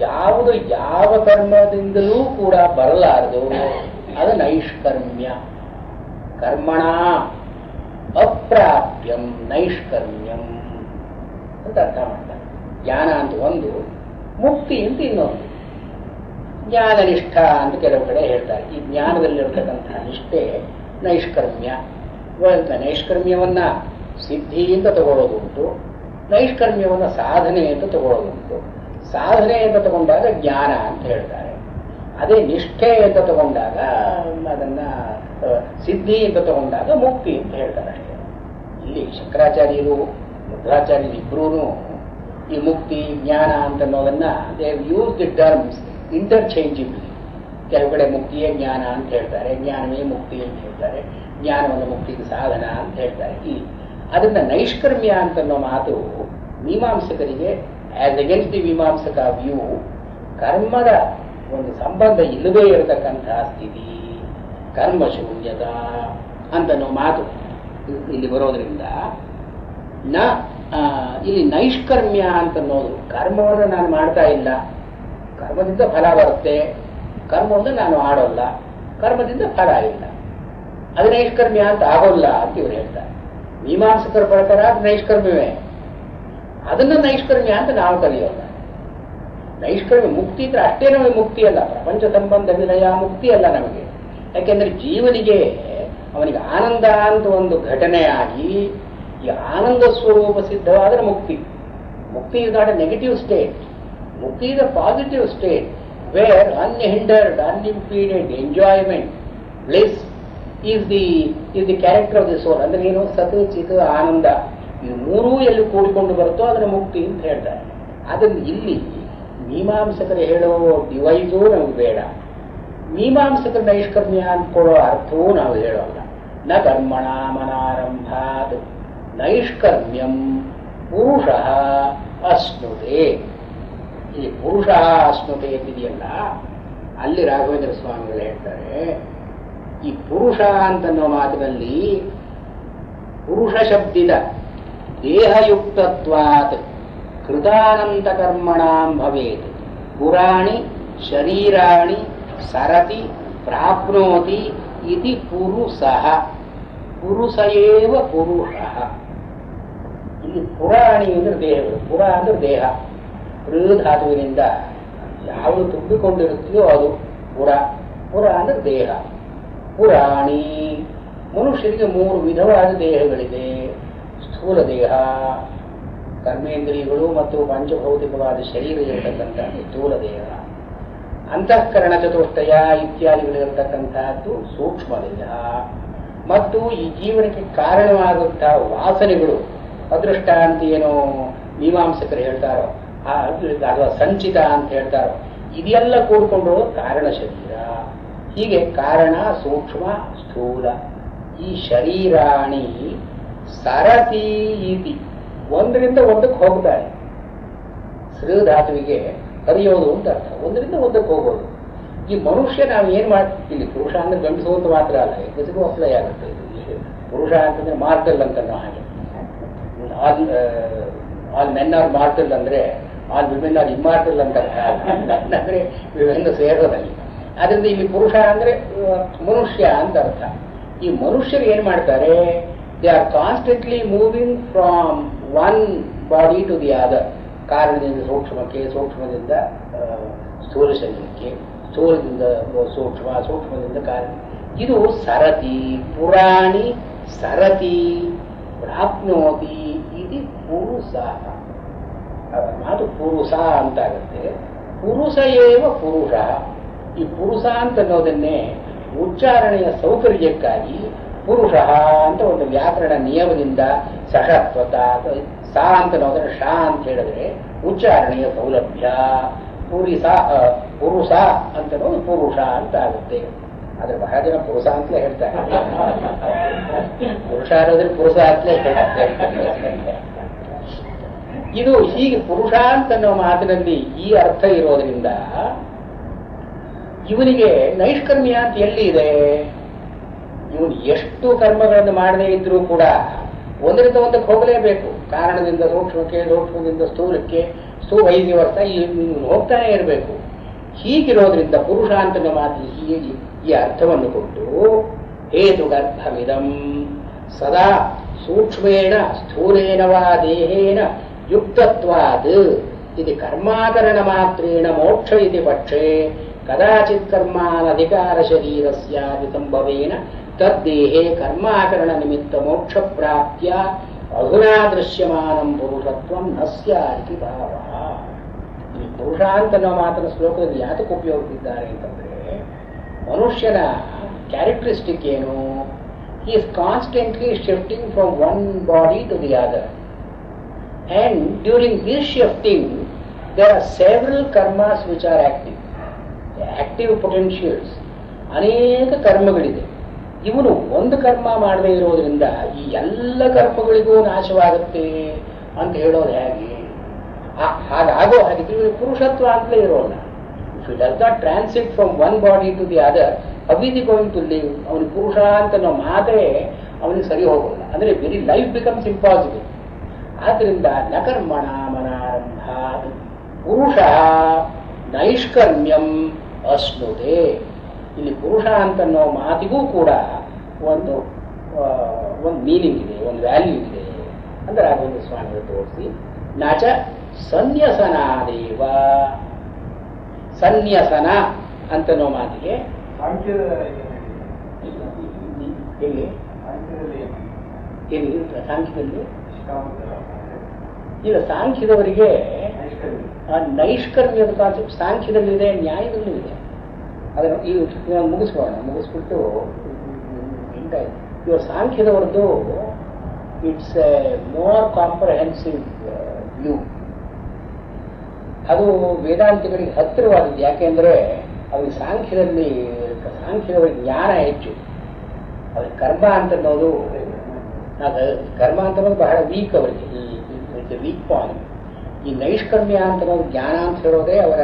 ಯಾವುದು ಯಾವ ಕರ್ಮದಿಂದಲೂ ಕೂಡ ಬರಲಾರದು, ಅದು ನೈಷ್ಕರ್ಮ್ಯ. ಕರ್ಮಣ ಅಪ್ರಾಪ್ಯಂ ನೈಷ್ಕರ್ಮ್ಯಂ ಅಂತ ಅರ್ಥ ಮಾಡ್ತಾರೆ. ಜ್ಞಾನ ಅಂತ ಒಂದು, ಮುಕ್ತಿ ಅಂತ ಇನ್ನೊಂದು. ಜ್ಞಾನನಿಷ್ಠ ಅಂತ ಕೆಲವು ಕಡೆ ಹೇಳ್ತಾರೆ. ಈ ಜ್ಞಾನದಲ್ಲಿರ್ತಕ್ಕಂತಹ ನಿಷ್ಠೆ ನೈಷ್ಕರ್ಮ್ಯ. ನೈಷ್ಕರ್ಮ್ಯವನ್ನ ಸಿದ್ಧಿಯಿಂದ ತಗೊಳ್ಳೋದುಂಟು, ನೈಷ್ಕರ್ಮ್ಯವನ್ನು ಸಾಧನೆ ಅಂತ ತಗೊಳ್ಳೋದುಂಟು. ಸಾಧನೆ ಅಂತ ತಗೊಂಡಾಗ ಜ್ಞಾನ ಅಂತ ಹೇಳ್ತಾರೆ. ಅದೇ ನಿಷ್ಠೆ ಅಂತ ತಗೊಂಡಾಗ, ಅದನ್ನ ಸಿದ್ಧಿ ಅಂತ ತಗೊಂಡಾಗ ಮುಕ್ತಿ ಅಂತ ಹೇಳ್ತಾರೆ ಅಷ್ಟೇ. ಇಲ್ಲಿ ಶಂಕರಾಚಾರ್ಯರು, ಮಧ್ವಾಚಾರ್ಯರು ಇಬ್ಬರೂ ಈ ಮುಕ್ತಿ, ಜ್ಞಾನ ಅಂತ ಅನ್ನೋದನ್ನ ದೇ ಯೂಸ್ ದಿ ಟರ್ಮ್ಸ್ ಇಂಟರ್ಚೇಂಜಬಲಿ. ಕೆಲವು ಕಡೆ ಮುಕ್ತಿಯೇ ಜ್ಞಾನ ಅಂತ ಹೇಳ್ತಾರೆ, ಜ್ಞಾನವೇ ಮುಕ್ತಿ ಅಂತ ಹೇಳ್ತಾರೆ, ಜ್ಞಾನವನ್ನು ಮುಕ್ತಿಗೆ ಸಾಧನ ಅಂತ ಹೇಳ್ತಾರೆ. ಅದನ್ನ ನೈಷ್ಕರ್ಮ್ಯ ಅಂತನ್ನೋ ಮಾತು ಮೀಮಾಂಸಕರಿಗೆ, ಆಸ್ ಅಗೇನ್ಸ್ಟ್ ದಿ ಮೀಮಾಂಸಕ ವ್ಯೂ, ಕರ್ಮದ ಒಂದು ಸಂಬಂಧ ಇಲ್ಲದೇ ಇರತಕ್ಕಂತಹ ಸ್ಥಿತಿ, ಕರ್ಮಶೂನ್ಯತ ಅಂತನ್ನೋ ಮಾತು ಇಲ್ಲಿ ಬರೋದ್ರಿಂದ ಇಲ್ಲಿ ನೈಷ್ಕರ್ಮ್ಯ ಅಂತನ್ನೋದು, ಕರ್ಮವನ್ನು ನಾನು ಮಾಡ್ತಾ ಇಲ್ಲ, ಕರ್ಮದಿಂದ ಫಲ ಬರುತ್ತೆ, ಕರ್ಮವನ್ನು ನಾನು ಆಡೋಲ್ಲ, ಕರ್ಮದಿಂದ ಫಲ ಇಲ್ಲ, ಅದು ನೈಷ್ಕರ್ಮ್ಯ ಅಂತ ಆಗೋಲ್ಲ ಅಂತ ಇವರು ಹೇಳ್ತಾರೆ. ಮೀಮಾಂಸಕರ ಪ್ರಕಾರ ಅದು ನೈಷ್ಕರ್ಮ್ಯವೇ. ಅದನ್ನ ನೈಷ್ಕರ್ಮ್ಯ ಅಂತ ನಾವು ಕರೆಯೋಲ್ಲ. ನೈಷ್ಕರ್ಮ್ಯ ಮುಕ್ತಿ ಇದ್ರೆ ಅಷ್ಟೇ ನಮಗೆ ಮುಕ್ತಿ ಅಲ್ಲ, ಪ್ರಪಂಚ ಸಂಬಂಧ ವಿಲಯ ಮುಕ್ತಿ ಅಲ್ಲ ನಮಗೆ. ಯಾಕೆಂದ್ರೆ ಜೀವನಿಗೆ ಅವನಿಗೆ ಆನಂದ ಅಂತ ಒಂದು ಘಟನೆ ಆಗಿ ಈ ಆನಂದ ಸ್ವರೂಪ ಸಿದ್ಧವಾದರೆ ಮುಕ್ತಿ. Mukti is not a negative state, mukti is a positive state where unhindered unimpeded enjoyment bliss is the character of the soul. ಅಂದ್ರೆ ಏನು? ಸತ್ ಚಿತ್ ಆನಂದ ಇದು ಮೂರೂ ಎಲ್ಲಿ ಕೂಡಿಕೊಂಡು ಬರುತ್ತೋ ಅದರ ಮುಕ್ತಿ ಅಂತ ಹೇಳ್ತಾರೆ. ಅದನ್ನು ಇಲ್ಲಿ ಮೀಮಾಂಸಕರು ಹೇಳೋ ಡಿವೈಸೂ ನಮಗೆ ಬೇಡ. ಮೀಮಾಂಸಕರ ನೈಷ್ಕರ್ಮ್ಯ ಅಂದ್ಕೊಳ್ಳೋ ಅರ್ಥವೂ ನಾವು ಹೇಳೋಲ್ಲ. ನ ಕರ್ಮಣ ಮನಾರಂಭಾತ್ ನೈಷ್ಕರ್ಮ್ಯಂ ಪುರುಷ ಅಶ್ನುತೆ. ಈ ಪುರುಷ ಅಶ್ನುತೆ ಅಂತಿದೆಯಲ್ಲ, ಅಲ್ಲಿ ರಾಘವೇಂದ್ರ ಸ್ವಾಮಿಗಳು ಹೇಳ್ತಾರೆ, ಈ ಪುರುಷ ಅಂತನ್ನೋ ಮಾತಿನಲ್ಲಿ ಪುರುಷ ಶಬ್ದಿದ ದೇಹಯುಕ್ತತ್ವಾತ್ ಕೃತಾನಂತ ಕರ್ಮಣಾಂ ಭವೇತ್ ಪುರಾಣಿ ಶರೀರಾಣಿ ಸರತಿ ಪ್ರಾಪ್ನೋತಿ ಇತಿ ಪುರುಷಃ. ಪುರುಷ ಏವ ಪುರುಷಃ. ಇಲ್ಲಿ ಪುರಾಣಿ ಅಂದ್ರೆ ದೇಹಗಳು, ಪುರ ಅಂದ್ರೆ ದೇಹ, ಧಾತುವಿನಿಂದ ಯಾವುದು ತುಂಬಿಕೊಂಡಿರುತ್ತೆಯೋ ಅದು ಪುರ. ಪುರ ಅಂದ್ರೆ ದೇಹ. ಪುರಾಣಿ, ಮನುಷ್ಯರಿಗೆ 3 ವಿಧವಾದ ದೇಹಗಳಿದೆ. ಸ್ಥೂಲ ದೇಹ, ಕರ್ಮೇಂದ್ರಿಯಗಳು ಮತ್ತು ಪಂಚಭೌತಿಕವಾದ ಶರೀರ ಇರತಕ್ಕಂಥ ಸ್ಥೂಲ ದೇಹ. ಅಂತಃಕರಣ ಚತುಷ್ಟಯ ಇತ್ಯಾದಿಗಳಿರತಕ್ಕಂತಹದ್ದು ಸೂಕ್ಷ್ಮ ದೇಹ. ಮತ್ತು ಈ ಜೀವನಕ್ಕೆ ಕಾರಣವಾದಂತಹ ವಾಸನೆಗಳು, ಅದೃಷ್ಟ ಅಂತ ಏನೋ ಮೀಮಾಂಸಕರು ಹೇಳ್ತಾರೋ, ಅಥವಾ ಸಂಚಿತ ಅಂತ ಹೇಳ್ತಾರೋ, ಇದೆಲ್ಲ ಕೂಡಿಕೊಂಡು ಕಾರಣ ಶರೀರ. ಹೀಗೆ ಕಾರಣ ಸೂಕ್ಷ್ಮ ಸ್ಥೂಲ. ಈ ಶರೀರಾಣಿ ಸರತಿ ಇತಿ, ಒಂದರಿಂದ ಒಂದಕ್ಕೆ ಹೋಗ್ತಾರೆ. ಧಾತುವಿಗೆ ಹರಿಯೋದು ಅಂತ ಅರ್ಥ, ಒಂದರಿಂದ ಒಂದಕ್ಕೆ ಹೋಗೋದು. ಈ ಮನುಷ್ಯ ನಾವು ಏನ್ ಮಾಡ್ತೀವಿ, ಇಲ್ಲಿ ಪುರುಷ ಅಂದ್ರೆ ಗಂಡಸು ಅಂತ ಮಾತ್ರ ಅಲ್ಲ, ಹೆಂಗಸಿಗೂ ಅಪ್ಲೈ ಆಗುತ್ತೆ ಇದು. ಪುರುಷ ಅಂತಂದ್ರೆ ಮಾರ್ಟಲ್ ಅಂತ ನಾವು ಹಾಗೆ, ಆಲ್ ಮೆನ್ ಆರ್ ಮಾರ್ಟಲ್ ಅಂದ್ರೆ ಆಲ್ ವಿಮೆನ್ ಆರ್ ಇಮ್ಮಾರ್ಟಲ್ ಅಂತ ಅಂದ್ರೆ ವಿಮೆನ್ ಸೇರೋದಲ್ಲಿ. ಅದರಿಂದ ಇಲ್ಲಿ ಪುರುಷ ಅಂದ್ರೆ ಮನುಷ್ಯ ಅಂತ ಅರ್ಥ. ಈ ಮನುಷ್ಯರು ಏನ್ ಮಾಡ್ತಾರೆ, they are constantly moving from one body to the other. ಕಾರಣದಿಂದ ಸೂಕ್ಷ್ಮಕ್ಕೆ, ಸೂಕ್ಷ್ಮದಿಂದ ಸ್ಥೂಲ ಶರೀರಕ್ಕೆ, ಸ್ಥೂಲದಿಂದ ಸೂಕ್ಷ್ಮ, ಸೂಕ್ಷ್ಮದಿಂದ ಕಾರಣ. ಇದು ಸರತಿ. ಪುರಾಣಿ ಸರತಿ ಪ್ರಾಪ್ನೋತಿ ಇದು ಪುರುಷ. ಮಾತು ಪುರುಷ ಅಂತಾಗುತ್ತೆ. ಪುರುಷ ಏವ ಪುರುಷ. ಈ ಪುರುಷ ಅಂತ ಅನ್ನೋದನ್ನೇ ಉಚ್ಚಾರಣೆಯ ಸೌಕರ್ಯಕ್ಕಾಗಿ ಪುರುಷ ಅಂತ ಒಂದು ವ್ಯಾಕರಣ ನಿಯಮದಿಂದ ಸಹತ್ವತ ಸಾ ಅಂತ ಅನ್ನೋದನ್ನ ಶಾ ಅಂತ ಹೇಳಿದ್ರೆ ಉಚ್ಚಾರಣೆಯ ಸೌಲಭ್ಯ. ಪುರುಷ ಅಂತ ಅನ್ನೋದು ಪುರುಷ ಅಂತ ಆಗುತ್ತೆ. ಆದ್ರೆ ಬಹಳ ಜನ ಪುರುಷ ಅಂತಲೇ ಹೇಳ್ತಾರೆ. ಪುರುಷ ಅನ್ನೋದ್ರೆ ಪುರುಷ ಅಂತಲೇ ಹೇಳ್ತಾರೆ. ಇದು ಹೀಗೆ ಪುರುಷ ಅಂತನ್ನೋ ಮಾತಿನಲ್ಲಿ ಈ ಅರ್ಥ ಇರೋದ್ರಿಂದ ಇವನಿಗೆ ನೈಷ್ಕರ್ಮ್ಯ ಅಂತ ಎಲ್ಲಿ ಇದೆ? ಇವನು ಎಷ್ಟು ಕರ್ಮಗಳನ್ನು ಮಾಡದೇ ಇದ್ರೂ ಕೂಡ ಒಂದರಿಂದ ಒಂದಕ್ಕೆ ಹೋಗಲೇಬೇಕು. ಕಾರಣದಿಂದ ಸೂಕ್ಷ್ಮಕ್ಕೆ, ಸೂಕ್ಷ್ಮದಿಂದ ಸ್ಥೂಲಕ್ಕೆ, ವೈದ್ಯ ವರ್ಷ ಹೋಗ್ತಾನೆ ಇರಬೇಕು. ಹೀಗಿರೋದ್ರಿಂದ ಪುರುಷ ಅಂತನ ಮಾತು ಈ ಅರ್ಥವನ್ನು ಕೊಟ್ಟು ಹೇತು ಗರ್ಭವಿದಂ ಸದಾ ಸೂಕ್ಷ್ಮೇಣ ಸ್ಥೂಲೇನ ವಾ ದೇಹೇನ ಯುಕ್ತತ್ವಾದ್ ಇದು ಕರ್ಮಾಕರಣ ಮಾತ್ರೇಣ ಮೋಕ್ಷ ಇತಿ ಪಕ್ಷೇ ಕದಾಚಿತ್ ಕರ್ಮಾನಧಿಕಾರ ಶರೀರಸ್ಯಾದಿ ಸಂಭವೇನ ತದ್ದೇಹೇ ಕರ್ಮಾಕರಣ ನಿಮಿತ್ತ ಮೋಕ್ಷ ಪ್ರಾಪ್ತ್ಯ ಅಧುನಾ ದೃಶ್ಯಮಾನಂ ಪುರುಷತ್ವಂ ನ ಸ್ಯಾದಿ ಭಾವಃ. ಈ ಪುರುಷ ಅಂತ ನಾವು ಮಾತನ್ನ ಶ್ಲೋಕದಲ್ಲಿ ಯಾತಕ್ಕೆ ಉಪಯೋಗಿಸಿದ್ದಾರೆ ಅಂತಂದ್ರೆ, ಮನುಷ್ಯನ ಕ್ಯಾರೆಕ್ಟರಿಸ್ಟಿಕ್ ಏನು? He is constantly shifting from one body to the other. And during this shifting, there are several karmas which are active. Active potentials. ಅನೇಕ ಕರ್ಮಗಳಿದೆ. ಇವನು ಒಂದು ಕರ್ಮ ಮಾಡದೇ ಇರೋದ್ರಿಂದ ಈ ಎಲ್ಲ ಕರ್ಮಗಳಿಗೂ ನಾಶವಾಗುತ್ತೆ ಅಂತ ಹೇಳೋದು ಹೇಗೆ? ಹಾಗಾಗೋ ಹಾಗಿದ್ರೆ ಇವನು ಪುರುಷತ್ವ ಅಂತಲೇ ಇರೋಲ್ಲ. If he does not transit from one body to the other, how is he going to live? ಅವನು ಪುರುಷ ಅಂತ ನಾವು ಮಾತ್ರೇ ಅವನಿಗೆ ಸರಿ ಹೋಗೋಲ್ಲ. ಅಂದ್ರೆ ವೆರಿ ಲೈಫ್ ಬಿಕಮ್ಸ್ ಇಂಪಾಸಿಬಲ್. ಆದ್ರಿಂದ ನಕರ್ಮಣ ಮನಾರಂಭ ಪುರುಷ ನೈಷ್ಕರ್ಮ್ಯಂ ಅಶ್ನುತೆ. ಇಲ್ಲಿ ಪುರುಷ ಅಂತನ್ನೋ ಮಾತಿಗೂ ಕೂಡ ಒಂದು ಮೀನಿಂಗ್ ಇದೆ, ಒಂದು ವ್ಯಾಲ್ಯೂ ಇದೆ ಅಂತ ರಾಘವೇಂದ್ರ ಸ್ವಾಮಿಗಳು ತೋರಿಸಿ, ನಚ ಸನ್ಯಸನಾದೇವ ಸನ್ಯಾಸನ ಅಂತನೋ ಮಾತಿಗೆ ಎಲ್ಲಿ ಸಾಂಖ್ಯದಲ್ಲಿ ಈಗ ಸಾಂಖ್ಯದವರಿಗೆ ನೈಷ್ಕರ್ಮ್ಯದ ಕಾನ್ಸೆಪ್ಟ್ ಸಾಂಖ್ಯದಲ್ಲಿದೆ, ನ್ಯಾಯದಲ್ಲೂ ಇದೆ. ಅದನ್ನು ಈಗ ಮುಗಿಸ್ಬಿಟ್ಟು ಇವಾಗ ಸಾಂಖ್ಯದವರದ್ದು it's a more comprehensive view. ಅದು ವೇದಾಂತಿಗಳಿಗೆ ಹತ್ತಿರವಾದದ್ದು. ಯಾಕೆಂದ್ರೆ ಅವ್ರಿಗೆ ಸಾಂಖ್ಯದವರಿಗೆ ಜ್ಞಾನ ಹೆಚ್ಚು. ಅವ್ರಿಗೆ ಕರ್ಮ ಅಂತ ಅನ್ನೋದು ಬಹಳ ವೀಕ್ ಅವರಿಗೆ, ವೀಕ್ ಪಾಯಿಂಟ್. ಈ ನೈಷ್ಕರ್ಮ್ಯ ಅಂತ ಅನ್ನೋದು ಜ್ಞಾನ ಅಂತ ಹೇಳೋದೇ ಅವರ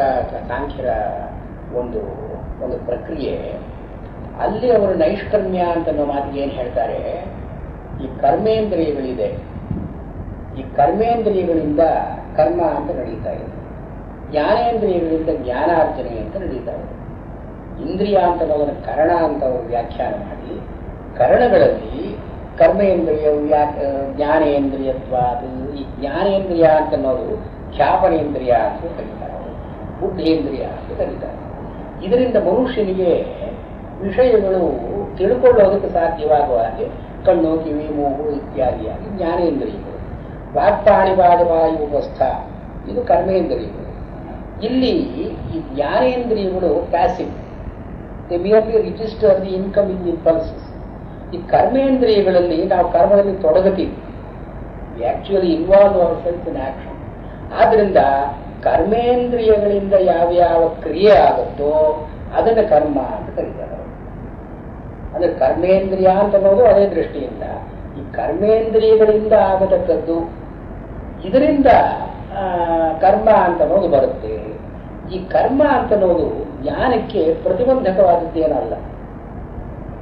ಸಾಂಖ್ಯರ ಒಂದು ಒಂದು ಪ್ರಕ್ರಿಯೆ. ಅಲ್ಲಿ ಅವರು ನೈಷ್ಕರ್ಮ್ಯ ಅಂತ ಅನ್ನೋ ಮಾತಿಗೆ ಏನು ಹೇಳ್ತಾರೆ, ಈ ಕರ್ಮೇಂದ್ರಿಯಗಳಿದೆ, ಈ ಕರ್ಮೇಂದ್ರಿಯಗಳಿಂದ ಕರ್ಮ ಅಂತ ನಡೀತಾ ಇದೆ, ಜ್ಞಾನೇಂದ್ರಿಯಗಳಿಂದ ಜ್ಞಾನಾರ್ಜನೆ ಅಂತ ನಡೀತಾ ಇದೆ. ಇಂದ್ರಿಯ ಅಂತ ಅನ್ನೋದನ್ನು ಕರಣ ಅಂತ ಅವರು ವ್ಯಾಖ್ಯಾನ ಮಾಡಿ, ಕರಣಗಳಲ್ಲಿ ಕರ್ಮೇಂದ್ರಿಯ ಜ್ಞಾನೇಂದ್ರಿಯತ್ವ, ಅದು ಈ ಜ್ಞಾನೇಂದ್ರಿಯ ಅಂತ ಅನ್ನೋದು ಖ್ಯಾಪನೇಂದ್ರಿಯ ಅಂತ ಕರೀತಾರೆ, ಬುದ್ಧೇಂದ್ರಿಯ ಅಂತ ಕರೀತಾರೆ. ಇದರಿಂದ ಮನುಷ್ಯನಿಗೆ ವಿಷಯಗಳು ತಿಳ್ಕೊಳ್ಳೋದಕ್ಕೆ ಸಾಧ್ಯವಾಗುವ ಹಾಗೆ ಕಣ್ಣು, ಕಿವಿ, ಮೂಗು ಇತ್ಯಾದಿಯಾಗಿ ಜ್ಞಾನೇಂದ್ರಿಯಗಳು. ವಾಕ್ಪಾಣಿಪಾದವಾಯು ಉಪಸ್ಥ ಇದು ಕರ್ಮೇಂದ್ರಿಯಗಳು. ಇಲ್ಲಿ ಈ ಜ್ಞಾನೇಂದ್ರಿಯಗಳು passive, they merely register the incoming impulses. ಈ ಕರ್ಮೇಂದ್ರಿಯಗಳಲ್ಲಿ ನಾವು ಕರ್ಮದಲ್ಲಿ ತೊಡಗುತ್ತೀವಿ, actually involve our self in action. ಆದ್ರಿಂದ ಕರ್ಮೇಂದ್ರಿಯಗಳಿಂದ ಯಾವ್ಯಾವ ಕ್ರಿಯೆ ಆಗುತ್ತೋ ಅದನ್ನ ಕರ್ಮ ಅಂತ ಕರೀತಾರೆ. ಅಂದ್ರೆ ಕರ್ಮೇಂದ್ರಿಯ ಅಂತ ಅನ್ನೋದು ಅದೇ ದೃಷ್ಟಿಯಿಂದ ಈ ಕರ್ಮೇಂದ್ರಿಯಗಳಿಂದ ಆಗತಕ್ಕದ್ದು, ಇದರಿಂದ ಕರ್ಮ ಅಂತ ಅನ್ನೋದು ಬರುತ್ತೆ. ಈ ಕರ್ಮ ಅಂತ ಅನ್ನೋದು ಜ್ಞಾನಕ್ಕೆ ಪ್ರತಿಬಂಧಕವಾದದ್ದೇನಲ್ಲ.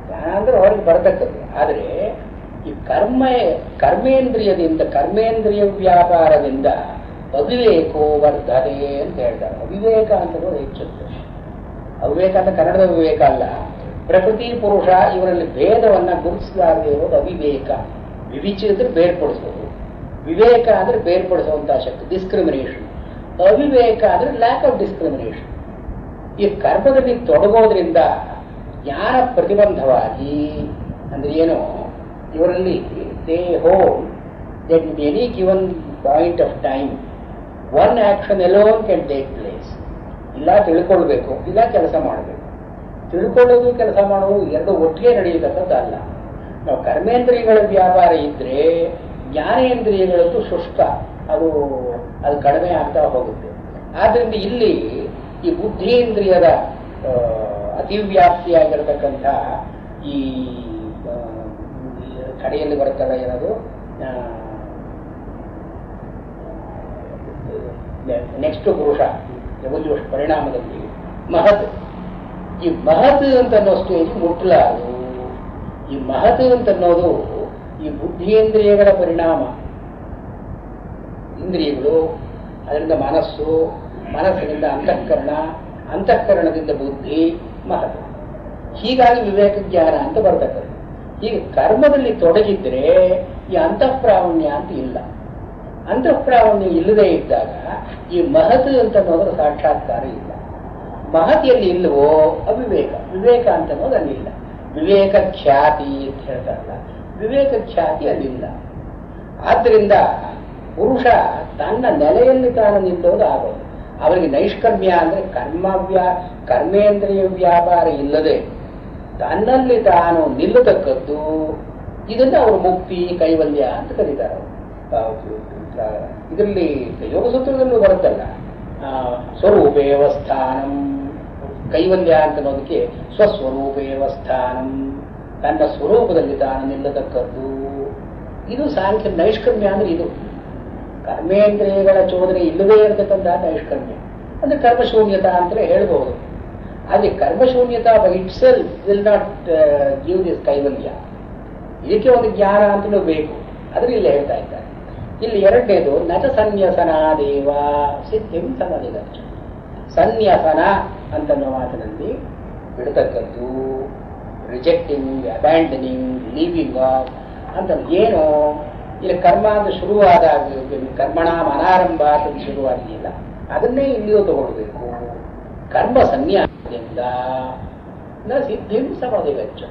ಜ್ಞಾನ ಅಂದ್ರೆ ಹೊರಗೆ ಬರತಕ್ಕದ್ದು. ಆದರೆ ಈ ಕರ್ಮೇಂದ್ರಿಯದಿಂದ, ಕರ್ಮೇಂದ್ರಿಯ ವ್ಯಾಪಾರದಿಂದ ಅವಿವೇಕೋ ವರ್ಧನೆ ಅಂತ ಹೇಳ್ತಾರೆ. ಅವಿವೇಕ ಅಂತ ಅನ್ನೋದು ಹೆಚ್ಚುತ್ತೆ. ಅವಿವೇಕ ಅಂತ ಕನ್ನಡದ ವಿವೇಕ ಅಲ್ಲ, ಪ್ರಕೃತಿ ಪುರುಷ ಇವರಲ್ಲಿ ಭೇದವನ್ನ ಗುರುತಿಸಲಾರದೆ ಇರೋದು ಅವಿವೇಕ. ವಿವಿಚಿದ್ರೆ ಬೇರ್ಪಡಿಸೋದು, ವಿವೇಕ ಅಂದ್ರೆ ಬೇರ್ಪಡಿಸುವಂತಹ ಶಕ್ತಿ, ಡಿಸ್ಕ್ರಿಮಿನೇಷನ್. ಅವಿವೇಕ ಅಂದ್ರೆ ಲ್ಯಾಕ್ ಆಫ್ ಡಿಸ್ಕ್ರಿಮಿನೇಷನ್. ಈ ಕರ್ಮದಲ್ಲಿ ತೊಡಗೋದ್ರಿಂದ ಜ್ಞಾನ ಪ್ರತಿಬಂಧವಾಗಿ, ಅಂದ್ರೆ ಏನು, ಇವರಲ್ಲಿ they hold that in any given point of time one action alone can take place. ಇಲ್ಲ ತಿಳ್ಕೊಳ್ಬೇಕು, ಇಲ್ಲ ಕೆಲಸ ಮಾಡಬೇಕು. ತಿಳ್ಕೊಳ್ಳೋದು ಕೆಲಸ ಮಾಡೋದು ಎರಡು ಒಟ್ಟಿಗೆ ನಡೆಯತಕ್ಕದ್ದಲ್ಲ. ನಾವು ಕರ್ಮೇಂದ್ರಿಯಗಳ ವ್ಯಾಪಾರ ಇದ್ರೆ ಜ್ಞಾನೇಂದ್ರಿಯಗಳದ್ದು ಶುಷ್ಕ, ಅದು ಕಡಿಮೆ ಆಗ್ತಾ ಹೋಗುತ್ತೆ. ಆದ್ರಿಂದ ಇಲ್ಲಿ ಈ ಬುದ್ಧೀಂದ್ರಿಯದ ಅತಿವ್ಯಾಪ್ತಿಯಾಗಿರತಕ್ಕಂಥ ಈ ಕಡೆಯಲ್ಲಿ ಬರುತ್ತಲ್ಲ ಏನದು ನೆಕ್ಸ್ಟ್ ಪುರುಷ ಎವಲ್ಯೂಷನ್ ಪರಿಣಾಮದಲ್ಲಿ ಮಹತ್. ಈ ಮಹತ್ ಅಂತ ಅನ್ನೋ ಸ್ಟೇಜ್ ಮುಟ್ಟಲಾರದು. ಈ ಮಹತ್ ಅಂತ ಅನ್ನೋದು ಈ ಬುದ್ಧೀಂದ್ರಿಯಗಳ ಪರಿಣಾಮ. ಇಂದ್ರಿಯಗಳು, ಅದರಿಂದ ಮನಸ್ಸು, ಮನಸ್ಸಿನಿಂದ ಅಂತಃಕರಣ, ಅಂತಃಕರಣದಿಂದ ಬುದ್ಧಿ, ಮಹತ್. ಹೀಗಾಗಿ ವಿವೇಕ ಜ್ಞಾನ ಅಂತ ಬರ್ತಕ್ಕಂಥ. ಹೀಗೆ ಕರ್ಮದಲ್ಲಿ ತೊಡಗಿದ್ರೆ ಈ ಅಂತಃಪ್ರಾವಣ್ಯ ಅಂತ ಇಲ್ಲ. ಅಂತಃಪ್ರಾವಣ್ಯ ಇಲ್ಲದೆ ಇದ್ದಾಗ ಈ ಮಹತ್ ಅಂತ ಅನ್ನೋದರ ಸಾಕ್ಷಾತ್ಕಾರ ಇಲ್ಲ. ಮಹತಿಯಲ್ಲಿ ಇಲ್ಲವೋ ಅವಿವೇಕ, ವಿವೇಕ ಅಂತ ಅನ್ನೋದು ಅಲ್ಲಿಲ್ಲ. ವಿವೇಕ ಖ್ಯಾತಿ ಅಂತ ಹೇಳ್ತಾರಲ್ಲ, ವಿವೇಕ ಖ್ಯಾತಿ ಅಲ್ಲಿಲ್ಲ. ಆದ್ದರಿಂದ ಪುರುಷ ತನ್ನ ನೆಲೆಯಲ್ಲಿ ತಾನು ನಿಲ್ಲೋದು ಆಗೋದು. ಅವರಿಗೆ ನೈಷ್ಕರ್ಮ್ಯ ಅಂದ್ರೆ ಕರ್ಮೇಂದ್ರಿಯ ವ್ಯಾಪಾರ ಇಲ್ಲದೆ ತನ್ನಲ್ಲಿ ತಾನು ನಿಲ್ಲತಕ್ಕದ್ದು. ಇದನ್ನ ಅವರು ಮುಕ್ತಿ, ಕೈವಲ್ಯ ಅಂತ ಕರೀತಾರೆ. ಇದರಲ್ಲಿ ಯೋಗಸೂತ್ರದಲ್ಲೂ ಬರುತ್ತಲ್ಲ, ಸ್ವರೂಪೇವ ಸ್ಥಾನಂ. ಕೈವಲ್ಯ ಅಂತ ಅನ್ನೋದಕ್ಕೆ ಸ್ವಸ್ವರೂಪೇವ ಸ್ಥಾನಂ, ತನ್ನ ಸ್ವರೂಪದಲ್ಲಿ ತಾನು ನಿಲ್ಲತಕ್ಕದ್ದು. ಇದು ಸಾಂಖ್ಯ ನೈಷ್ಕರ್ಮ್ಯ ಅಂದ್ರೆ ಇದು. ಕರ್ಮೇಂದ್ರಿಯಗಳ ಚೋದನೆ ಇಲ್ಲದೇ ಇರತಕ್ಕಂತಹ ನೈಷ್ಕರ್ಮ್ಯ ಅಂದ್ರೆ ಕರ್ಮಶೂನ್ಯತಾ ಅಂತಲೇ ಹೇಳ್ಬಹುದು. ಆದರೆ ಕರ್ಮಶೂನ್ಯತಾ by itself will not give this kaivalya. ಇದಕ್ಕೆ ಒಂದು ಜ್ಞಾನ ಅಂತಲೂ ಬೇಕು. ಆದ್ರೆ ಇಲ್ಲಿ ಹೇಳ್ತಾ ಇದ್ದಾರೆ. ಇಲ್ಲಿ ಎರಡನೇದು ನಟ ಸನ್ಯಸನಾದೇವ ಸಿದ್ಧಿಂ ಸಮಧಿಗಚ್ಚ. ಸನ್ಯಾಸನ ಅಂತನ್ನೋ ಮಾತಿನಲ್ಲಿ ಬಿಡತಕ್ಕದ್ದು, ರಿಜೆಕ್ಟಿಂಗ್, ಅಬ್ಯಾಂಡನಿಂಗ್, ಲೀವಿಂಗ್ ಆಫ್ ಅಂತ ಏನು. ಇಲ್ಲಿ ಕರ್ಮ ಅಂತ ಶುರುವಾದಾಗ ಕರ್ಮಣ ಅನಾರಂಭ ಅಂತ ಶುರುವಾಗಿದೆಯಲ್ಲ, ಅದನ್ನೇ ಇಲ್ಲಿಯೂ ತಗೊಳ್ಬೇಕು. ಕರ್ಮ ಸನ್ಯಾಸದಿಂದ ನ ಸಿದ್ಧಿಂ ಸಮಧಿಗಚ್ಚ.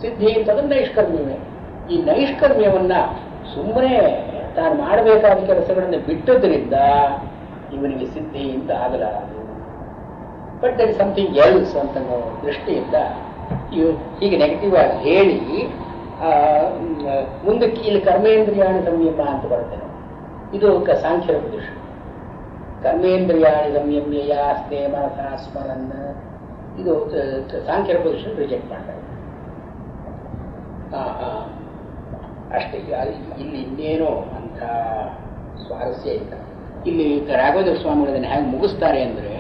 ಸಿದ್ಧಿ ಅಂತಂದ್ರೆ ನೈಷ್ಕರ್ಮ್ಯವೇ. ಈ ನೈಷ್ಕರ್ಮ್ಯವನ್ನ ಸುಮ್ಮನೆ ತಾನು ಮಾಡಬೇಕಾದ ಕೆಲಸಗಳನ್ನು ಬಿಟ್ಟದ್ರಿಂದ ಇವನಿಗೆ ಸಿದ್ಧಿ ಅಂತ ಆಗಲಾರದು. But that is something else ಅಂತ ದೃಷ್ಟಿಯಿಂದ ಹೀಗೆ ನೆಗೆಟಿವ್ ಆಗಿ ಹೇಳಿ ಮುಂದಕ್ಕೆ ಇಲ್ಲಿ ಕರ್ಮೇಂದ್ರಿಯಾಣಿ ಸಂಯಮ ಅಂತ ಬರ್ತೇನೆ. ಇದು ಸಾಂಖ್ಯರ ಉಪದೇಶ. ಕರ್ಮೇಂದ್ರಿಯಾಣಿ ಸಂಯಮ್ಯ ಸ್ನೇ ಮನಸಾ ಸ್ಮರನ್, ಇದು ಸಾಂಖ್ಯರ ಪೊಸಿಷನ್ ರಿಜೆಕ್ಟ್ ಮಾಡ್ತಾರೆ. ಅಷ್ಟೇ. ಇಲ್ಲಿ ಇನ್ನೇನೋ ಅಂತ ಸ್ವಾರಸ್ಯ ಇಲ್ಲ. ಇಲ್ಲಿ ರಾಘವೇಂದ್ರ ಸ್ವಾಮಿಗಳನ್ನ ಹೇಗೆ ಮುಗಿಸ್ತಾರೆ ಅಂದ್ರೆ,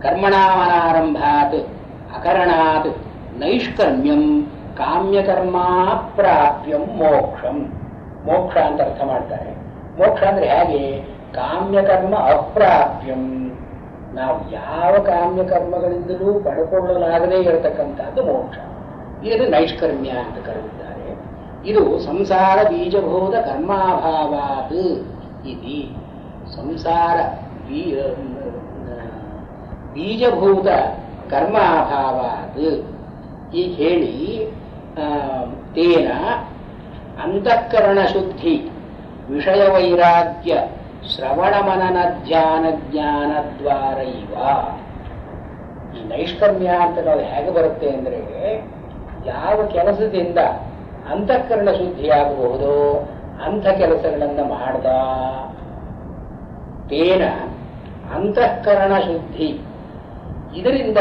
ಕರ್ಮಣಾಮನಾರಂಭಾತ್ ಅಕರಣಾತ್ ನೈಷ್ಕರ್ಮ್ಯಂ ಕಾಮ್ಯಕರ್ಮಾ ಪ್ರಾಪ್ಯಂ ಮೋಕ್ಷಂ. ಮೋಕ್ಷ ಅಂತ ಅರ್ಥ ಮಾಡ್ತಾರೆ. ಮೋಕ್ಷ ಅಂದ್ರೆ ಹೇಗೆ? ಕಾಮ್ಯಕರ್ಮ ಅಪ್ರಾಪ್ಯಂ, ನಾವು ಯಾವ ಕಾಮ್ಯಕರ್ಮಗಳಿಂದಲೂ ಪಡ್ಕೊಳ್ಳಲಾಗದೇ ಇರತಕ್ಕಂಥದ್ದು ಮೋಕ್ಷ. ಇದು ನೈಷ್ಕರ್ಮ್ಯ ಅಂತ ಕರೆದಿದ್ದಾರೆ. ಇದು ಸಂಸಾರ ಬೀಜಭೂತ ಕರ್ಮಾಭಾವಾತ್ ಇತಿ. ಸಂಸಾರ ಬೀಜಭೂತ ಕರ್ಮಾಭಾವಾತ್ ಈ ಹೇಳಿ ತೇನ ಅಂತಃಕರಣ ಶುದ್ಧಿ ವಿಷಯ ವೈರಾಗ್ಯ ಶ್ರವಣ ಮನನ ಧ್ಯಾನ ಜ್ಞಾನದ್ವಾರ ಇವ. ಈ ನೈಷ್ಕರ್ಮ್ಯ ಅಂತ ನಾವು ಹೇಗೆ ಬರುತ್ತೆ ಅಂದ್ರೆ, ಯಾವ ಕೆಲಸದಿಂದ ಅಂತಃಕರಣ ಶುದ್ಧಿಯಾಗಬಹುದೋ ಅಂಥ ಕೆಲಸಗಳನ್ನು ಮಾಡ್ದ. ತೇನ ಅಂತಃಕರಣ ಶುದ್ಧಿ, ಇದರಿಂದ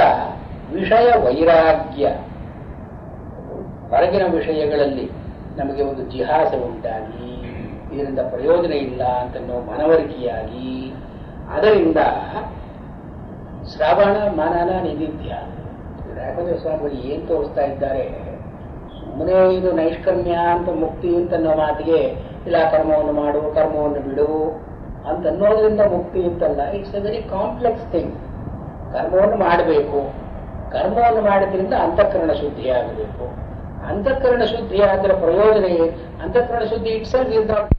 ವಿಷಯ ವೈರಾಗ್ಯ, ಹೊರಗಿನ ವಿಷಯಗಳಲ್ಲಿ ನಮಗೆ ಒಂದು ಜಿಹಾಸ ಉಂಟಾಗಿ ಇದರಿಂದ ಪ್ರಯೋಜನ ಇಲ್ಲ ಅಂತ ಮನವರಿಕೆಯಾಗಿ, ಅದರಿಂದ ಶ್ರವಣ ಮನನ ನಿಧಿಧ್ಯಾನ. ರಾಘವೇಂದ್ರ ಸ್ವಾಮಿಗಳು ಏನ್ ತೋರಿಸ್ತಾ ಇದ್ದಾರೆ? ಸುಮ್ಮನೆ ಇದು ನೈಷ್ಕರ್ಮ್ಯ ಅಂತ ಮುಕ್ತಿ ಅಂತನ್ನೋ ಮಾತಿಗೆ ಇಲ್ಲ ಕರ್ಮವನ್ನು ಮಾಡು ಕರ್ಮವನ್ನು ಬಿಡು ಅಂತನ್ನೋದ್ರಿಂದ ಮುಕ್ತಿ ಅಂತಲ್ಲ. It's A very complex thing. ಕರ್ಮವನ್ನು ಮಾಡಬೇಕು, ಕರ್ಮವನ್ನು ಮಾಡಿದ್ರಿಂದ ಅಂತಃಕರಣ ಶುದ್ಧಿಯಾಗಬೇಕು. ಅಂತಃಕರಣ ಶುದ್ಧಿಯಾದರೆ ಪ್ರಯೋಜನ, ಅಂತಃಕರಣ ಶುದ್ಧಿ ಇಟ್ಸ್ ಸೆಲ್ಫ್ ಇಸ್ ನಾಟ್